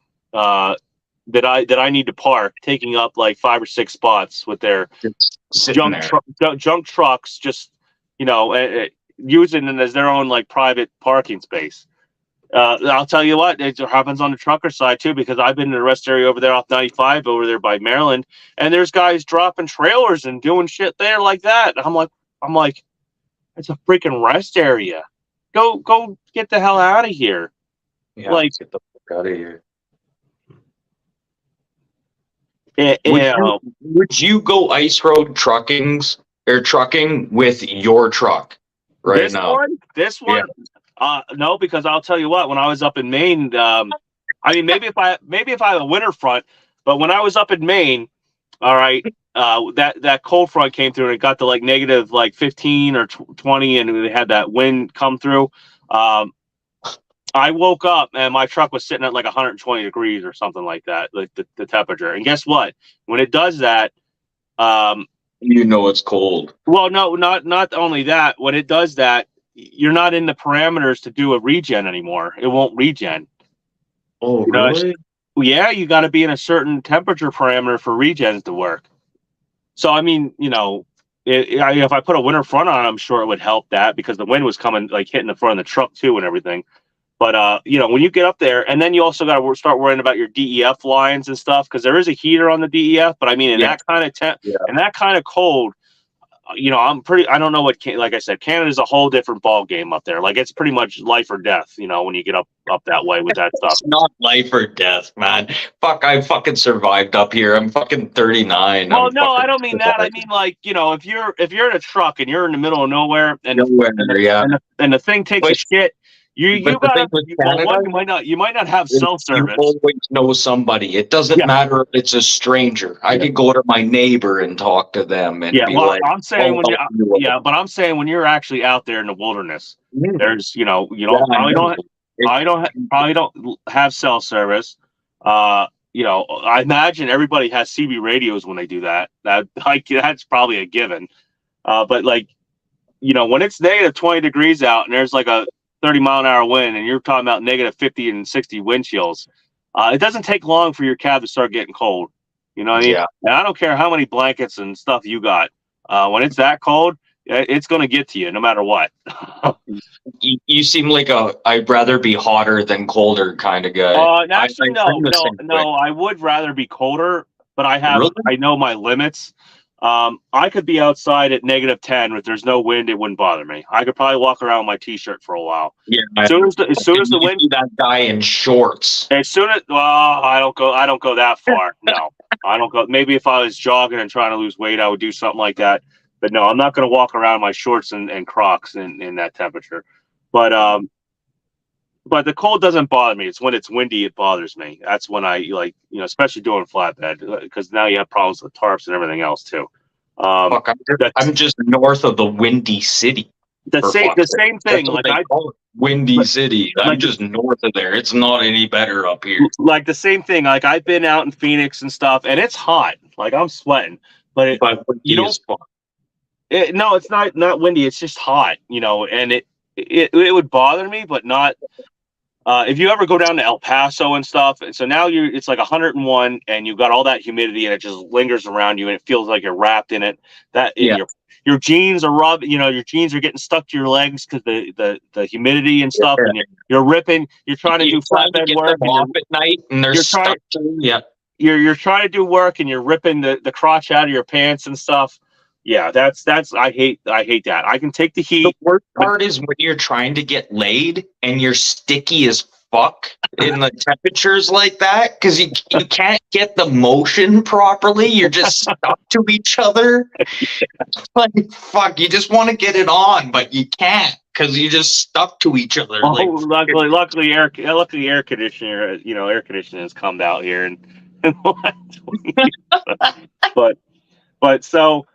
that I need to park, taking up like 5 or 6 spots with their junk trucks, just using it as their own like private parking space. I'll tell you what, it happens on the trucker side too, because I've been in the rest area over there off 95 over there by Maryland, and there's guys dropping trailers and doing shit there like that. I'm like, it's a freaking rest area. Go get the hell out of here. Yeah, like, get the fuck out of here. Would you go ice road trucking with your truck right now? This one? Yeah. No, because I'll tell you what, when I was up in Maine, maybe if I have a winter front, but when I was up in Maine, all right, that cold front came through and it got to like negative like 15 or 20, and they had that wind come through. I woke up and my truck was sitting at like 120 degrees or something like that, like the temperature. And guess what? When it does that, it's cold. Well, no, not only that. When it does that, you're not in the parameters to do a regen anymore. It won't regen. Oh, really? Yeah, you got to be in a certain temperature parameter for regens to work. So, if I put a winter front on, I'm sure it would help that, because the wind was coming, like hitting the front of the truck too and everything. But, when you get up there, and then you also got to start worrying about your DEF lines and stuff, because there is a heater on the DEF. But that kind of and that kind of cold, I don't know like I said, Canada's a whole different ball game up there. Like, it's pretty much life or death, when you get up that way with that stuff. It's not life or death, man. Fuck, I fucking survived up here. I'm fucking 39. Well, no, I don't mean that. I mean, like, if you're in a truck and you're in the middle of nowhere and the thing takes a shit, you might not have cell service. You always know somebody. It doesn't matter if it's a stranger. I could go to my neighbor and talk to them and be like, I'm saying when you're actually out there in the wilderness, there's I don't have cell service. I imagine everybody has CB radios when they do that. That's probably a given. But when it's negative 20 degrees out and there's like a 30-mile-an-hour wind, and you're talking about negative 50 and 60 wind chills, it doesn't take long for your cab to start getting cold. You know what I mean? Yeah. And I don't care how many blankets and stuff you got. When it's that cold, it's going to get to you no matter what. You seem like I'd rather be hotter than colder kind of guy. Actually, no. I would rather be colder, but I know my limits. I could be outside at negative 10 if there's no wind. It wouldn't bother me. I could probably walk around with my t-shirt for a while. Yeah. As soon as the wind, that guy in shorts. I don't go that far. No, I don't go. Maybe if I was jogging and trying to lose weight, I would do something like that. But no, I'm not going to walk around in my shorts and Crocs in that temperature. But the cold doesn't bother me. It's when it's windy it bothers me. That's when I especially doing flatbed, because now you have problems with tarps and everything else too. I'm just north of the Windy City. The same thing. Windy City. I'm just north of there. It's not any better up here. Like the same thing. Like I've been out in Phoenix and stuff, and it's hot. Like I'm sweating, but you don't. No, it's not windy. It's just hot, and it would bother me, but not. If you ever go down to El Paso and stuff, so now it's like 101, and you've got all that humidity, and it just lingers around you, and it feels like you're wrapped in it. Your jeans are rubbing. Your jeans are getting stuck to your legs because the humidity and stuff, and you're ripping. You're trying to do flatbed work off at night, and they're stuck. you're trying to do work and you're ripping the crotch out of your pants and stuff. Yeah, that's I hate that. I can take the The heat. worst part is when you're trying to get laid and you're sticky as fuck in the temperatures like that because you can't get the motion properly. You're just stuck to each other. Like fuck, you just want to get it on, but you can't because you just stuck to each other. Oh, Like luckily air conditioner, air conditioning has come out here and the last 20 years. But so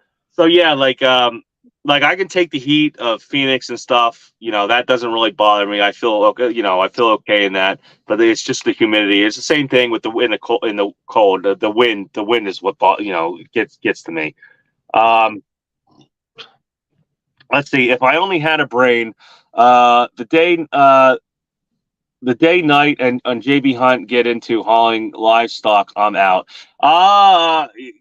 yeah, like I can take the heat of Phoenix and stuff. That doesn't really bother me. I feel okay. I feel okay in that. But it's just the humidity. It's the same thing with the in the cold. In the cold, the wind. The wind is what gets to me. Um, let's see. If I only had a brain, the day night and on JB Hunt get into hauling livestock, I'm out.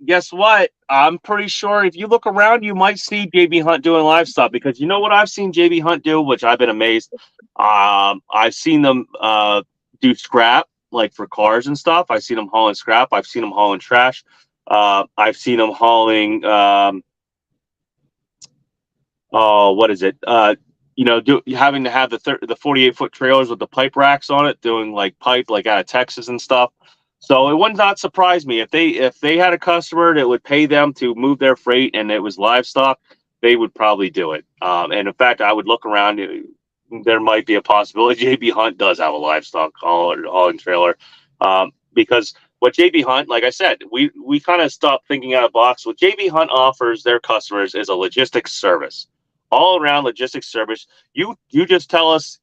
Guess what? I'm pretty sure if you look around, you might see JB Hunt doing livestock because you know what I've seen JB Hunt do, which I've been amazed. I've seen them do scrap like for cars and stuff. I've seen them hauling scrap. I've seen them hauling trash. I've seen them hauling. What is it? Having to have the 48-foot trailers with the pipe racks on it, doing like pipe like out of Texas and stuff. So it would not surprise me if they had a customer that would pay them to move their freight and it was livestock, they would probably do it. And in fact, I would look around. There might be a possibility JB Hunt does have a livestock hauling trailer, because what JB Hunt, like I said, we kind of stopped thinking out of the box. What JB Hunt offers their customers is a logistics service. All around logistics service. You just tell us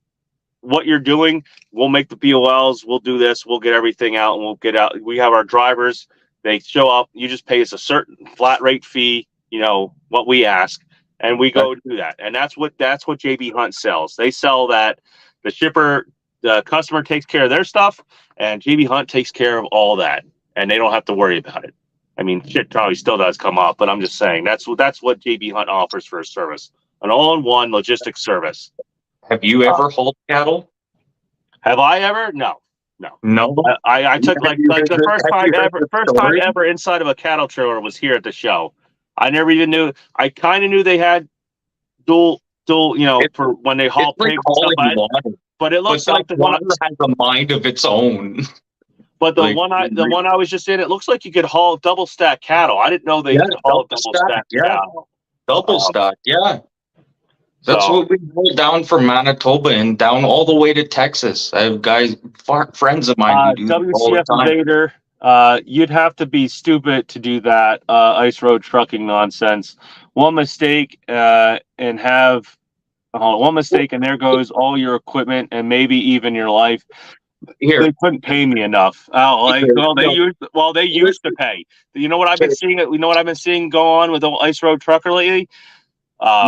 what you're doing. We'll make the BOLs. We'll do this. We'll get everything out and we'll get out. We have our drivers. They show up. You just pay us a certain flat rate fee, what we ask, and we go do that. And that's what JB Hunt sells. They sell that the customer takes care of their stuff and JB Hunt takes care of all that. And they don't have to worry about it. I mean, shit probably still does come up, but I'm just saying that's what JB Hunt offers for a service. An all-in-one logistics service. have you ever hauled cattle? Have I ever? No. No. I took like the first time Story? ever inside of a cattle trailer was here at the show. I never even knew. I kind of knew they had dual, for when they haul It's like pigs and stuff. hauling But it But looks like the one. water has a mind of its own. But the like, one I was just in, it looks like you could haul double stack cattle. I didn't know they could haul double stack cattle. Double stack, yeah. That's So- what we go down from Manitoba and down all the way to Texas. I have friends of mine who do that all the WCF time. Invader, you'd have to be stupid to do that ice road trucking nonsense. One mistake, and there goes all your equipment and maybe even your life. Here, They couldn't pay me enough. They used to pay. You know what I've been seeing? You know what I've been seeing go on with the ice road trucker lately?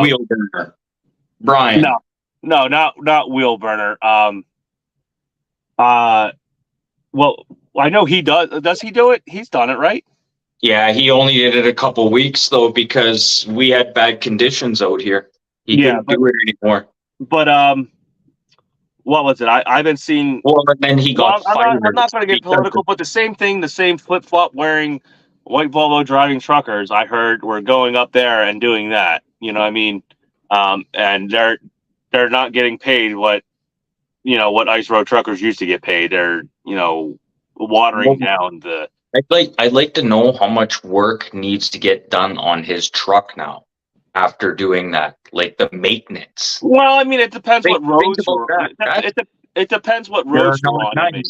wheel burner. Brian. No, not wheel burner. Well, I know he does. Does he do it? He's done it, right? Yeah, he only did it a couple weeks though because we had bad conditions out here. He couldn't do it anymore. But what was it? I've been seeing. Well, and then he got fired. I'm not going to get political, but the same thing, the same flip flop wearing white Volvo driving truckers. I heard were going up there and doing that. You know what I mean? And they're not getting paid what ice road truckers used to get paid. They're watering down the. I'd like to know how much work needs to get done on his truck now after doing that, like the maintenance. Well, I mean, it depends what roads. It depends what roads you're on. Nice. I mean.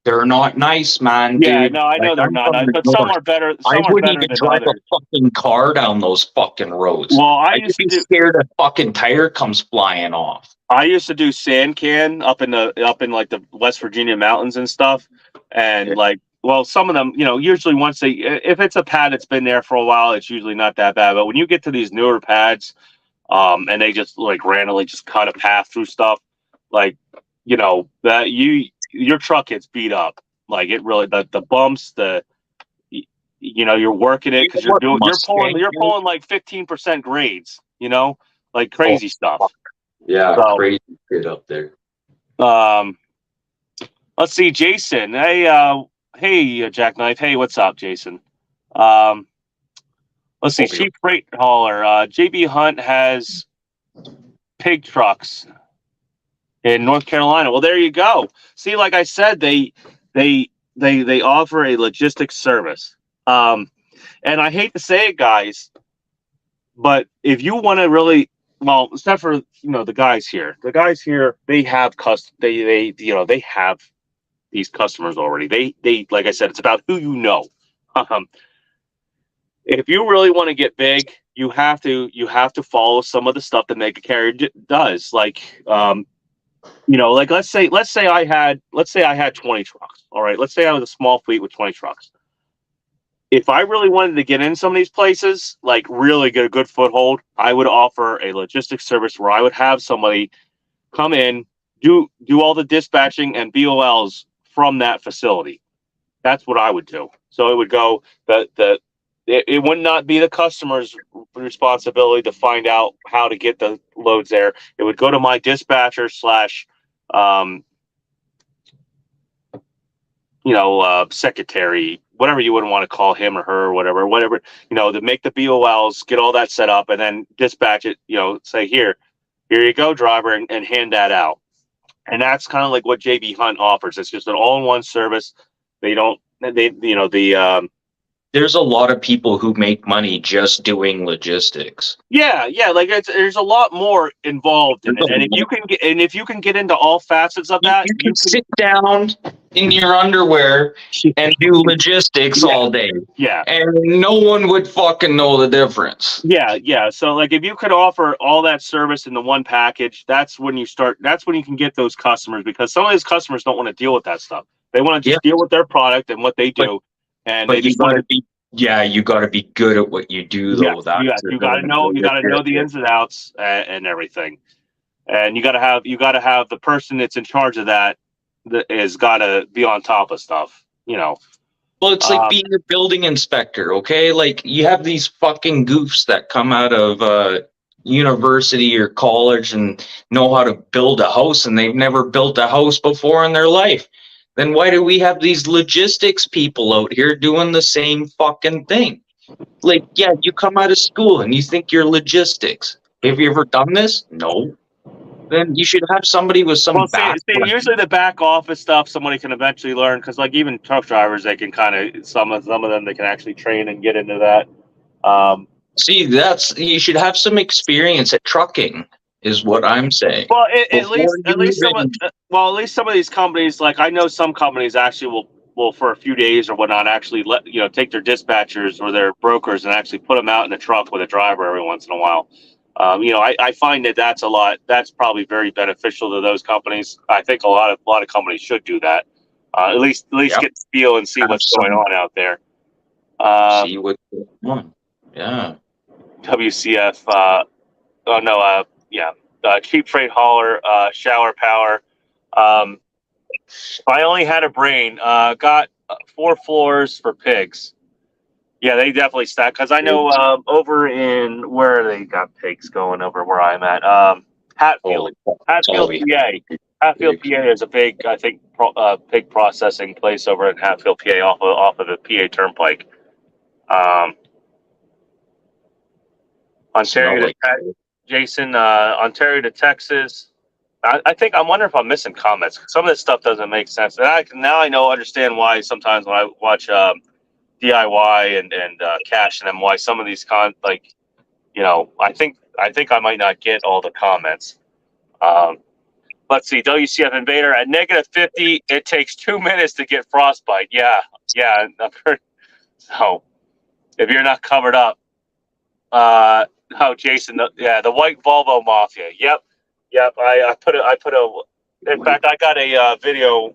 They're not nice, man. Yeah, dude. no, I know they're not nice, but some are better. I Some are wouldn't better even than drive others. a fucking car down those fucking roads. Well, I used to be scared a fucking tire comes flying off. I used to do sand can up in like the West Virginia mountains and stuff, and some of them, usually once if it's a pad that's been there for a while, it's usually not that bad. But when you get to these newer pads, and they just like randomly just cut a path through stuff, that your truck gets beat up. Like it really, the bumps, you're working it because you're pulling like 15% grades, like crazy stuff. Yeah, crazy shit up there. Let's see, Jason. Hey, hey, Jackknife. Hey, what's up, Jason? Um, let's see. Sheep freight hauler. JB Hunt has pig trucks in North Carolina. Well, there you go. See, like I said, they offer a logistics service. And I hate to say it, guys, but if you want to really, well, except for the guys here, they have they have these customers already. They like I said, it's about who you know. Um, if you really want to get big, you have to follow some of the stuff that Mega Carrier does. Like like let's say I had 20 trucks. All right, let's say I was a small fleet with 20 trucks. If I really wanted to get in some of these places, like really get a good foothold, I would offer a logistics service where I would have somebody come in, do all the dispatching and BOLs from that facility. That's what I would do. So it would go it would not be the customer's responsibility to find out how to get the loads there. It would go to my dispatcher slash secretary, whatever you would want to call him or her or whatever, to make the BOLs, get all that set up, and then dispatch it, say, here you go, driver, and hand that out. And that's kind of like what JB Hunt offers. It's just an all-in-one service. There's a lot of people who make money just doing logistics. Yeah, like there's a lot more involved in it, and if you can get into all facets of that, you can sit down in your underwear and do logistics all day. Yeah, and no one would fucking know the difference. Yeah. So like, if you could offer all that service in the one package, that's when you can get those customers, because some of those customers don't want to deal with that stuff. They want to just deal with their product and what they do. But you got to be good at what you do, though. You got to know the ins and outs and everything, and you got to have the person that's in charge of that is got to be on top of stuff. Well, it's like being a building inspector, okay? Like, you have these fucking goofs that come out of university or college and know how to build a house, and they've never built a house before in their life. Then why do we have these logistics people out here doing the same fucking thing? Like, yeah, you come out of school and you think you're logistics. Have you ever done this? No. Then you should have somebody with some usually the back office stuff somebody can eventually learn, because like even truck drivers, they can kind of some of them they can actually train and get into that. You should have some experience at trucking, is what I'm saying. Well, at least some of these companies, like I know some companies actually will for a few days or whatnot actually take their dispatchers or their brokers and actually put them out in a truck with a driver every once in a while. I find that's probably very beneficial to those companies. I think a lot of companies should do that. At least get the feel and see what's going on out there. See what's going on. Yeah. WCF. Cheap freight hauler, shower power. I only had a brain. Got 4 floors for pigs. Yeah, they definitely stack, because I know over in where they got pigs going over where I'm at. Hatfield, PA. Hatfield, PA is a big, I think, pig processing place over in Hatfield, PA, off of the PA Turnpike. Ontario to Jason, Ontario to Texas. I'm wondering if I'm missing comments. Some of this stuff doesn't make sense, and I understand why sometimes when I watch DIY and Cash and them, why some of these I think I might not get all the comments. Let's see, WCF Invader at -50. It takes 2 minutes to get frostbite. Yeah. I've heard. So if you're not covered up, Jason, the white Volvo Mafia. Yep. I put in fact, I got a video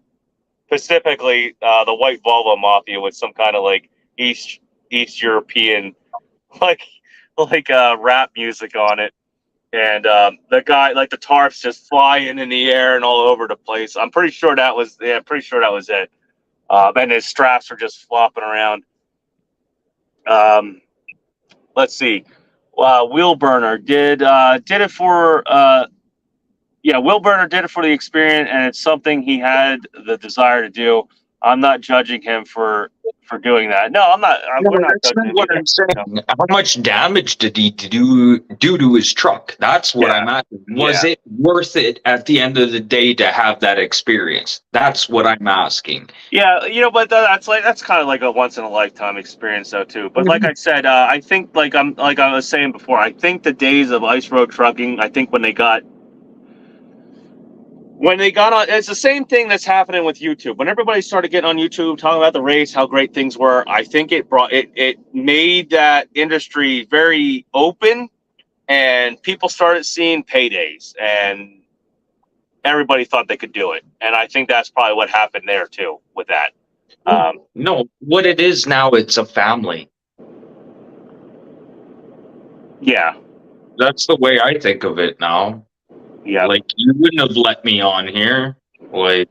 specifically, the white Volvo Mafia with some kind of like East European, like rap music on it. And the guy, like the tarps just flying in the air and all over the place. I'm pretty sure that was it. And his straps are just flopping around. Let's see. Wheel Burner did it for Wheel Burner did it for the experience, and it's something he had the desire to do. I'm not judging him for doing that. No, I'm not. No, We're not that's judging not him what either. I'm saying. No. How much damage did he do to his truck? That's what Yeah. I'm asking. Was Yeah. it worth it at the end of the day to have that experience? That's what I'm asking. Yeah, but that's kind of like a once in a lifetime experience though too. But like I said, I think like I was saying before, I think the days of ice road trucking, I think when they got on, it's the same thing that's happening with YouTube. When everybody started getting on YouTube talking about the race, how great things were, I think it made that industry very open, and people started seeing paydays, and everybody thought they could do it. And I think that's probably what happened there too with that. No, what it is now, it's a family. Yeah. That's the way I think of it now. Yeah. Like, you wouldn't have let me on here. Like,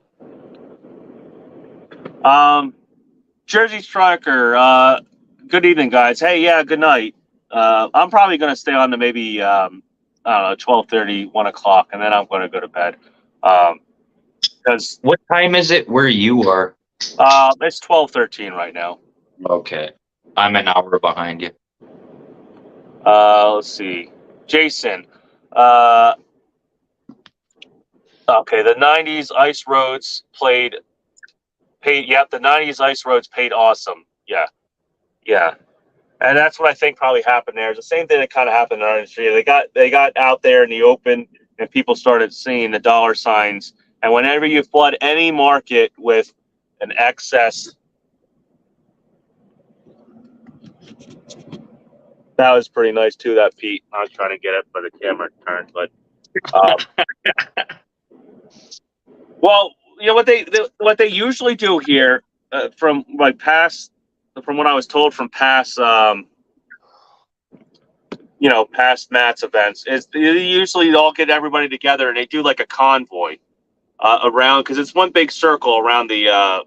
Jersey Striker, good evening, guys. Hey, yeah, good night. I'm probably going to stay on to maybe, I don't know, 12:30, 1 o'clock, and then I'm going to go to bed. Because what time is it where you are? it's 12:13 right now. Okay. I'm an hour behind you. Let's see. Jason. Okay, the 90s ice roads paid. Yep, the 90s ice roads paid awesome. Yeah. Yeah. And that's what I think probably happened there. It's the same thing that kind of happened in our industry. They got out there in the open, and people started seeing the dollar signs. And whenever you flood any market with an excess, that was pretty nice too. That Pete, I was trying to get it, but the camera turned. But well, what they usually do here, from what I was told from past past Matt's events, is they usually all get everybody together and they do like a convoy around, because it's one big circle around the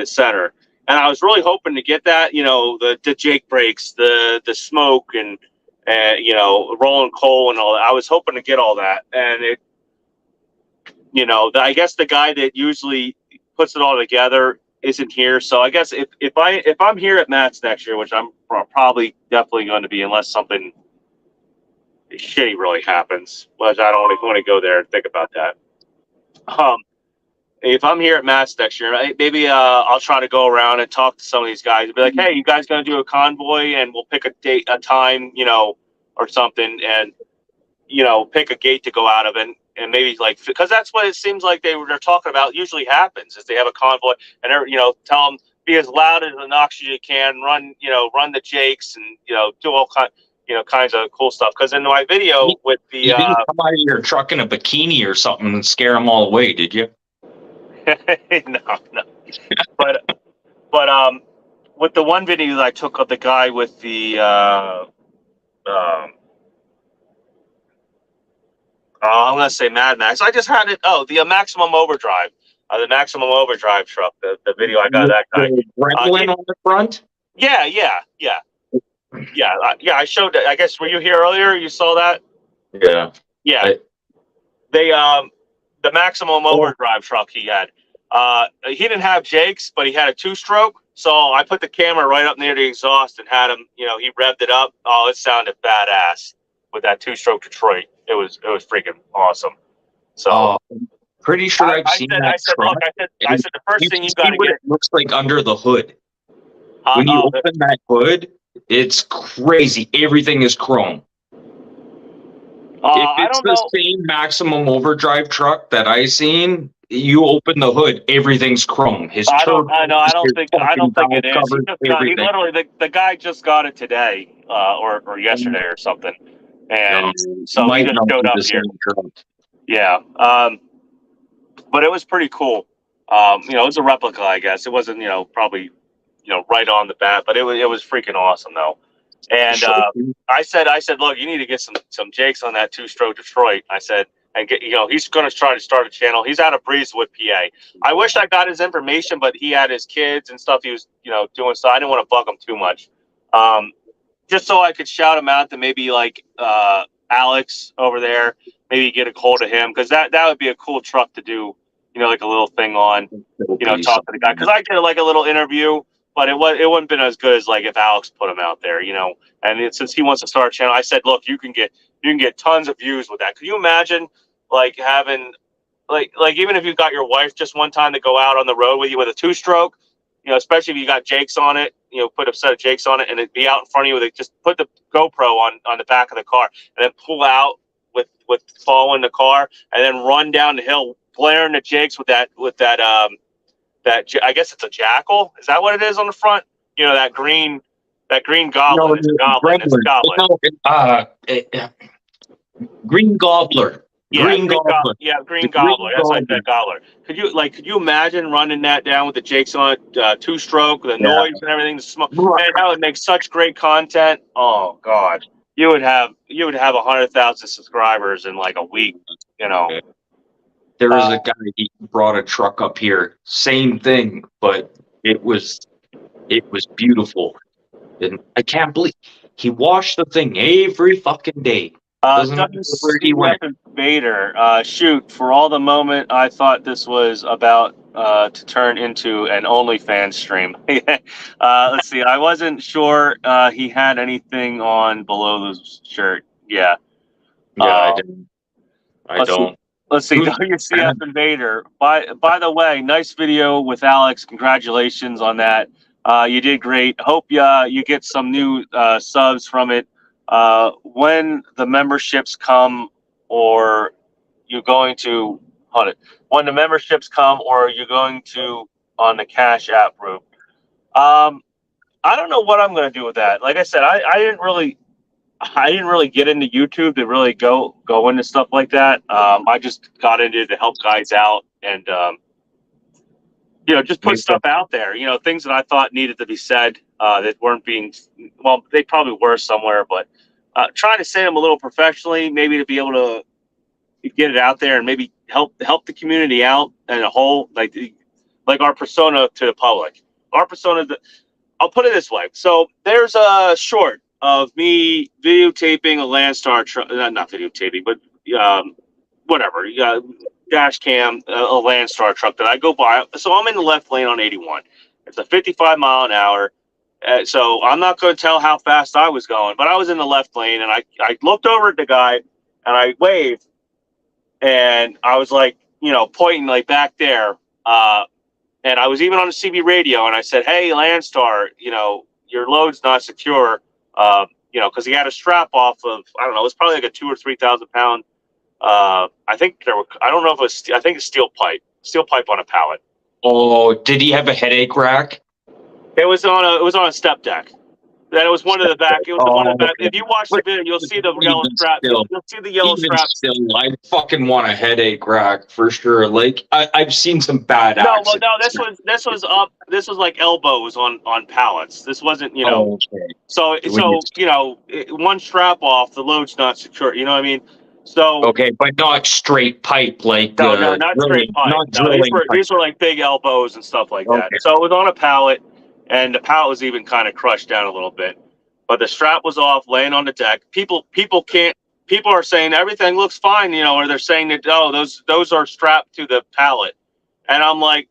center. And I was really hoping to get that, the Jake breaks, the smoke, and rolling coal and all that. I was hoping to get all that, and I guess the guy that usually puts it all together isn't here. So I guess if I'm here at Matt's next year, which I'm probably definitely going to be, unless something shitty really happens, which I don't want to go there and think about that. If I'm here at Matt's next year, maybe I'll try to go around and talk to some of these guys and be like, hey, you guys going to do a convoy, and we'll pick a date, a time, or something, and pick a gate to go out of, and maybe because that's what it seems like they're talking about usually happens, is they have a convoy, and tell them be as loud and obnoxious as you can, run the jakes, and do all kinds of cool stuff. Because in my video with the you didn't come out of your truck in a bikini or something and scare them all away, did you? no, but with the one video that I took of the guy with the I'm gonna say Mad Max. I just had it. Oh, the Maximum Overdrive, the Maximum Overdrive truck. The video I got of that guy. Gremlin on the front. Yeah. I showed that. I guess, were you here earlier? You saw that? Yeah. Yeah. The Maximum Overdrive truck he had. He didn't have Jake's, but he had a 2-stroke. So I put the camera right up near the exhaust and had him. He revved it up. Oh, it sounded badass with that 2-stroke Detroit. It was freaking awesome. So pretty sure I've seen that truck. I said the first thing you got to what get. It looks like under the hood. When you open that hood, it's crazy. Everything is chrome. If it's the same Maximum Overdrive truck that I seen, you open the hood, everything's chrome. I don't think it is. He literally, the guy just got it today, or yesterday or something, and so he just showed up here. Yeah, but it was pretty cool. It was a replica, I guess. It wasn't, probably, right on the bat, but it was freaking awesome though. And I said, look, you need to get some Jakes on that 2-stroke Detroit. I said, and get, he's going to try to start a channel. He's out of Breezewood, PA. I wish I got his information, but he had his kids and stuff he was, doing, so I didn't want to bug him too much. Just so I could shout him out to maybe Alex over there, maybe get a hold of him, because that would be a cool truck to do like a little thing on, talk to the guy, because I did like a little interview, but it wouldn't been as good as like if Alex put him out there, And since he wants to start a channel, I said, look, you can get tons of views with that. Could you imagine like having like even if you got your wife just one time to go out on the road with you with a 2-stroke, especially if you got Jakes on it, put a set of Jakes on it, and it'd be out in front of you with it. Just put the GoPro on the back of the car, and then pull out with fall in the car, and then run down the hill, blaring the Jakes with that I guess it's a Jackal. Is that what it is on the front? That green goblin. No, It's a goblin. It's a goblin. No, Green Gobbler. Green Gobbler. Green Gobbler. That's like that Gobbler. Could you imagine running that down with the Jakes on it, 2-stroke, the noise and everything, the smoke? Man, that would make such great content. Oh God, you would have 100,000 subscribers in like a week. There was a guy, he brought a truck up here. Same thing, but it was beautiful. And I can't believe he washed the thing every fucking day. Doesn't matter where he went. Vader, shoot, for all the moment I thought this was about to turn into an OnlyFans stream. Let's see, I wasn't sure he had anything on below the shirt. Yeah. Yeah, I don't. Let's see, WCF Invader. By the way, nice video with Alex. Congratulations on that. You did great. Hope you get some new subs from it. When the memberships come, or you're going to when the memberships come, or are you going to on the Cash App route? I don't know what I'm going to do with that. Like I said, I didn't really get into YouTube to really go into stuff like that. I just got into it to help guys out and just put stuff out there. Things that I thought needed to be said that weren't being. Well, they probably were somewhere, but trying to say them a little professionally, maybe to be able to get it out there and maybe help the community out and a whole like our persona to the public. Our persona. I'll put it this way. So there's a short of me videotaping a Landstar truck, not videotaping, but whatever, dash cam, a Landstar truck that I go by. So I'm in the left lane on 81. It's a 55 mile an hour. So I'm not going to tell how fast I was going, but I was in the left lane, and I looked over at the guy and I waved, and I was like, pointing like back there. And I was even on the CB radio, and I said, "Hey, Landstar, your load's not secure." Because he had a strap off of, I don't know, it was probably like a 2,000 or 3,000 pound. I think I don't know if it was, I think it's steel pipe on a pallet. Oh, did he have a headache rack? It was on a step deck. Then it was one of the back. It was the one of the back. If you watch the video, you'll see the yellow strap. You'll see the yellow strap. Still, I fucking want a headache rack for sure. Like I've seen some bad accidents. No, this was up. This was like elbows on pallets. This wasn't, Okay. So one strap off, the load's not secure. You know what I mean? So okay, but not straight pipe like no, not straight pipe. These were like big elbows and stuff like that. So it was on a pallet. And the pallet was even kind of crushed down a little bit, but the strap was off, laying on the deck. People are saying everything looks fine, or they're saying that those are strapped to the pallet, and I'm like,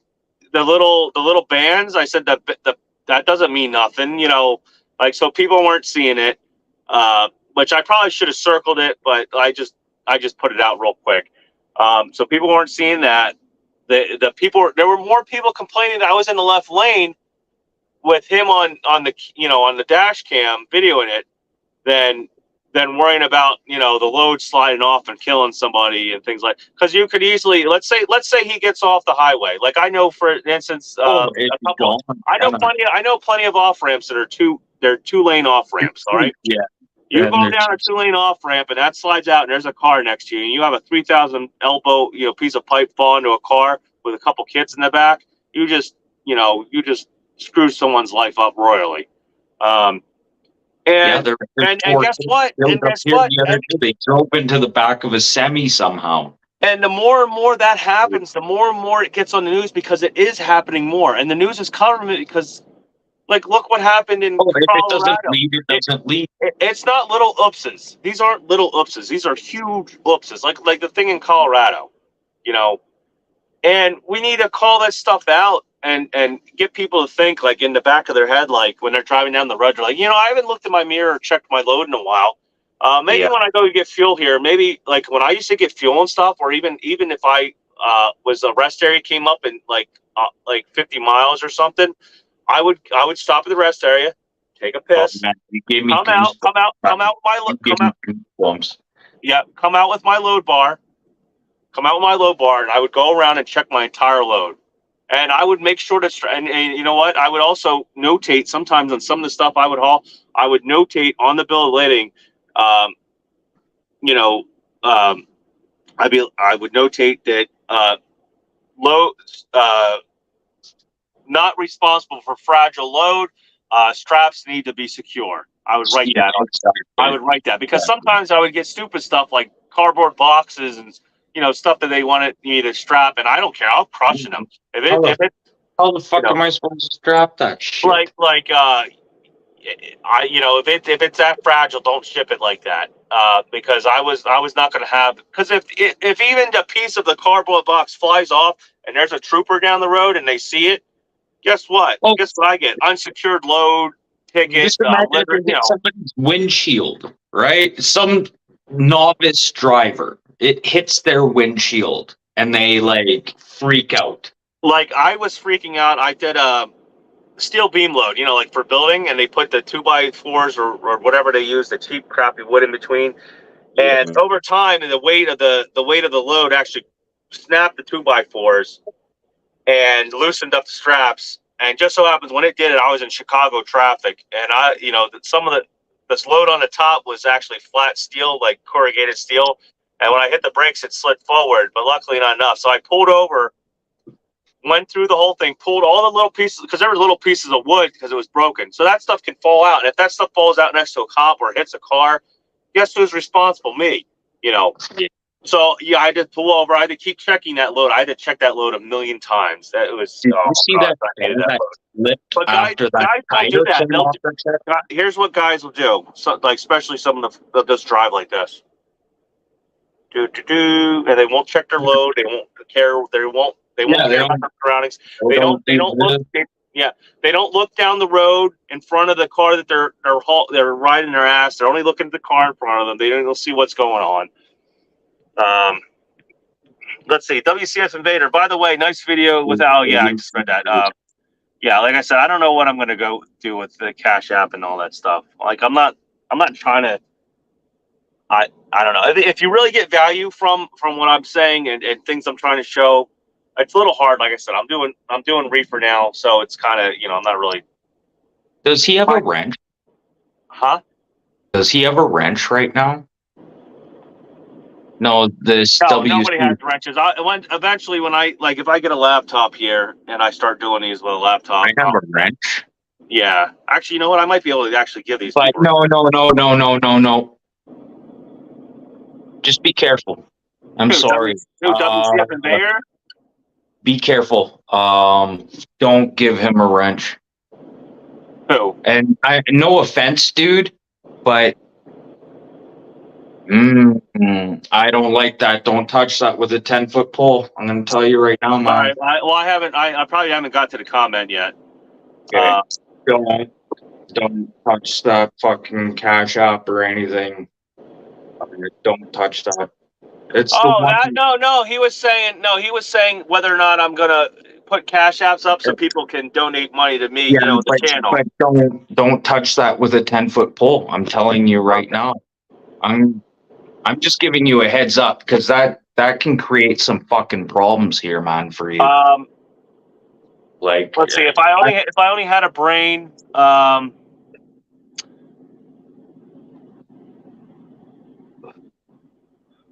the little bands. I said that doesn't mean nothing, so people weren't seeing it, which I probably should have circled it, but I just put it out real quick, so people weren't seeing that. There were more people complaining that I was in the left lane with him on the dash cam videoing it than worrying about the load sliding off and killing somebody and things like, because you could easily let's say he gets off the highway, like I know for instance I know plenty of off ramps that are two lane off ramps. All right, yeah, you go down a 2-lane off ramp and that slides out and there's a car next to you and you have a 3,000 elbow piece of pipe fall into a car with a couple kids in the back. You just screw someone's life up royally. And guess what? They drove into the back of a semi somehow. And the more and more that happens, the more and more it gets on the news, because it is happening more. And the news is covering it because, look what happened in Colorado. It doesn't lead. It's not little oopses. These aren't little oopses. These are huge oopses. Like the thing in Colorado, And we need to call this stuff out and get people to think, like, in the back of their head, like when they're driving down the road, they're like, I haven't looked in my mirror or checked my load in a while. Maybe Yeah. when I go to get fuel here, maybe like when I used to get fuel and stuff, or even if I was a rest area came up in like 50 miles or something, I would stop at the rest area, take a Oh, piss, man, you gave me come out with my You gave me goosebumps. come out with my load bar, and I would go around and check my entire load. And I would make sure to, and you know what? I would also notate sometimes on some of the stuff I would haul. I would notate on the bill of lading. You know, I would notate that load not responsible for fragile load. Straps need to be secure. I would write that on. I would write that because sometimes I would get stupid stuff like cardboard boxes and stuff that they wanted me to strap, and I don't care. I'll crush them. How the fuck am I supposed to strap that shit? If it's that fragile, don't ship it like that. Because I was not going to have, because if even a piece of the cardboard box flies off and there's a trooper down the road and they see it, guess what? Oh. Guess what I get? Unsecured load ticket. Just imagine if it's somebody's windshield, right? Some novice driver, it hits their windshield and they like freak out. Like I was freaking out. I did a steel beam load, like for building, and they put the 2x4s or whatever they use, the cheap crappy wood in between. And over time, the weight of the load actually snapped the 2x4s and loosened up the straps. And just so happens when it did it, I was in Chicago traffic, and this load on the top was actually flat steel, like corrugated steel. And when I hit the brakes, it slid forward, but luckily not enough. So I pulled over, went through the whole thing, pulled all the little pieces, because there were little pieces of wood because it was broken. So that stuff can fall out. And if that stuff falls out next to a cop or hits a car, guess who's responsible? Me, Yeah. So I had to pull over. I had to keep checking that load. I had to check that load a million times. That was. Did you see that lift after that tire came off the check? Here's what guys will do. So, like especially some of the just drive like this. And they won't check their load. They won't care. They won't care about their surroundings. They don't look. They don't look down the road in front of the car that they're riding their ass. They're only looking at the car in front of them. They don't see what's going on. Let's see. WCS Invader. By the way, nice video with Al. Yeah, I just read that. Like I said, I don't know what I'm going to go do with the Cash App and all that stuff. Like I'm not trying to. I don't know. If you really get value from what I'm saying and things I'm trying to show, it's a little hard. Like I said, I'm doing reefer now, so it's kind of I'm not really. Does he have a wrench? Huh? Does he have a wrench right now? No, nobody has wrenches. Eventually, when if I get a laptop here and I start doing these with a laptop, I have a wrench. Yeah, actually, you know what? I might be able to actually give these. But no. Just be careful. I'm sorry. WCF Invader? Be careful. Don't give him a wrench. Who? And no offense, dude, but I don't like that. Don't touch that with a 10-foot pole. I'm going to tell you right now, man. All right. I haven't. I probably haven't got to the comment yet. Okay. Don't touch that fucking Cash App or anything. Don't touch that. It's no. He was saying whether or not I'm gonna put Cash Apps up so people can donate money to me. The channel. But don't touch that with a 10-foot pole. I'm telling you right now. I'm just giving you a heads up because that can create some fucking problems here, man, for you. Let's see. If I only had a brain.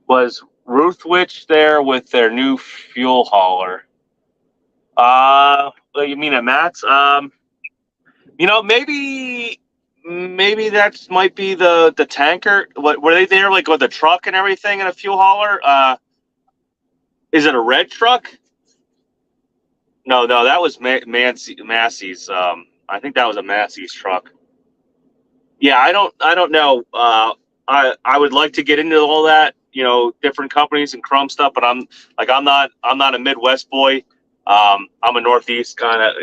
Was Ruthwich there with their new fuel hauler? You mean at Matt's? Maybe that might be the tanker. What were they there like with the truck and everything and a fuel hauler? Is it a red truck? No, that was Massey's. I think that was a Massey's truck. Yeah, I don't know. I would like to get into all that. different companies and chrome stuff, but I'm not a Midwest boy. I'm a Northeast kind of,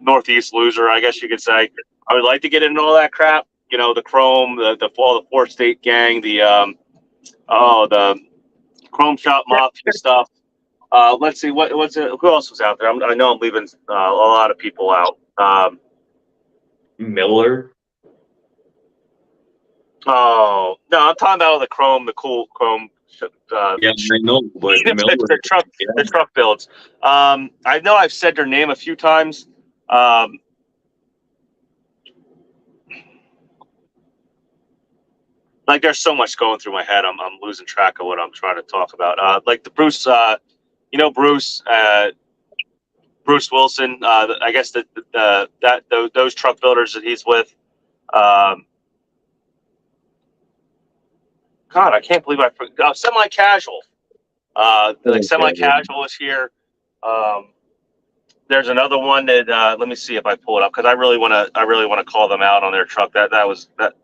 Northeast loser, I guess you could say. I would like to get into all that crap, the chrome, all the four state gang, the chrome shop mafia stuff. Let's see what's it, who else was out there. I know I'm leaving a lot of people out. Miller. Oh no, I'm talking about the cool chrome. Yeah, I know, but Miller. the truck builds. I know I've said their name a few times. Like there's so much going through my head. I'm losing track of what I'm trying to talk about. Like the Bruce, Bruce Wilson. I guess those truck builders that he's with. God, I can't believe I forgot. Semi-casual. Semi-casual is here. There's another one that let me see if I pull it up because I really want to call them out on their truck. That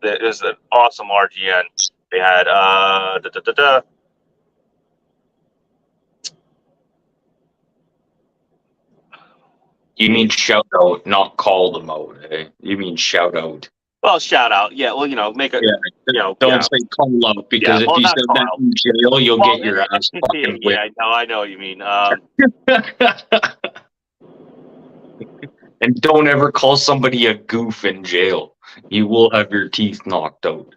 is an awesome RGN they had. You mean shout out, not call them out, eh? You mean shout out. Well, shout out, yeah. Well, make a Don't say call out because if you said that in jail, you'll get your ass fucking whipped. Yeah, no, I know what you mean. And don't ever call somebody a goof in jail. You will have your teeth knocked out.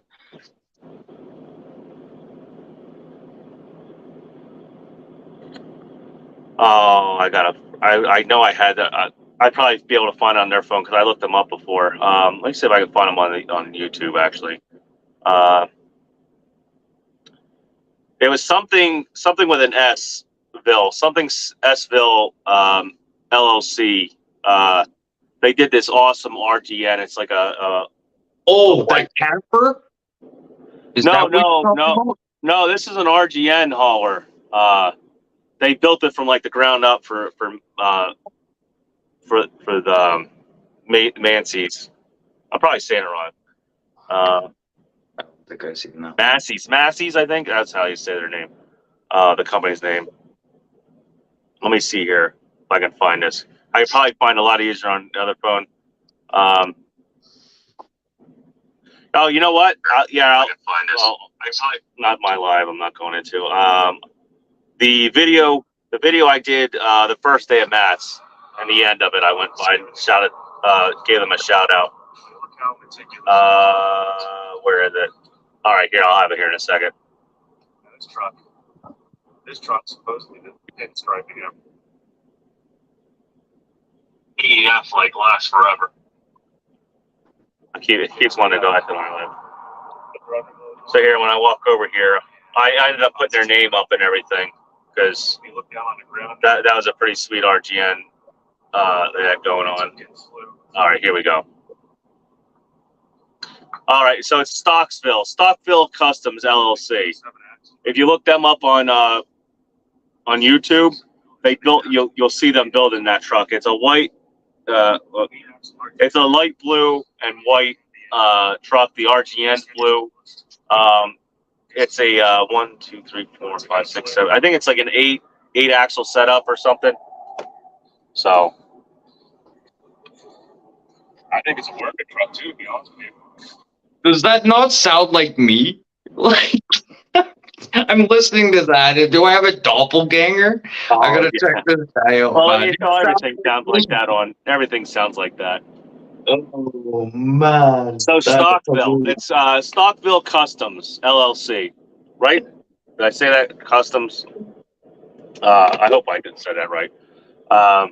Oh, I know I had that. I'd probably be able to find it on their phone because I looked them up before. Let me see if I can find them on YouTube. Actually, it was something with an S-ville, something S-ville LLC. They did this awesome RGN. It's like that camper? No. This is an RGN hauler. They built it from like the ground up for the Macy's. I'm probably saying it wrong. I don't think I've seen that. Macy's, I think that's how you say their name. The company's name. Let me see here if I can find this. I could probably find a lot easier on the other phone. Oh, you know what? I can find this. Well, not my live. I'm not going into the video. The video I did the first day of Matt's, and the end of it, I went by and shouted, gave them a shout out. Where is it? All right, here, I'll have it here in a second. This truck supposedly the pinstriping him. EF lasts forever. It keeps wanting to go after my life. So here, when I walk over here, I ended up putting their name up and everything because that was a pretty sweet RGN they had going on. All right, here we go. All right, so it's Stockville Customs LLC. If you look them up on YouTube, they built. You'll see them building that truck. It's a white. It's a light blue and white truck. The RGN blue. It's a 1, 2, 3, 4, 5, 6, 7. I think it's like an eight axle setup or something. So I think it's a working truck too, to be honest with you. Does that not sound like me? Like I'm listening to that. Do I have a doppelganger? I gotta check this guy out. Well, everything sounds like that everything sounds like that. Oh man. So Stockville, it's Stockville Customs LLC, right? Did I say that? Customs. I hope I did say that right. Oh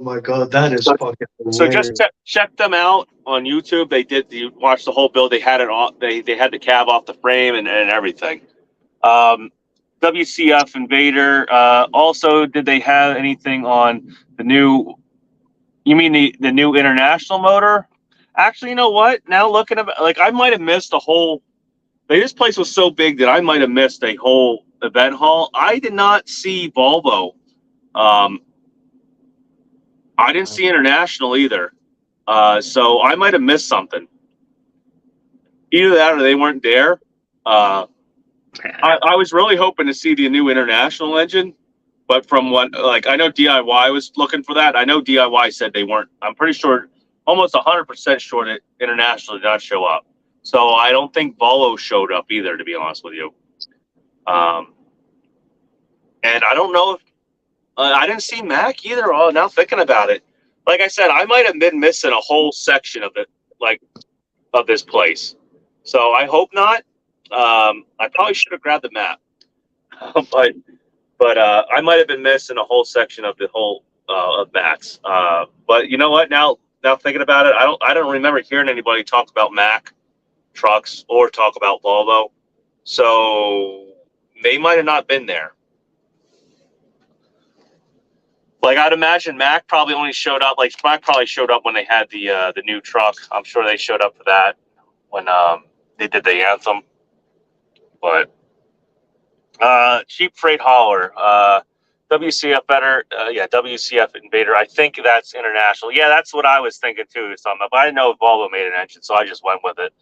my god, that is fucking hilarious. So just check them out on YouTube. They did. You watch the whole build. They had it off. They had the cab off the frame and everything. WCF Invader. Also, did they have anything on the new? You mean the new international motor? Actually, you know what? Now looking at I might have missed a whole. This place was so big that I might have missed a whole event hall. I did not see Volvo. I didn't see international either. So I might have missed something. Either that or they weren't there. I was really hoping to see the new international engine, but from what, like, I know DIY was looking for that. I know DIY said they weren't. I'm pretty sure, almost 100% sure that international did not show up. So I don't think Volvo showed up either, to be honest with you. And I don't know if I didn't see Mac either. Oh, now thinking about it, like I said, I might have been missing a whole section of it, like of this place. So I hope not. I probably should have grabbed the map, but I might have been missing a whole section of the whole of Mac's. But you know what? Now thinking about it, I don't remember hearing anybody talk about Mac trucks or talk about Volvo. So they might have not been there. Like, I'd imagine Mac probably only showed up. Like, Mac probably showed up when they had the new truck. I'm sure they showed up for that when they did the anthem. But cheap freight hauler, WCF better. Yeah, WCF Invader. I think that's international. Yeah, that's what I was thinking too. Something, but I didn't know if Volvo made an engine, so I just went with it.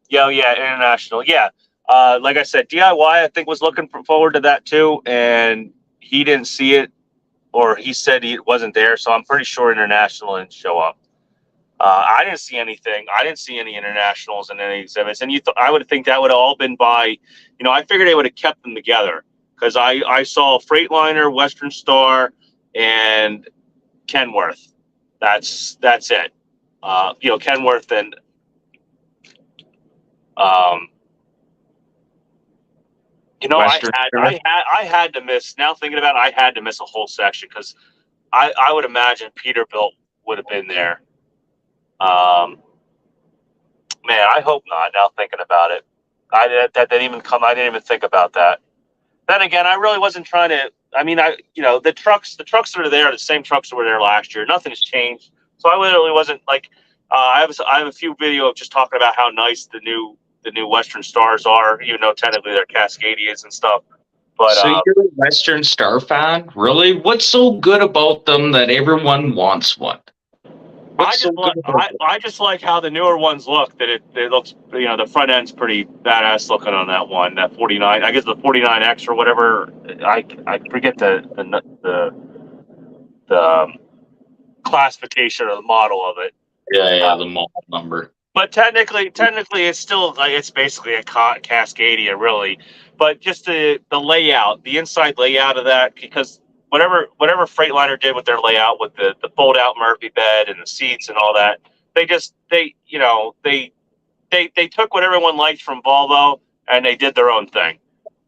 Yeah, international. Yeah, like I said, DIY I think was looking forward to that too, and he didn't see it. Or he said he wasn't there, so I'm pretty sure international didn't show up. I didn't see anything. I didn't see any internationals in any exhibits, and I would think that would have all been by, I figured they would have kept them together because I saw Freightliner, Western Star, and Kenworth. That's it. Kenworth and I had to miss. Now thinking about it, I had to miss a whole section because I would imagine Peterbilt would have been there. Man, I hope not. Now thinking about it, that didn't even come. I didn't even think about that. Then again, I really wasn't trying to. I mean, the trucks that are there are the same trucks that were there last year. Nothing's changed. So I literally wasn't like. I have a few video of just talking about how nice the new Western Stars are, even though technically they're Cascadias and stuff. But so you're a Western Star fan, really? What's so good about them that everyone wants one? I just like how the newer ones look. That it looks, the front end's pretty badass looking on that one. That 49, I guess the 49X or whatever. I forget the classification or the model of it. Yeah, the model number. But technically, it's still like it's basically a Cascadia, really. But just the layout, the inside layout of that, because whatever Freightliner did with their layout, with the fold out Murphy bed and the seats and all that, they took what everyone liked from Volvo and they did their own thing.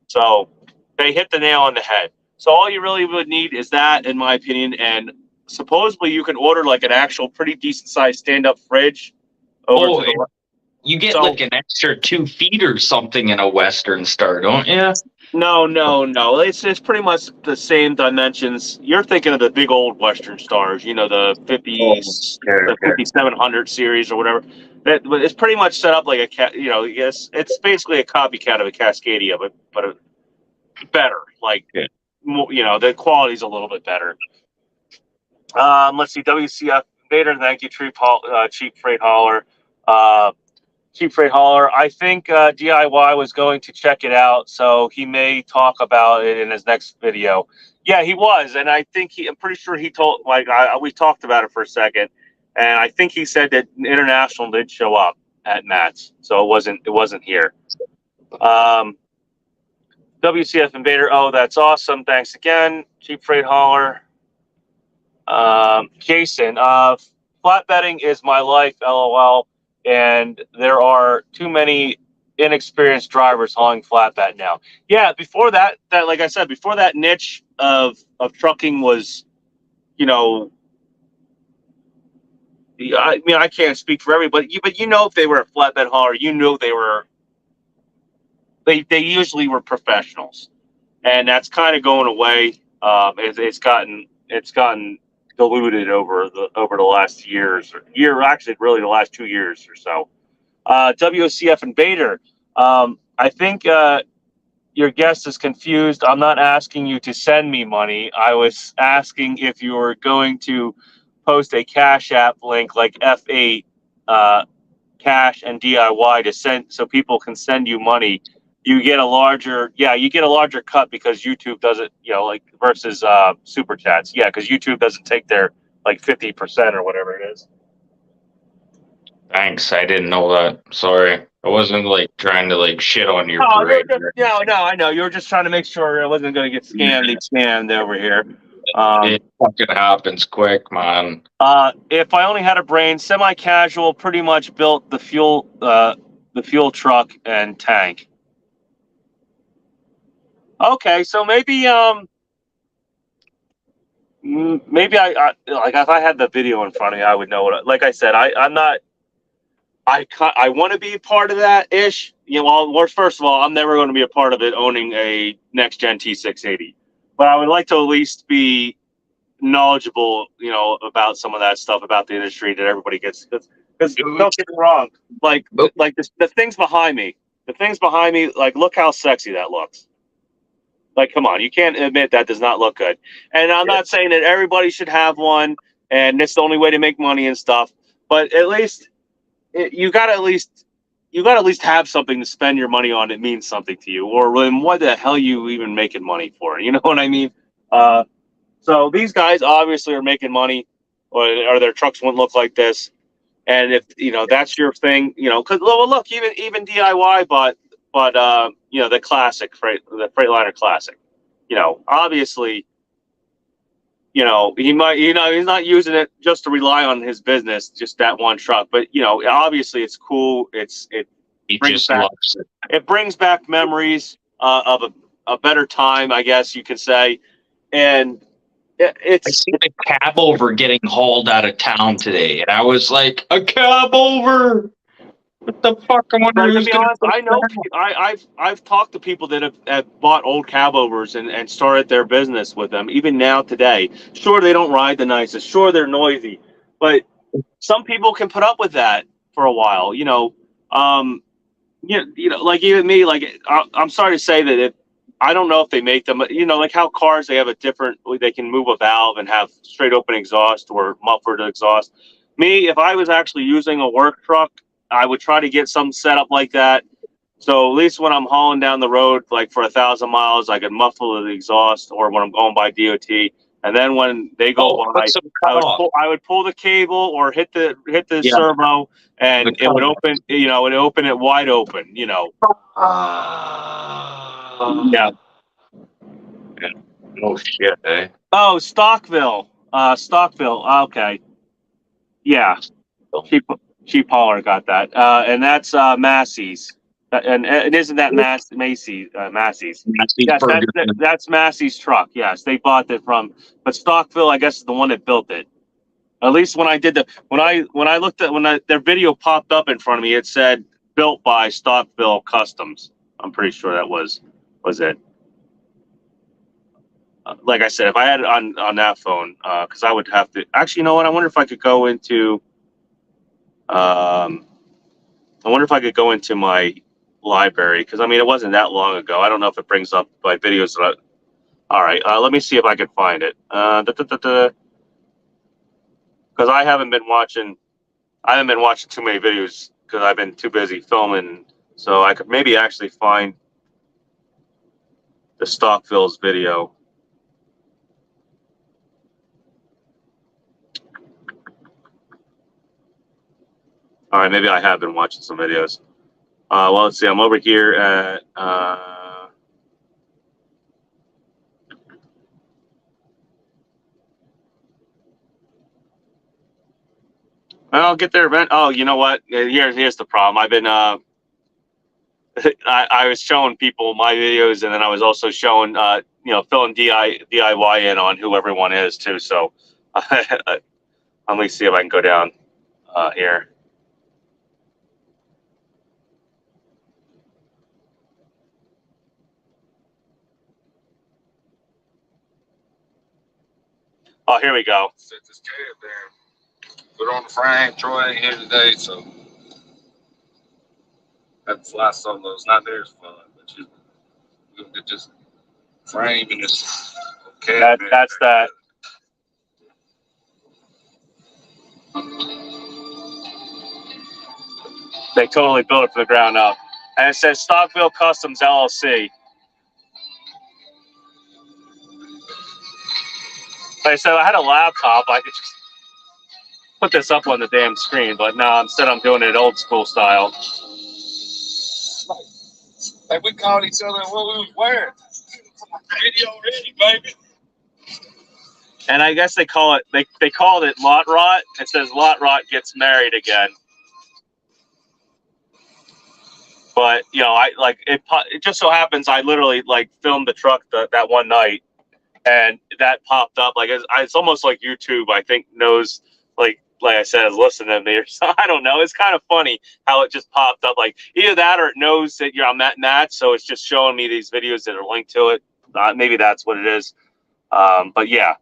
So they hit the nail on the head. So all you really would need is that, in my opinion, and supposedly you can order like an actual pretty decent sized stand up fridge. You get like an extra 2 feet or something in a Western Star, don't you? No. It's pretty much the same dimensions. You're thinking of the big old Western Stars, the 5700 series or whatever. It's pretty much set up like it's basically a copycat of a Cascadia, but better. Like, the quality's a little bit better. Let's see, WCF Vader, thank you, cheap freight hauler. Cheap freight hauler. I think DIY was going to check it out, so he may talk about it in his next video. Yeah, he was, and I think I'm pretty sure he told. We talked about it for a second, and I think he said that international did show up at Matt's, so it wasn't here. WCF Invader. Oh, that's awesome. Thanks again, cheap freight hauler. Jason, flatbedding is my life. LOL. And there are too many inexperienced drivers hauling flatbed now. Yeah, before that like I said, before that niche of trucking was, I can't speak for everybody, but if they were a flatbed hauler, they usually were professionals, and that's kind of going away. It's gotten diluted over the last actually really the last 2 years or so. WCF Invader, I think your guest is confused. I'm not asking you to send me money. I was asking if you were going to post a Cash App link like F8 Cash and DIY to send so people can send you money you get a larger cut because YouTube doesn't, like versus super chats. Yeah, because YouTube doesn't take their like 50% or whatever it is. Thanks. I didn't know that. Sorry. I wasn't like trying to like shit on your Oh, parade. no, I know. You were just trying to make sure I wasn't going to get scammed over here. It fucking happens quick, man. If I only had a brain, semi-casual, pretty much built the fuel truck and tank. Okay, so maybe maybe I like if I had the video in front of me, I would know what. Like I said, I'm not. I want to be a part of that ish. Well, first of all, I'm never going to be a part of it owning a next gen T680, but I would like to at least be knowledgeable, about some of that stuff about the industry that everybody gets. Because don't get me wrong, like the things behind me, like look how sexy that looks. Like, come on, you can't admit that does not look good. And I'm not saying that everybody should have one, and it's the only way to make money and stuff. But at least you got to at least have something to spend your money on that means something to you, or then what the hell you even making money for? You know what I mean? So these guys obviously are making money, or their trucks wouldn't look like this. And if that's your thing, because look, even DIY, but the classic the Freightliner Classic, obviously, he might, he's not using it just to rely on his business, just that one truck. But obviously, it's cool. He just loves it. It brings back memories of a better time, I guess you could say, and it's. I seen a cab over getting hauled out of town today, and I was like, a cab over. What the fuck? I wonder To who's be gonna honest, I know I've talked to people that have bought old cab overs and started their business with them. Even now today, sure they don't ride the nicest, sure they're noisy, but some people can put up with that for a while. Like even me, like I'm sorry to say that I don't know if they make them, like how cars, they have they can move a valve and have straight open exhaust or muffled exhaust. Me, if I was actually using a work truck, I would try to get some setup like that. So at least when I'm hauling down the road, like for 1,000 miles, I could muffle the exhaust, or when I'm going by DOT. And then when they go by, I would pull the cable or hit the servo, and it would open. It would open it wide open. Yeah. Oh shit, eh? Oh, Stockville. Stockville. Okay. Yeah. Cheap hauler got that. And that's Massey's. And isn't that Macy's? Massey's. Yes, that's Massey's truck. Yes, they bought it from. But Stockville, I guess, is the one that built it. At least when I did when I looked at their video popped up in front of me, it said built by Stockville Customs. I'm pretty sure that was it. Like I said, if I had it on that phone, because I would have to actually, you know what? I wonder if I could go into. I wonder if I could go into my library, because I mean it wasn't that long ago. I don't know if it brings up my videos. All right, let me see if I can find it. Because I haven't been watching too many videos because I've been too busy filming. So I could maybe actually find the Stockville's video. All right, maybe I have been watching some videos. Well, let's see. I'm over here at. I'll get there. Oh, you know what? Here's the problem. I've been. I was showing people my videos, and then I was also showing, filling DIY in on who everyone is too. So, let me see if I can go down here. Oh, here we go. Set this cab there. Put on the frame. Troy ain't here today, so had to fly solos. Not there is fun, but we're gonna get this frame and this cab. That's that. They totally built it from the ground up. And it says Stockville Customs LLC. Like I said, I had a laptop. I could just put this up on the damn screen, but no, instead I'm doing it old school style. Like we called each other and what we was wearing. Video ready, baby. And I guess they call it they called it lot rot. It says lot rot gets married again. But you know, I like it. It just so happens I literally like filmed the truck that one night, and that popped up. Like it's almost like YouTube, I think, knows like I said, is listening to me or something. I don't know. It's kind of funny how it just popped up. Like either that or it knows that I'm at Matt, so it's just showing me these videos that are linked to it. Maybe that's what it is. But yeah.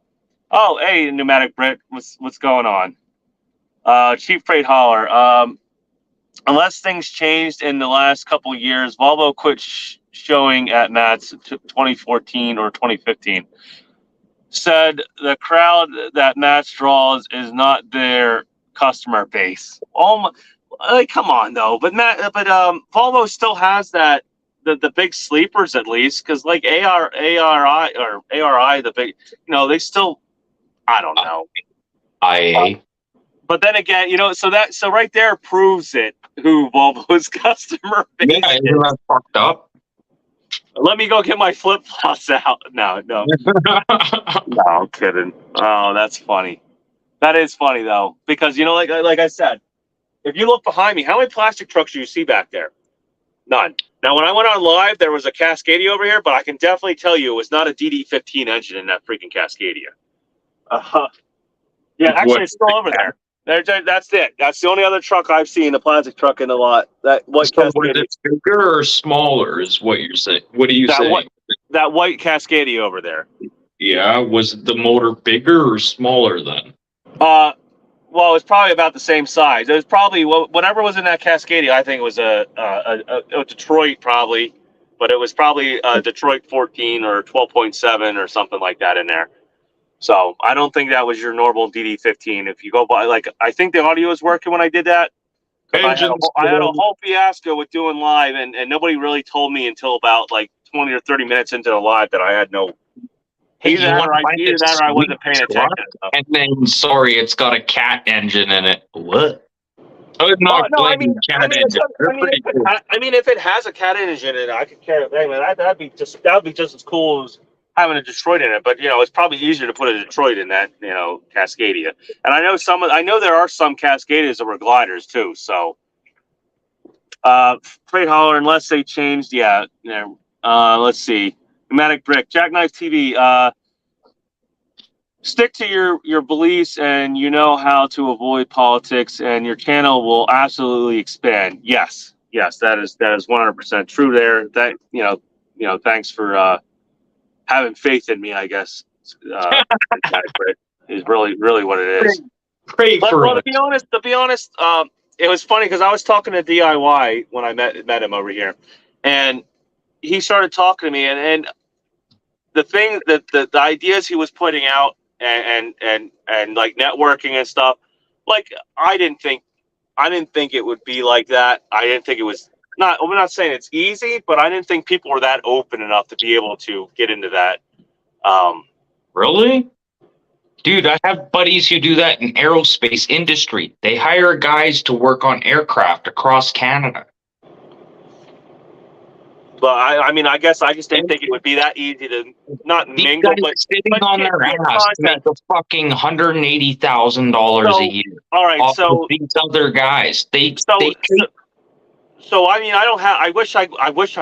Oh, hey, Pneumatic Brit, what's going on? Chief Freight Hauler. Unless things changed in the last couple of years, Volvo quit showing at Matt's 2014 or 2015. Said the crowd that Matt's draws is not their customer base. Oh my, like, come on though. But Volvo still has that the big sleepers at least, because like ARI, the big, they still, I don't know. IA. But then again, so right there proves it who Volvo's customer base Yeah, isn't that fucked up? Let me go get my flip flops out. No, I'm kidding. Oh, that's funny. That is funny though, because like I said, if you look behind me, how many plastic trucks do you see back there? None. Now, when I went on live, there was a Cascadia over here, but I can definitely tell you it was not a DD15 engine in that freaking Cascadia. Yeah, actually, it's still over there. That's it. That's the only other truck I've seen, a plastic truck in the lot. That white So Cascadia. was it bigger or smaller is what you're saying? What are you saying? That white Cascadia over there. Yeah, was the motor bigger or smaller then? Well, it was probably about the same size. It was probably whatever was in that Cascadia. I think it was a Detroit probably, but it was probably a Detroit 14 or 12.7 or something like that in there. So I don't think that was your normal DD15. If you go by, like, I think the audio was working when I did that. I had a whole fiasco with doing live, and nobody really told me until about like 20 or 30 minutes into the live that I had no. Either that or I wasn't paying attention. And then, sorry, it's got a cat engine in it. What? I would not blame cat engine. If it has a cat engine in it, I could care. That'd be just as cool as having a Detroit in it. But it's probably easier to put a Detroit in that Cascadia. And I know there are some Cascadias that were gliders too. So Freight Hauler, unless they changed, let's see. Pneumatic Brick, Jackknife TV. Stick to your beliefs, and you know how to avoid politics, and your channel will absolutely expand. Yes, that is 100% true. There, that thanks for having faith in me. I guess is really what it is. Pray for us. To be honest, it was funny because I was talking to DIY when I met him over here, and he started talking to me, and the thing that the ideas he was putting out and like networking and stuff, like I didn't think it would be like that. I didn't think it was I'm not saying it's easy, but I didn't think people were that open enough to be able to get into that. Really? Dude, I have buddies who do that in aerospace industry. They hire guys to work on aircraft across Canada. But I guess I just didn't think it would be that easy to not mingle, but sitting on their ass to make a fucking $180,000 a year. All right, so these other guys, I wish I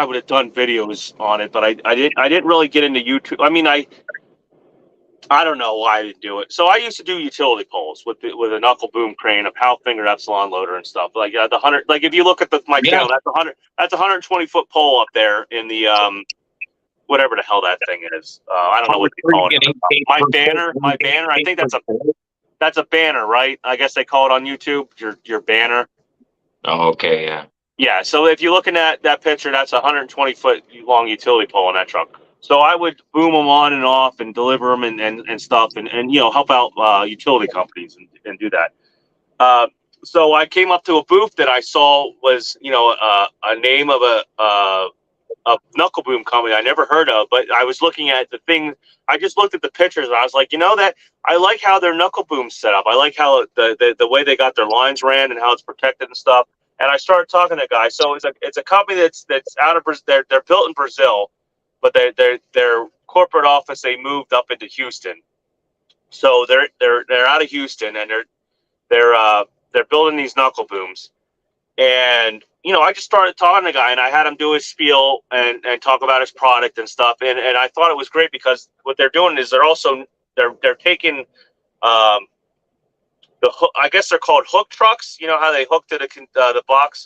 would have done videos on it, but I didn't really get into YouTube. I don't know why I didn't do it. So I used to do utility poles with a knuckle boom crane, a power fingered epsilon loader and stuff. Like the 100. Like if you look at my channel, that's a 120-foot pole up there in the whatever the hell that thing is. I don't know what they call it. My banner. I think that's a banner, right? I guess they call it on YouTube. Your banner. Oh, okay, yeah. Yeah. So if you're looking at that picture, that's a 120-foot long utility pole in that truck. So I would boom them on and off and deliver them and stuff and help out utility companies and do that. so I came up to a booth that I saw was, a name of a knuckle boom company I never heard of, but I was looking at the thing. I just looked at the pictures and I was like, that I like how their knuckle boom's set up. I like how the way they got their lines ran and how it's protected and stuff. And I started talking to the guy. So it's a company that's out of Brazil. They're built in Brazil, but their corporate office, they moved up into Houston. So they're out of Houston, and they're building these knuckle booms. And I just started talking to the guy, and I had him do his spiel and talk about his product and stuff. And I thought it was great because what they're doing is they're taking the hook, I guess they're called hook trucks. You know how they hook to the box,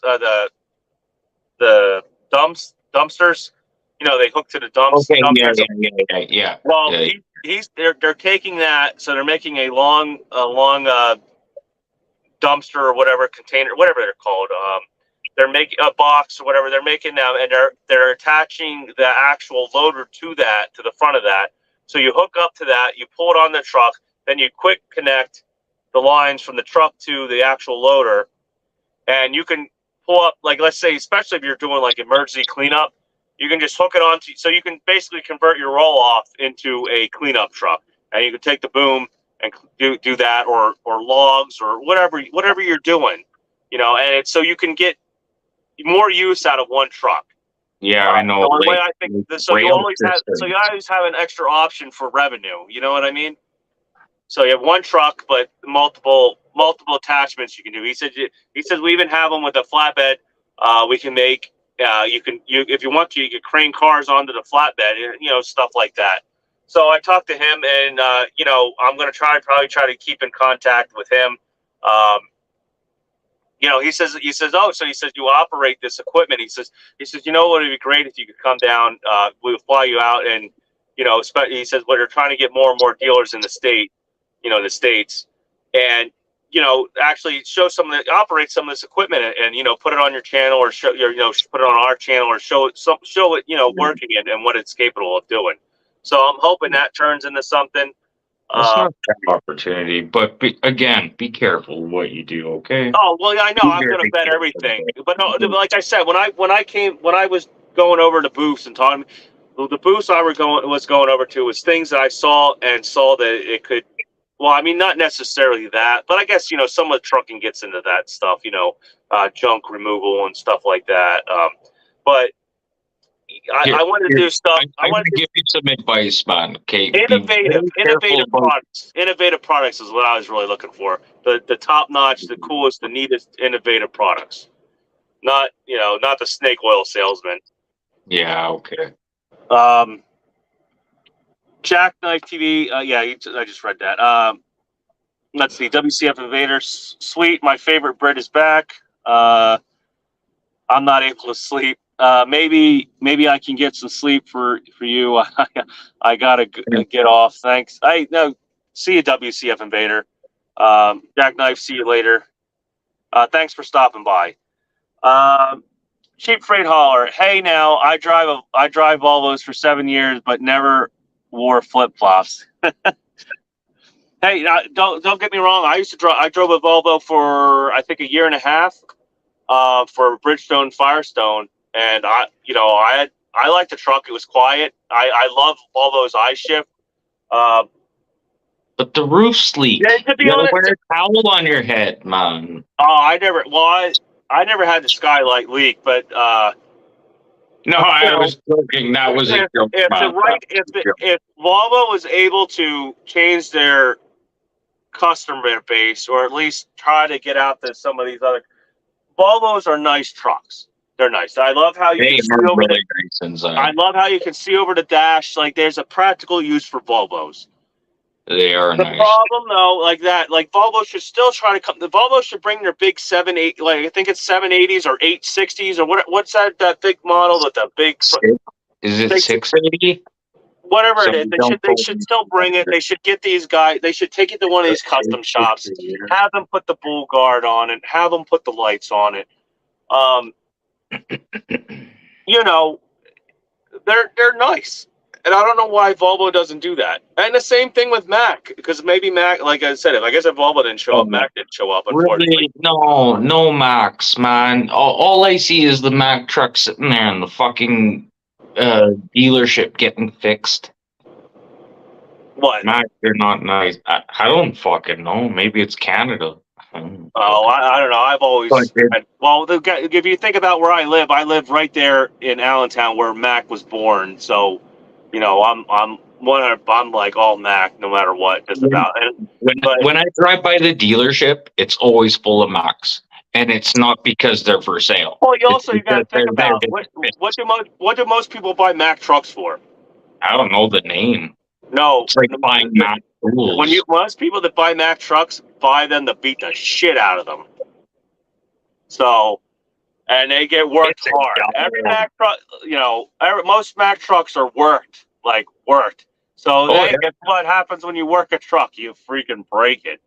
the dumpsters. They hook to the Okay, dumpsters. yeah. Well, Yeah. they're taking that, so they're making a long dumpster or whatever container, whatever they're called. They're making a box or whatever. They're making them, and they're attaching the actual loader to the front of that. So you hook up to that, you pull it on the truck, then you quick connect the lines from the truck to the actual loader, and you can pull up, like, let's say, especially if you're doing like emergency cleanup, you can just hook it onto, so you can basically convert your roll off into a cleanup truck, and you can take the boom and do that, or logs, or whatever you're doing, and it's so you can get more use out of one truck. Yeah, I know. The way I think, so you always have an extra option for revenue. You know what I mean? So you have one truck, but multiple attachments you can do. He says we even have them with a flatbed. We can make if you want to, you can crane cars onto the flatbed, stuff like that. So I talked to him, and I'm going to probably try to keep in contact with him. He says, oh, so he says, you operate this equipment. He says, what would be great if you could come down, we'll fly you out. And, he says, well, they're trying to get more and more dealers in the States, and, actually operate some of this equipment, and, put it on your channel, or put it on our channel, or show it, working and what it's capable of doing. So I'm hoping that turns into something. It's not an opportunity, but be careful what you do, okay? Oh, well, I know I'm going to bet everything, but no, like I said, when I was going over to booths and talking, the booths I was going over to was things that I saw that it could. Well, I mean, not necessarily that, but I guess some of the trucking gets into that stuff, junk removal and stuff like that. But I want to do stuff. I want to give you some advice, man. Okay, innovative products. Innovative products is what I was really looking for. The top notch, the coolest, the neatest, innovative products. Not the snake oil salesman. Yeah. Okay. Jackknife TV. I just read that. Let's see. WCF Invader. Sweet. My favorite Brit is back. I'm not able to sleep. Maybe I can get some sleep for you. I gotta get off. Thanks. See you, WCF Invader. Jackknife. See you later. Thanks for stopping by. Cheap Freight Hauler. Hey, now I drive Volvos for 7 years, but never wore flip flops. Hey, don't get me wrong. I drove a Volvo for I think a year and a half. For Bridgestone Firestone, and I liked the truck. It was quiet. I love Volvo's iShift. But the roof's leak. Yeah, to be honest, wear a towel on your head, man. I never had the skylight leak, but no, I was joking. That was a joke. If Volvo was able to change their customer base, or at least try to get out to some of these other Volvos are nice trucks. They're nice. I love how you can see over I love how you can see over the dash. Like, there's a practical use for Volvos. They are the nice. problem though, like Volvo should still try to come. The Volvo should bring their big 780, like I think it's 780s or 860s or what's that big model with the big? Is it 680? Whatever it is, they should still bring it. They should get these guys. They should take it to one of these custom shops, have them put the bull guard on it, have them put the lights on it. They're nice. And I don't know why Volvo doesn't do that. And the same thing with Mac, because maybe Mac, like I said, if I guess if Volvo didn't show up, Mac didn't show up, unfortunately. Really? No Macs, man. All I see is the Mac truck sitting there in the fucking dealership getting fixed. What? Macs are not nice. I don't fucking know. Maybe it's Canada. Oh, I don't know. I've always well, if you think about where I live right there in Allentown, where Mac was born. So, you know, I'm like all Mac, no matter what, just about. When I drive by the dealership, it's always full of Macs, and it's not because they're for sale. Well, you got to think they're about what do most people buy Mac trucks for? I don't know the name. No, it's like buying Mac tools. Most people that buy Mac trucks buy them to beat the shit out of them. So, and they get worked hard. Every Mac truck, you know, most Mac trucks are worked. So guess what happens when you work a truck? You freaking break it.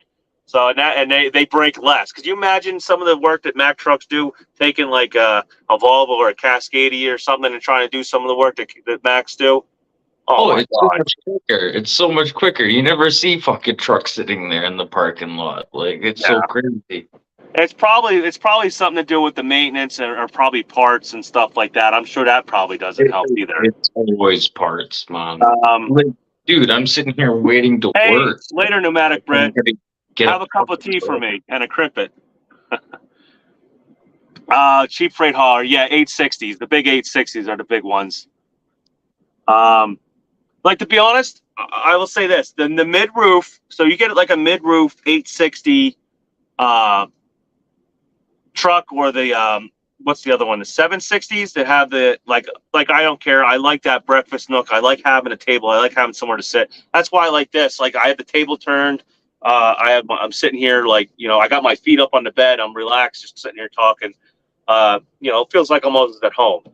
So and they break less. Could you imagine some of the work that Mac trucks do, taking like a Volvo or a Cascadia or something and trying to do some of the work that Macs do? Oh my it's God. so much quicker. It's so much quicker. You never see fucking trucks sitting there in the parking lot. Like, it's so crazy. It's probably something to do with the maintenance or probably parts and stuff like that. I'm sure that probably doesn't help either. It's always parts, man. Like, dude, I'm sitting here waiting to work. Later, Pneumatic Brett. Have a cup of tea for me and a crimpet. Cheap freight hauler. Yeah, 860s. The big 860s are the big ones. Like, to be honest, I will say this: the mid-roof. So you get like a mid-roof 860 truck, or the what's the other one? The 760s that have the like I don't care. I like that breakfast nook. I like having a table. I like having somewhere to sit. That's why I like this. Like, I have the table turned. I'm sitting here, like, you know, I got my feet up on the bed. I'm relaxed, just sitting here talking. You know, it feels like I'm almost at home.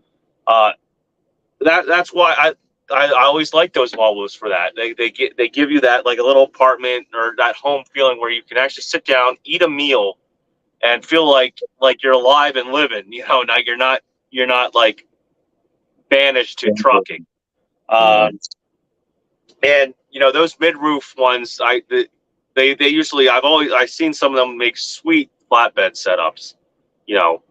That's why I always like those Volvos for that. They give you that, like, a little apartment or that home feeling where you can actually sit down, eat a meal, and feel like you're alive and living. You know, now you're not like banished to trucking. And you know, those mid-roof ones, they usually, I've seen some of them make sweet flatbed setups. You know,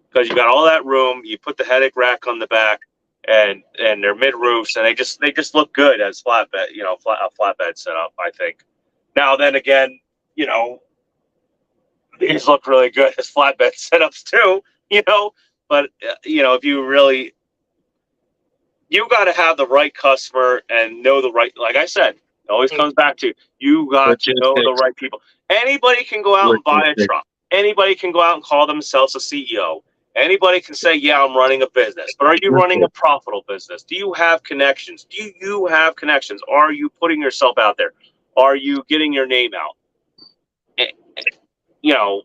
because you got all that room, you put the headache rack on the back, and they're mid roofs, and they just look good as flatbed, you know, a flatbed setup, I think. Now then again, you know, these look really good as flatbed setups too, you know. But you know, if you really, you got to have the right customer and know the right. Like I said, it always comes back to you got to know the right people. Anybody can go out and buy a truck. Anybody can go out and call themselves a CEO. Anybody can say, yeah, I'm running a business. But are you running a profitable business? Do you have connections? Do you have connections? Are you putting yourself out there? Are you getting your name out? You know,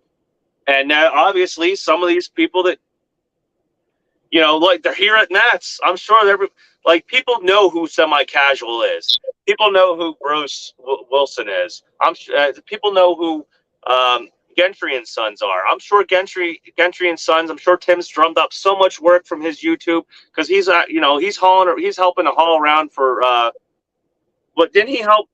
and now obviously some of these people that, you know, like, they're here at Nats. I'm sure they're like, people know who Semi-Casual is. People know who Bruce Wilson is. I'm sure people know who Gentry and Sons are. I'm sure Gentry and Sons. I'm sure Tim's drummed up so much work from his YouTube, because he's you know, he's helping to haul around for. But didn't he help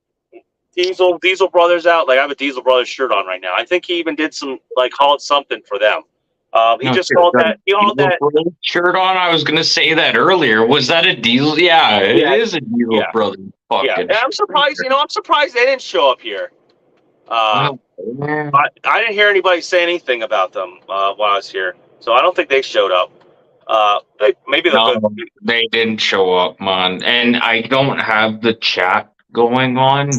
Diesel Brothers out? Like, I have a Diesel Brothers shirt on right now. I think he even did some, like, hauled something for them. He hauled that shirt on. I was gonna say that earlier. Was that a Diesel? Yeah, it is a Diesel Brothers. Yeah, and I'm surprised. You know, I'm surprised they didn't show up here. I didn't hear anybody say anything about them while I was here, so I don't think they showed up. They didn't show up, man. And I don't have the chat going on.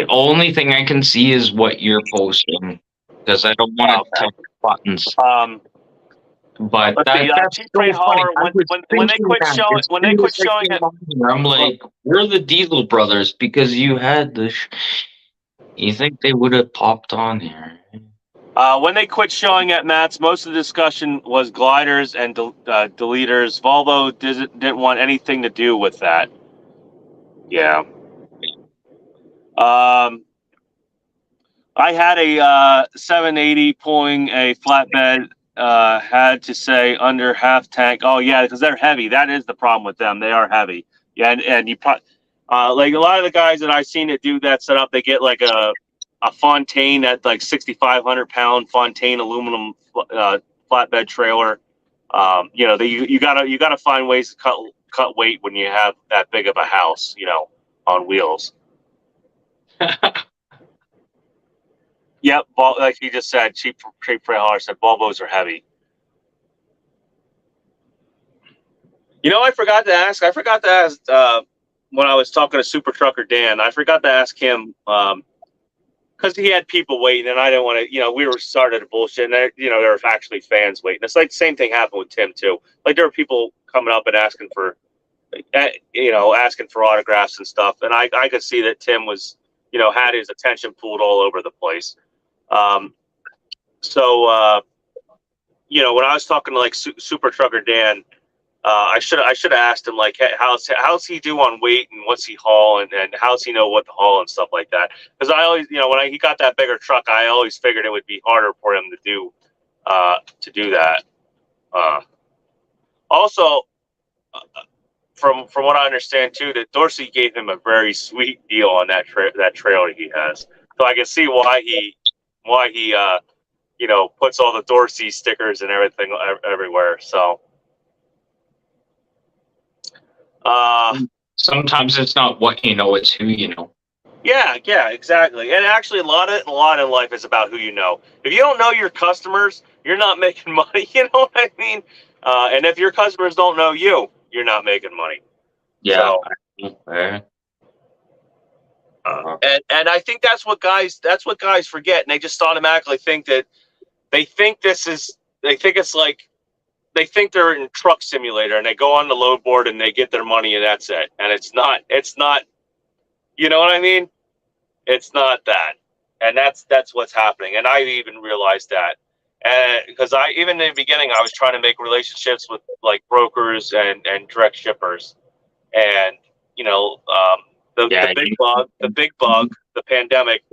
Only thing I can see is what you're posting, because I don't want to touch buttons. But that's so funny. When they quit showing it, I'm like, we're the Diesel Brothers, because you had this. You think they would have popped on here? When they quit showing at Matt's, most of the discussion was gliders and deleters. Volvo didn't want anything to do with that. Yeah. I had a 780 pulling a flatbed. Had to say under half tank. Oh yeah, because they're heavy. That is the problem with them. They are heavy. Yeah, and you probably like a lot of the guys that I've seen that do that setup, they get like a Fontaine at like 6,500 pound Fontaine aluminum flatbed trailer. You know, you gotta find ways to cut weight when you have that big of a house, you know, on wheels. Yep, like you just said, cheap freight hauler said Volvos are heavy. You know, I forgot to ask when I was talking to Super Trucker Dan. I forgot to ask him because he had people waiting, and I didn't want to. You know, we were started to bullshit, and there were actually fans waiting. It's like the same thing happened with Tim too. Like there were people coming up and asking for autographs and stuff, and I could see that Tim was, had his attention pulled all over the place. When I was talking to like Super Trucker Dan, I should have asked him like, hey, how's he do on weight and what's he haul and how's he know what to haul and stuff like that. Because I always, when he got that bigger truck, I always figured it would be harder for him to do that. Also, from what I understand too, that Dorsey gave him a very sweet deal on that trailer he has. So I can see why he puts all the Dorsey stickers and everything everywhere. So. Sometimes it's not what you know, it's who you know. Yeah, exactly. And actually, a lot in life is about who you know. If you don't know your customers, you're not making money. You know what I mean? And if your customers don't know you, you're not making money. Yeah. So, and I think that's what guys forget, and they just automatically think that they think they're in Truck Simulator and they go on the load board and they get their money and that's it. And it's not, you know what I mean? It's not that. And that's what's happening. And I even realized that. And because even in the beginning, I was trying to make relationships with like brokers and direct shippers. And, the big bug, the pandemic,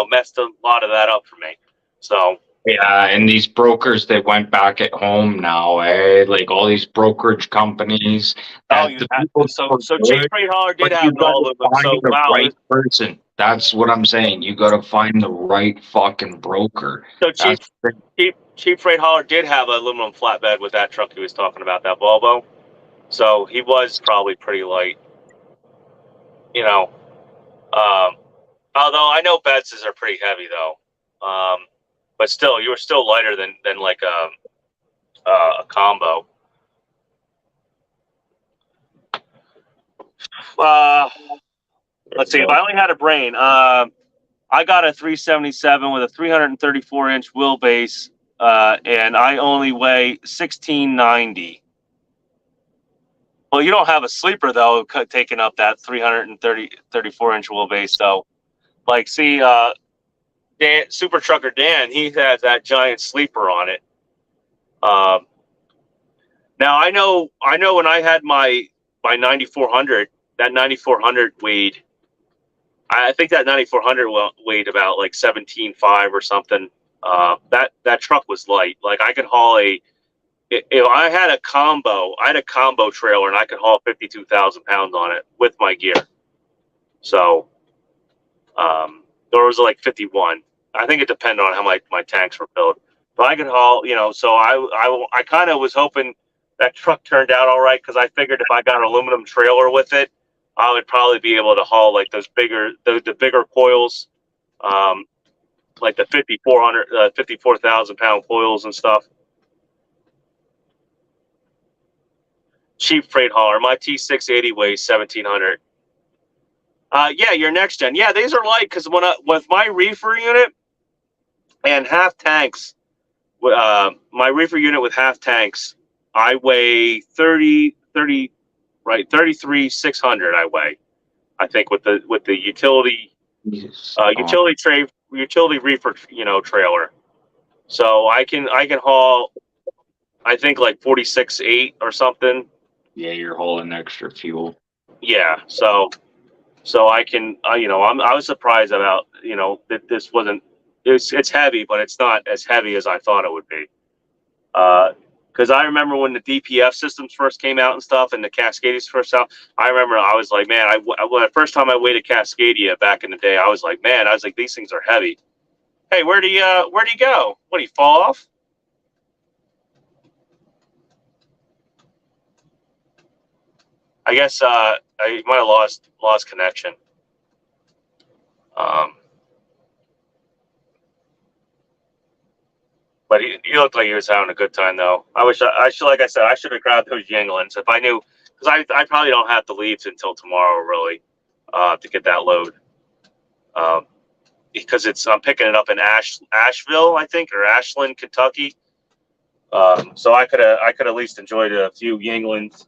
messed a lot of that up for me. So, yeah, and these brokers, they went back at home now, eh? Like all these brokerage companies. So Cheap Freight Hauler did have all of them. So the right person. That's what I'm saying. You got to find the right fucking broker. So Cheap Freight Hauler did have an aluminum flatbed with that truck he was talking about, that Volvo. So he was probably pretty light, although I know Betz's are pretty heavy though. But still, you were still lighter than like a combo. Let's see. If I only had a brain, I got a 377 with a 334-inch wheelbase, and I only weigh 1690. Well, you don't have a sleeper though, taking up that 34-inch wheelbase. So, like, see, Super Trucker Dan, he has that giant sleeper on it. Now I know when I had my 9400, that 9400 weighed. I think that 9400 weighed about like 17.5 or something. That truck was light. Like I could haul if I had a combo trailer and I could haul 52,000 pounds on it with my gear. So, there was like 51. I think it depended on how my tanks were filled, but I could haul, so I kind of was hoping that truck turned out all right. Cause I figured if I got an aluminum trailer with it, I would probably be able to haul like the bigger coils, like the 54,000 pound coils and stuff. Cheap Freight Hauler. My T680 weighs 1,700. Yeah, your next gen. Yeah, these are light because with my reefer unit and half tanks, my reefer unit with half tanks, I weigh 33,600. I weigh, I think with the utility utility reefer trailer. So I can haul, I think like 46.8 or something. Yeah, you're hauling extra fuel. Yeah, so I can, I was surprised about, that this wasn't, it's heavy, but it's not as heavy as I thought it would be. Because Because I remember when the DPF systems first came out and stuff, and the Cascadias first out. I remember I was like, man, the first time I weighed a Cascadia back in the day, I was like, man, these things are heavy. Hey, where'd he go? What, he fall off? I guess I might have lost connection. But he looked like he was having a good time, though. I should, like I said, I should have grabbed those Yinglins if I knew, because I probably don't have to leave until tomorrow, really, to get that load. Because I'm picking it up in Asheville, I think, or Ashland, Kentucky. So I could at least enjoyed a few Yinglins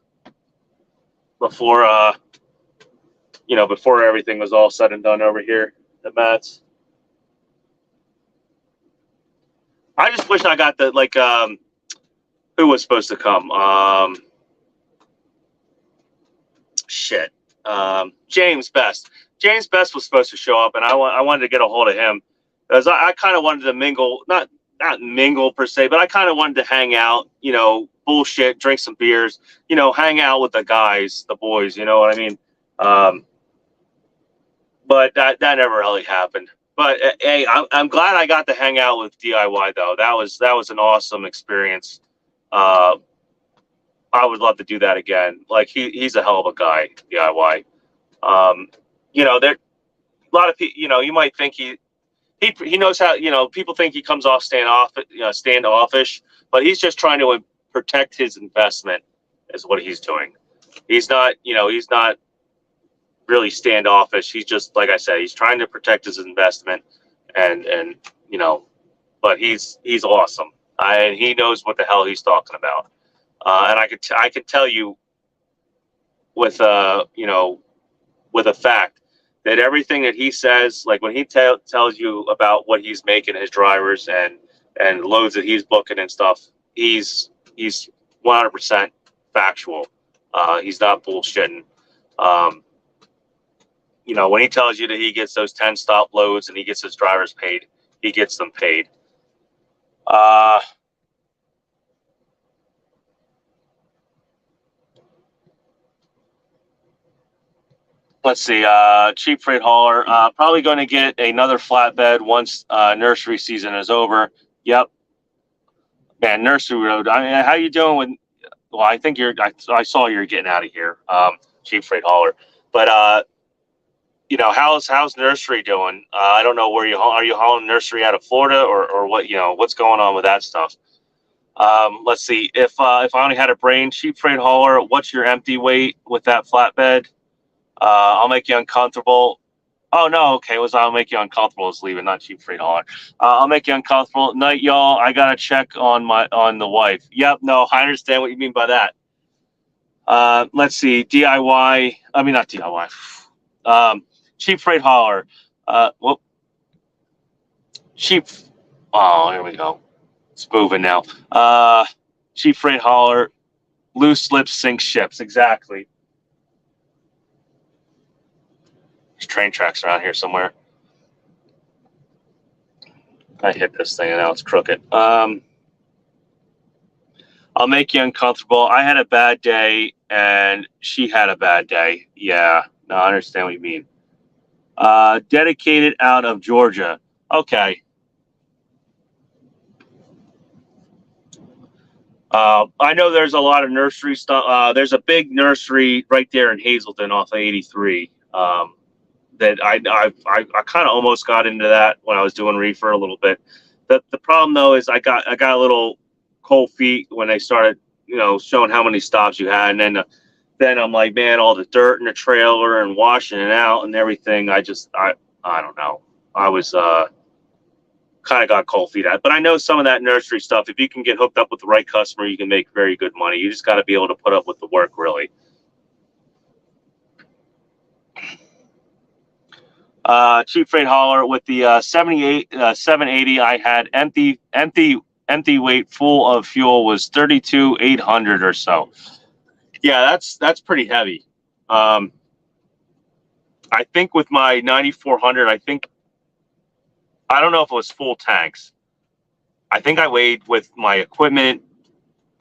before before everything was all said and done over here at Matt's. I just wish I got the who was supposed to come? James Best. James Best was supposed to show up, and I wanted to get a hold of him because I kind of wanted to mingle, not mingle per se, but I kind of wanted to hang out, bullshit, drink some beers, hang out with the guys, the boys, you know what I mean? But that never really happened. But hey, I'm glad I got to hang out with DIY though. That was an awesome experience. I would love to do that again. Like he's a hell of a guy, DIY. There a lot of people. You might think he knows how. People think he comes off standoffish, but he's just trying to protect his investment. Is what he's doing. He's not. He's not really standoffish. He's just, like I said, he's trying to protect his investment, and but he's awesome, and he knows what the hell he's talking about. And I could tell you with a fact that everything that he says, like when he tells you about what he's making his drivers and loads that he's booking and stuff, he's 100% factual. He's not bullshitting. When he tells you that he gets those 10 stop loads and he gets his drivers paid, he gets them paid. Let's see. Cheap freight hauler. Probably going to get another flatbed once nursery season is over. Yep. Man, nursery road. I mean, how you doing with? Well, I think I saw you're getting out of here. Cheap freight hauler. But how's nursery doing? I don't know where are you hauling nursery out of Florida or what? What's going on with that stuff? Let's see. If I only had a brain, cheap freight hauler. What's your empty weight with that flatbed? I'll make you uncomfortable. Oh no, okay. I'll make you uncomfortable is leaving, not cheap freight hauler. I'll make you uncomfortable. Night, y'all. I gotta check on the wife. Yep. No, I understand what you mean by that. Let's see. DIY. I mean, not DIY. Cheap freight hauler. Cheap. Oh, here we go. It's moving now. Cheap freight hauler. Loose lips sink ships. Exactly. There's train tracks around here somewhere. I hit this thing and now it's crooked. I'll make you uncomfortable. I had a bad day and she had a bad day. Yeah, no, I understand what you mean. Dedicated out of Georgia. Okay. I know there's a lot of nursery stuff. There's a big nursery right there in Hazleton off of 83. That I kind of almost got into that when I was doing reefer a little bit. The problem though is I got a little cold feet when they started showing how many stops you had, and then I'm like, man, all the dirt in the trailer and washing it out and everything. I don't know. I was kind of got cold feet at, but I know some of that nursery stuff. If you can get hooked up with the right customer, you can make very good money. You just got to be able to put up with the work, really. Cheap freight hauler with the 780 I had empty weight full of fuel was 32,800 or so. Yeah, that's pretty heavy. I think with my 9400, I don't know if it was full tanks. I think I weighed with my equipment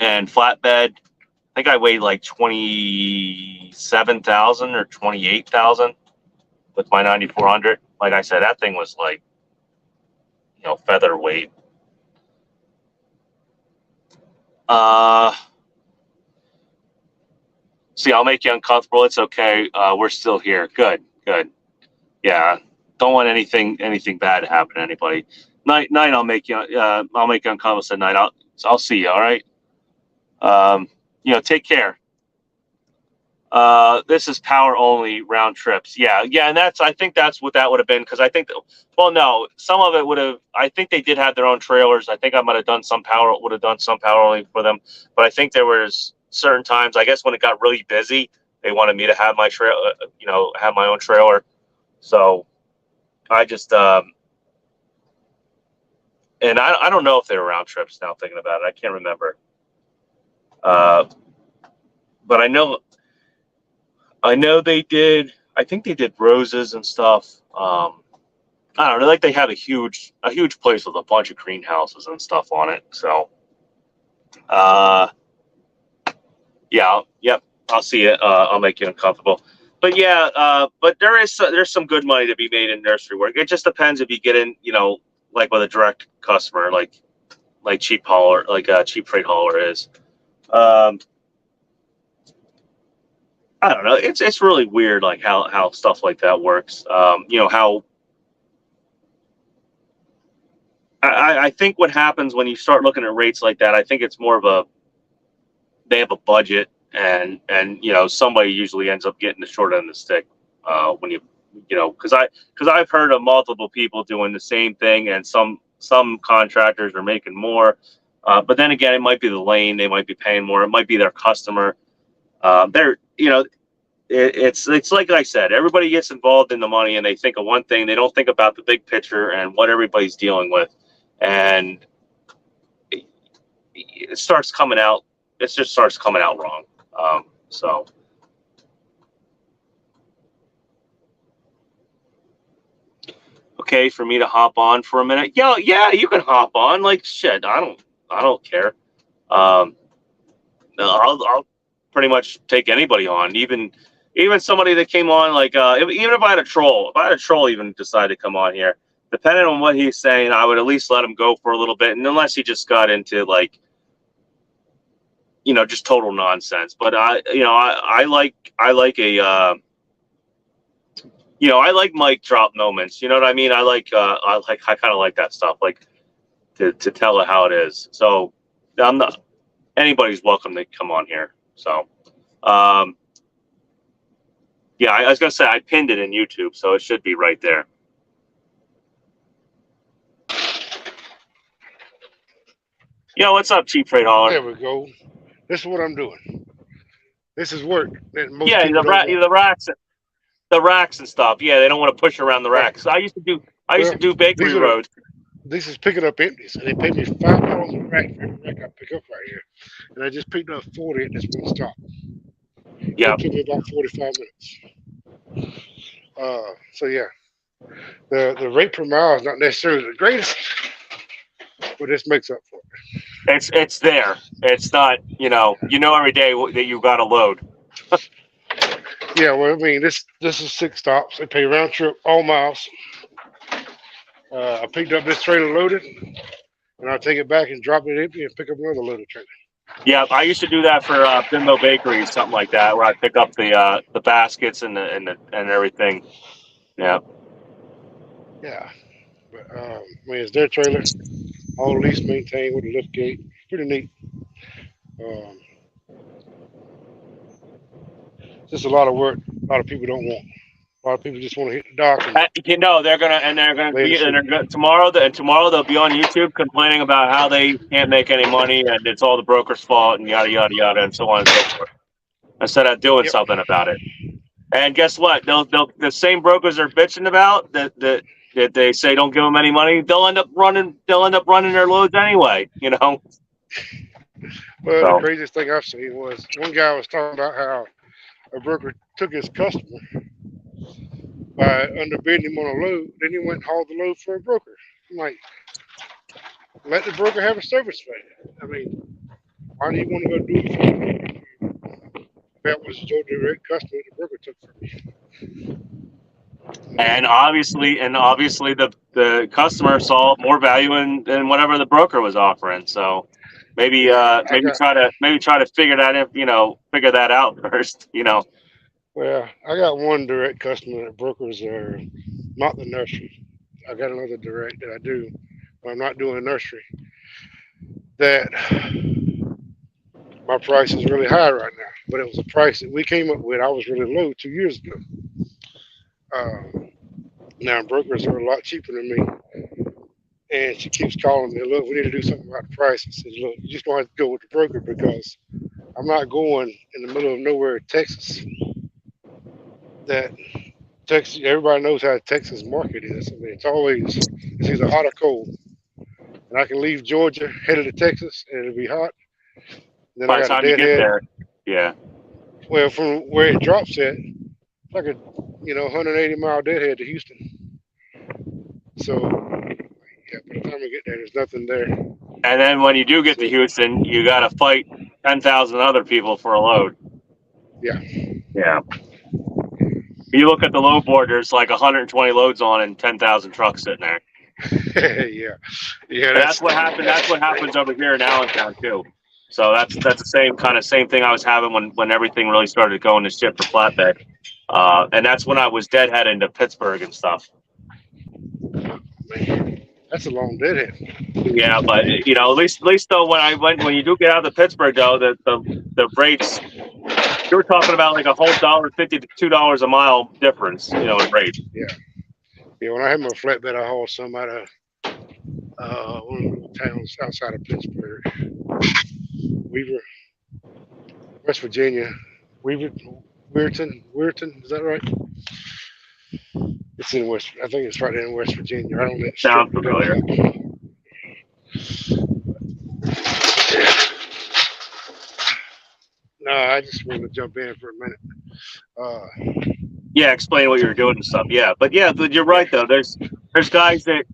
and flatbed. I think I weighed like 27,000 or 28,000 with my 9400. Like I said, that thing was like, featherweight. See, I'll make you uncomfortable. It's okay. We're still here. Good. Yeah. Don't want anything bad to happen to anybody. Night. I'll make you uncomfortable. Said night. I'll see you. All right. Take care. This is power only round trips. Yeah, and I think that's what that would have been, because I think no, some of it would have. I think they did have their own trailers. I think I would have done some power only for them, but I think there was certain times, I guess, when it got really busy, they wanted me to have my have my own trailer. So I just and I don't know if they were round trips now, thinking about it. I can't remember. But I know they did. I think they did roses and stuff. I don't know. Like, they had a huge place with a bunch of greenhouses and stuff on it. So, yeah, yep. I'll see it. I'll make you uncomfortable. But yeah, but there's some good money to be made in nursery work. It just depends if you get in, like with a direct customer, like cheap hauler, like a cheap freight hauler is. I don't know. It's really weird, like how stuff like that works. How I think what happens when you start looking at rates like that, I think it's more of they have a budget, and somebody usually ends up getting the short end of the stick when because I've heard of multiple people doing the same thing, and some contractors are making more, but then again, it might be the lane, they might be paying more, it might be their customer. It's like I said, everybody gets involved in the money and they think of one thing. They don't think about the big picture and what everybody's dealing with, and it starts coming out. It just starts coming out wrong. So. Okay, for me to hop on for a minute. Yeah, you can hop on. Like, shit, I don't care. No, I'll pretty much take anybody on, even somebody that came on, like, even if I had a troll, even decide to come on here, depending on what he's saying, I would at least let him go for a little bit, and unless he just got into, like, just total nonsense. But I like a I like mic drop moments. You know what I mean? I kind of like that stuff, like to tell it how it is. So anybody's welcome to come on here. So, yeah, I was gonna say I pinned it in YouTube, so it should be right there. What's up, Cheap Freight Hauler? There we go. This is what I'm doing. This is work that most Yeah, people don't want. the racks and stuff. Yeah, they don't want to push around the racks. I used to do bakery roads. This is picking up empties, and they pay me $5 a rack for every rack I pick up right here. And I just picked up 40 at this one stop. Yeah. It took me about 45 minutes. So yeah, the rate per mile is not necessarily the greatest, but this makes up for it. It's there. It's not, every day that you got to load. Yeah, well, I mean, this is 6 stops. They pay round trip, all miles. I picked up this trailer loaded, and I'll take it back and drop it empty and pick up another loaded trailer. Yeah, I used to do that for Bimbo Bakery, something like that, where I pick up the baskets and everything. Yeah. Yeah, but I mean, it's their trailer, all lease maintained with a lift gate. Pretty neat. Just a lot of work. A lot of people don't want. A lot of people just want to hit the dock. Tomorrow they'll be on YouTube complaining about how they can't make any money and it's all the broker's fault and yada yada yada and so on and so forth, instead of doing something about it. And guess what? The same brokers are bitching about that they say don't give them any money. They'll end up running their loads anyway. Well, the craziest thing I've seen was one guy was talking about how a broker took his customer by underbidding him on a load, then he went and hauled the load for a broker. I'm like, let the broker have a service fee. I mean, Why do you want to go do it for me? That was your direct customer the broker took from me. And obviously, the customer saw more value in whatever the broker was offering. So maybe try to figure that out first. Well, I got one direct customer that brokers are not the nursery. I got another direct that I do, but I'm not doing a nursery. That my price is really high right now, but it was a price that we came up with. I was really low 2 years ago. Now brokers are a lot cheaper than me, and she keeps calling me. Look, we need to do something about the price. I said, look, you just don't have to go with the broker because I'm not going in the middle of nowhere, Texas. That Texas, everybody knows how Texas market is. I mean, it's either hot or cold. And I can leave Georgia, headed to Texas, and it'll be hot. Then By I the got a time you get deadhead. there, yeah. Well, from where it drops at, it's like a 180-mile deadhead to Houston. So yeah, by the time I get there, there's nothing there. And then when you do get to Houston, you got to fight 10,000 other people for a load. Yeah. Yeah. You look at the load board, there's like 120 loads on and 10,000 trucks sitting there. Yeah. Yeah. And that's what happened. That's what happens over here in Allentown too. So that's the same thing I was having when everything really started going to shit for Flatbed. And that's when I was deadheading to Pittsburgh and stuff. Man, that's a long deadhead. Yeah, but at least though when you do get out of Pittsburgh though, the rates, you were talking about like a whole $1.50 to $2 a mile difference, in rate. Yeah. Yeah. When I had my flatbed, I hauled some out of one of the towns outside of Pittsburgh, Weaver, West Virginia. Weirton, is that right? It's in West. I think it's right there in West Virginia. I don't know. Sounds familiar. No, I just wanted to jump in for a minute. Yeah, explain what you're doing and stuff. Yeah, but you're right though. There's guys that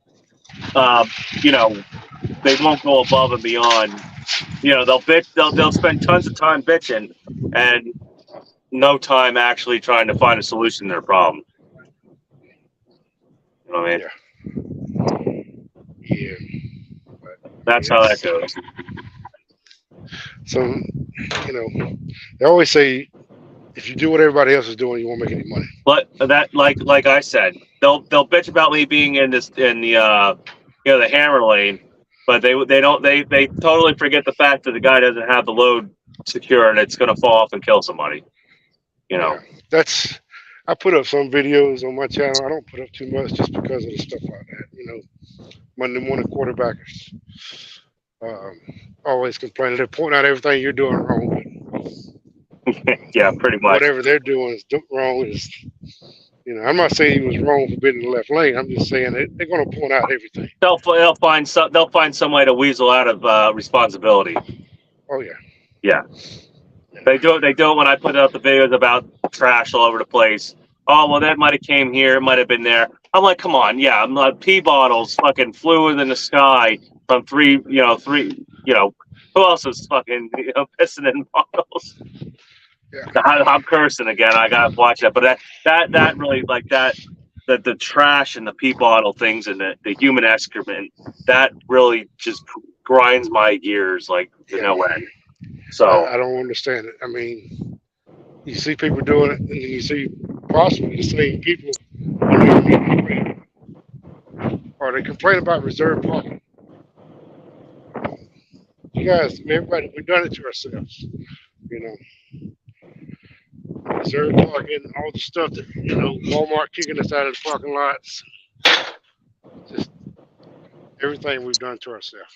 they won't go above and beyond. They'll bitch. They'll spend tons of time bitching and no time actually trying to find a solution to their problem. You know what I mean? Yeah. That's how that goes. So, they always say, if you do what everybody else is doing, you won't make any money. But that, like I said, they'll bitch about me being in the hammer lane, but they totally forget the fact that the guy doesn't have the load secure and it's going to fall off and kill somebody. Yeah, I put up some videos on my channel. I don't put up too much just because of the stuff like that. Monday morning quarterbackers always complaining. They're pointing out everything you're doing wrong. Yeah, pretty much. Whatever they're doing is wrong. I'm not saying he was wrong for being in the left lane. I'm just saying they're going to point out everything. They'll find some way to weasel out of responsibility. Oh yeah. Yeah. They do it when I put up the videos about trash all over the place. Oh well, that might have came here, it might have been there. I'm like, come on, yeah. I'm like, pee bottles fucking flew in the sky from three. Who else is fucking pissing in bottles? Yeah. I'm cursing again. I gotta watch that. But that really like that. The trash and the pee bottle things and the human excrement, that really just grinds my gears like no end. So I don't understand it. I mean, you see people doing it, and then you see possibly the same people or they complain about reserved parking. You guys, everybody, we've done it to ourselves. Reserved parking, all the stuff that Walmart kicking us out of the parking lots. Just everything we've done to ourselves.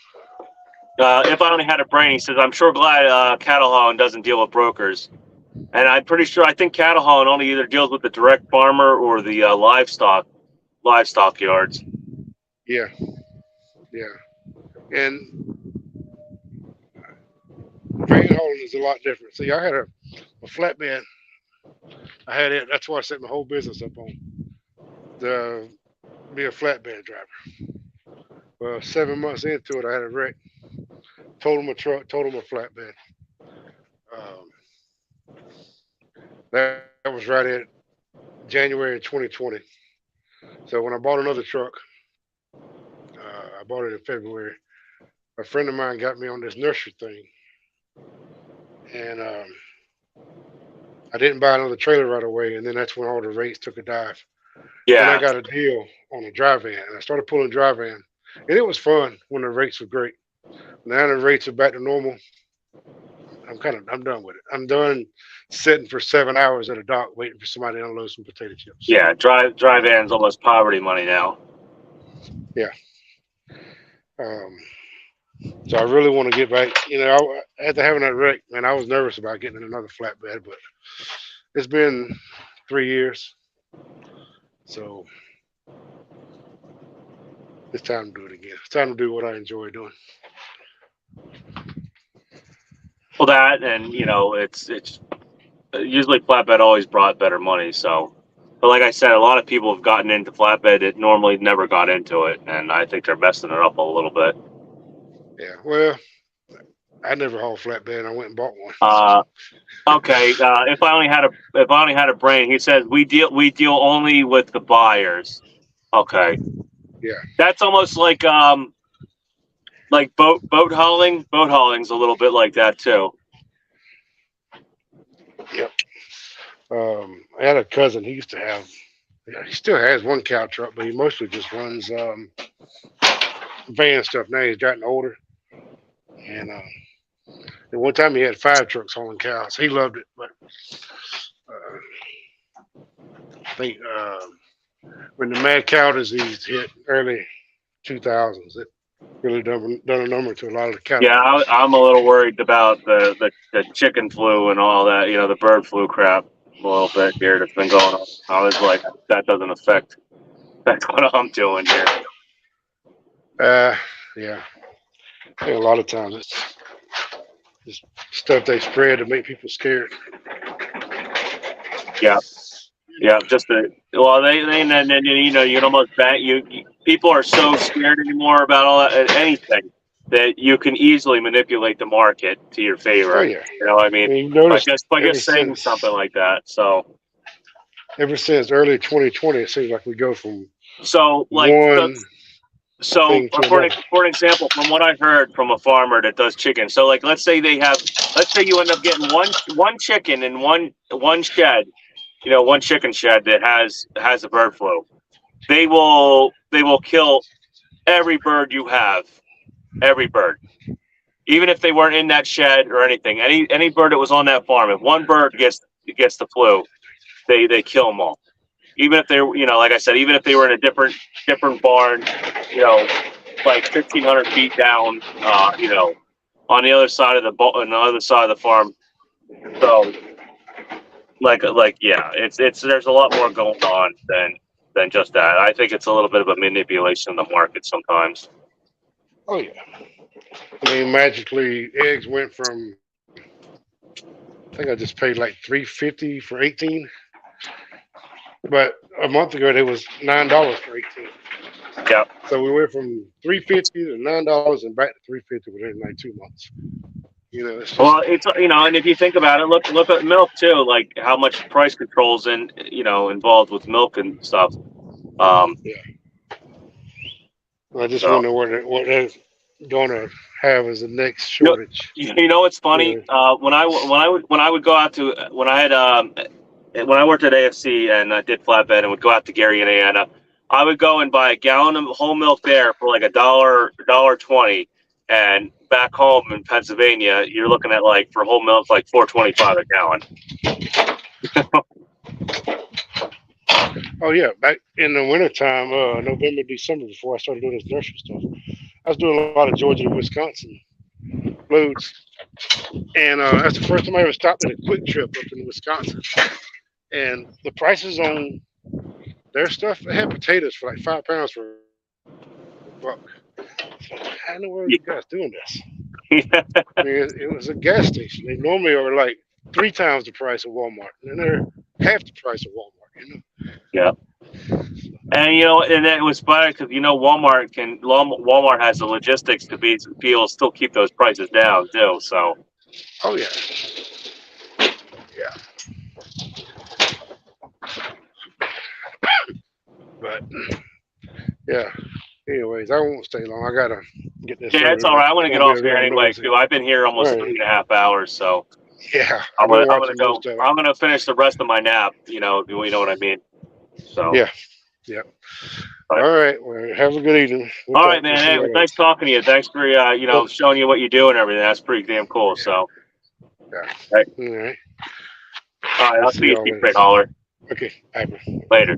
If I only had a brain, he says, I'm sure glad cattle hauling doesn't deal with brokers. And I'm pretty sure, I think cattle hauling only either deals with the direct farmer or the livestock yards. Yeah. And grain hauling is a lot different. See, I had a flatbed. I had it. That's why I set my whole business up on to be a flatbed driver. Well, 7 months into it, I had a wreck. told him a truck, told him a flatbed. That was right at January 2020. So when I bought another truck, I bought it in February. A friend of mine got me on this nursery thing, and I didn't buy another trailer right away, and then that's when all the rates took a dive. Then I Yeah. got a deal on a dry van, and I started pulling dry van, and it was fun when the rates were great. Now the rates are back to normal. I'm done with it. I'm done sitting for 7 hours at a dock waiting for somebody to unload some potato chips. Yeah. Dry van's almost poverty money now. So I really want to get back. After having that wreck, man, I was nervous about getting another flatbed, but it's been 3 years, so it's time to do it again. It's time to do what I enjoy doing. Well, that and it's usually flatbed always brought better money. So, but like I said, a lot of people have gotten into flatbed that normally never got into it, and I think they're messing it up a little bit. Yeah, well, I never hauled flatbed. I went and bought one. Okay. If I only had a brain, he says we deal only with the buyers. Okay. Yeah. That's almost like boat hauling. Boat hauling's a little bit like that too. Yep. I had a cousin. He still has one cow truck, but he mostly just runs van stuff. Now he's gotten older, and at one time he had 5 trucks hauling cows. He loved it, but I think when the mad cow disease hit early 2000s, it really done a number to a lot of the cattle. Yeah, I'm a little worried about the chicken flu and all that. The bird flu crap a little bit here that's been going on. I was like, that doesn't affect what I'm doing here. Yeah. I think a lot of times it's just stuff they spread to make people scared. Yeah, just then you can almost bet people are so scared anymore about anything that you can easily manipulate the market to your favor. Oh yeah. You know what I mean? You notice By just saying something like that. So ever since early 2020, it seems like we go from like one. So for an example, from what I heard from a farmer that does chicken, so like let's say you end up getting one chicken in one shed, one chicken shed that has a bird flu. They will kill every bird you have, every bird, even if they weren't in that shed or anything. Any bird that was on that farm, if one bird gets the flu, they kill them all. Even if they're, like I said, even if they were in a different barn, like 1,500 feet down, on the other side of the farm. So, yeah, it's there's a lot more going on than just that. I think it's a little bit of a manipulation of the market sometimes. Oh yeah. I mean, magically, eggs went from, I think I just paid like $3.50 for 18. But a month ago, it was $9 for 18. Yeah. So we went from $3.50 to $9 and back to $3.50 within like 2 months. It's just, well, it's and if you think about it, look at milk too. Like how much price controls involved with milk and stuff. Yeah. I just wonder what they're gonna have as the next shortage. It's funny. Yeah. When I would go out to when I worked at AFC and I did flatbed and would go out to Gary, Indiana, I would go and buy a gallon of whole milk there for like $1.20, and back home in Pennsylvania, you're looking at like for whole milk like $4.25 a gallon. Oh yeah, back in the wintertime, November, December, before I started doing this nursery stuff, I was doing a lot of Georgia and Wisconsin loads, and that's the first time I ever stopped at a Quick Trip up in Wisconsin. And the prices on their stuff, they had potatoes for like 5 pounds for $1. So how in the world are you guys doing this? I mean, it was a gas station. They normally are like 3 times the price of Walmart, and they're half the price of Walmart. Yeah. And and it was funny because Walmart has the logistics to be able to still keep those prices down too. So Oh yeah. Yeah. But yeah. Anyways, I won't stay long. I gotta get this. yeah, it's all right. I'm gonna get Don't be off a here little anyway noisy. too. I've been here almost All right. 3.5 hours, so Yeah, I'm I've been gonna watching go. most of it. I'm gonna finish the rest of my nap. You know what I mean. So Yeah. Yep. But- All right. Well, have a good evening. all right, man. Hey, it was nice talking to you. Thanks for showing you what you do and everything. That's pretty damn cool. Yeah. So Yeah. right. All right. All right, We'll I'll see see you, y'all Chief later. Freight Hauler. Okay. Bye. Later.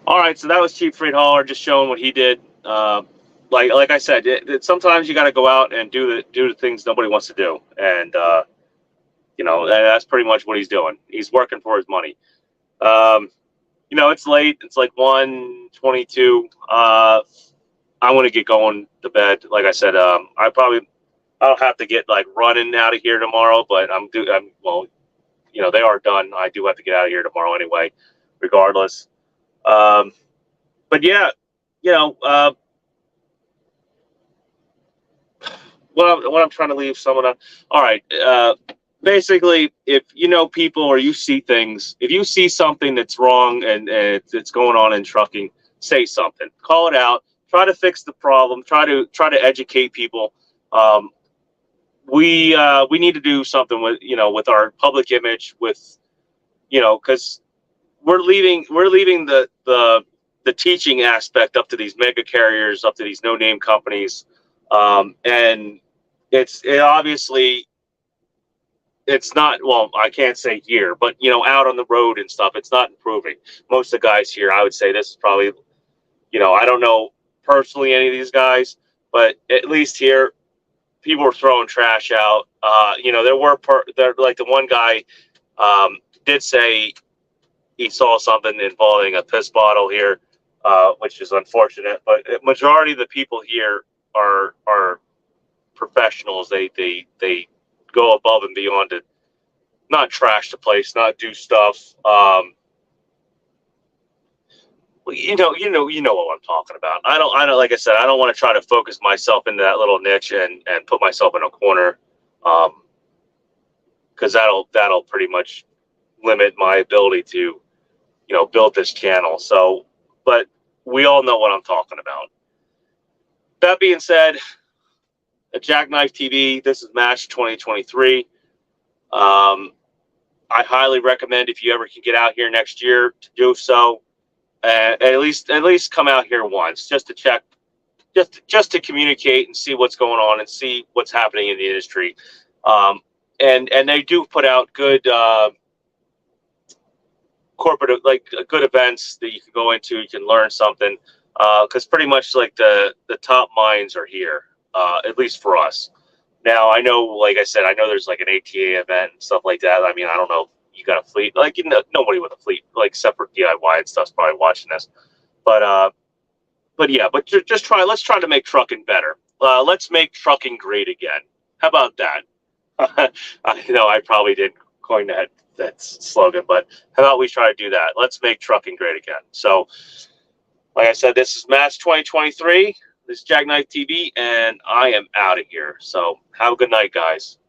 All right, so that was Chief Freight Hauler just showing what he did. Like I said, sometimes you got to go out and do the things nobody wants to do, and that's pretty much what he's doing. He's working for his money. It's late. It's like 1:22. I'm gonna get going to bed. Like I said, I'll have to get like running out of here tomorrow, but they are done. I do have to get out of here tomorrow anyway, regardless. But yeah, what I'm trying to leave someone on. All right. Basically, if you know people or you see things, if you see something that's wrong and it's going on in trucking, say something. Call it out. Try to fix the problem. Try to educate people. We need to do something with our public image, because we're leaving the teaching aspect up to these mega carriers, up to these no name companies, and obviously it's not, well, I can't say here, but out on the road and stuff, it's not improving. Most of the guys here, I would say this is probably, I don't know personally any of these guys, but at least here people were throwing trash out. There like the one guy did say he saw something involving a piss bottle here, which is unfortunate, but majority of the people here are professionals. They go above and beyond to not trash the place, not do stuff. You know what I'm talking about. I don't. Like I said, I don't want to try to focus myself into that little niche and put myself in a corner, because that'll pretty much limit my ability to, build this channel. So, but we all know what I'm talking about. That being said, at Jackknife TV, this is Match 2023. I highly recommend, if you ever can get out here next year, to do so. At least come out here once, just to check, just to communicate and see what's going on and see what's happening in the industry. And they do put out good corporate, like good events that you can go into. You can learn something, because pretty much like the top minds are here, at least for us. Now, I know, like I said, I know there's like an ATA event and stuff like that. I mean, I don't know if you got a fleet, like, nobody with a fleet, like, separate DIY and stuff's probably watching this. But yeah, but let's try to make trucking better. Let's make trucking great again. How about that? I know I probably didn't coin that slogan, but how about we try to do that? Let's make trucking great again. So, like I said, this is Match 2023. This is Jackknife TV, and I am out of here. So have a good night, guys.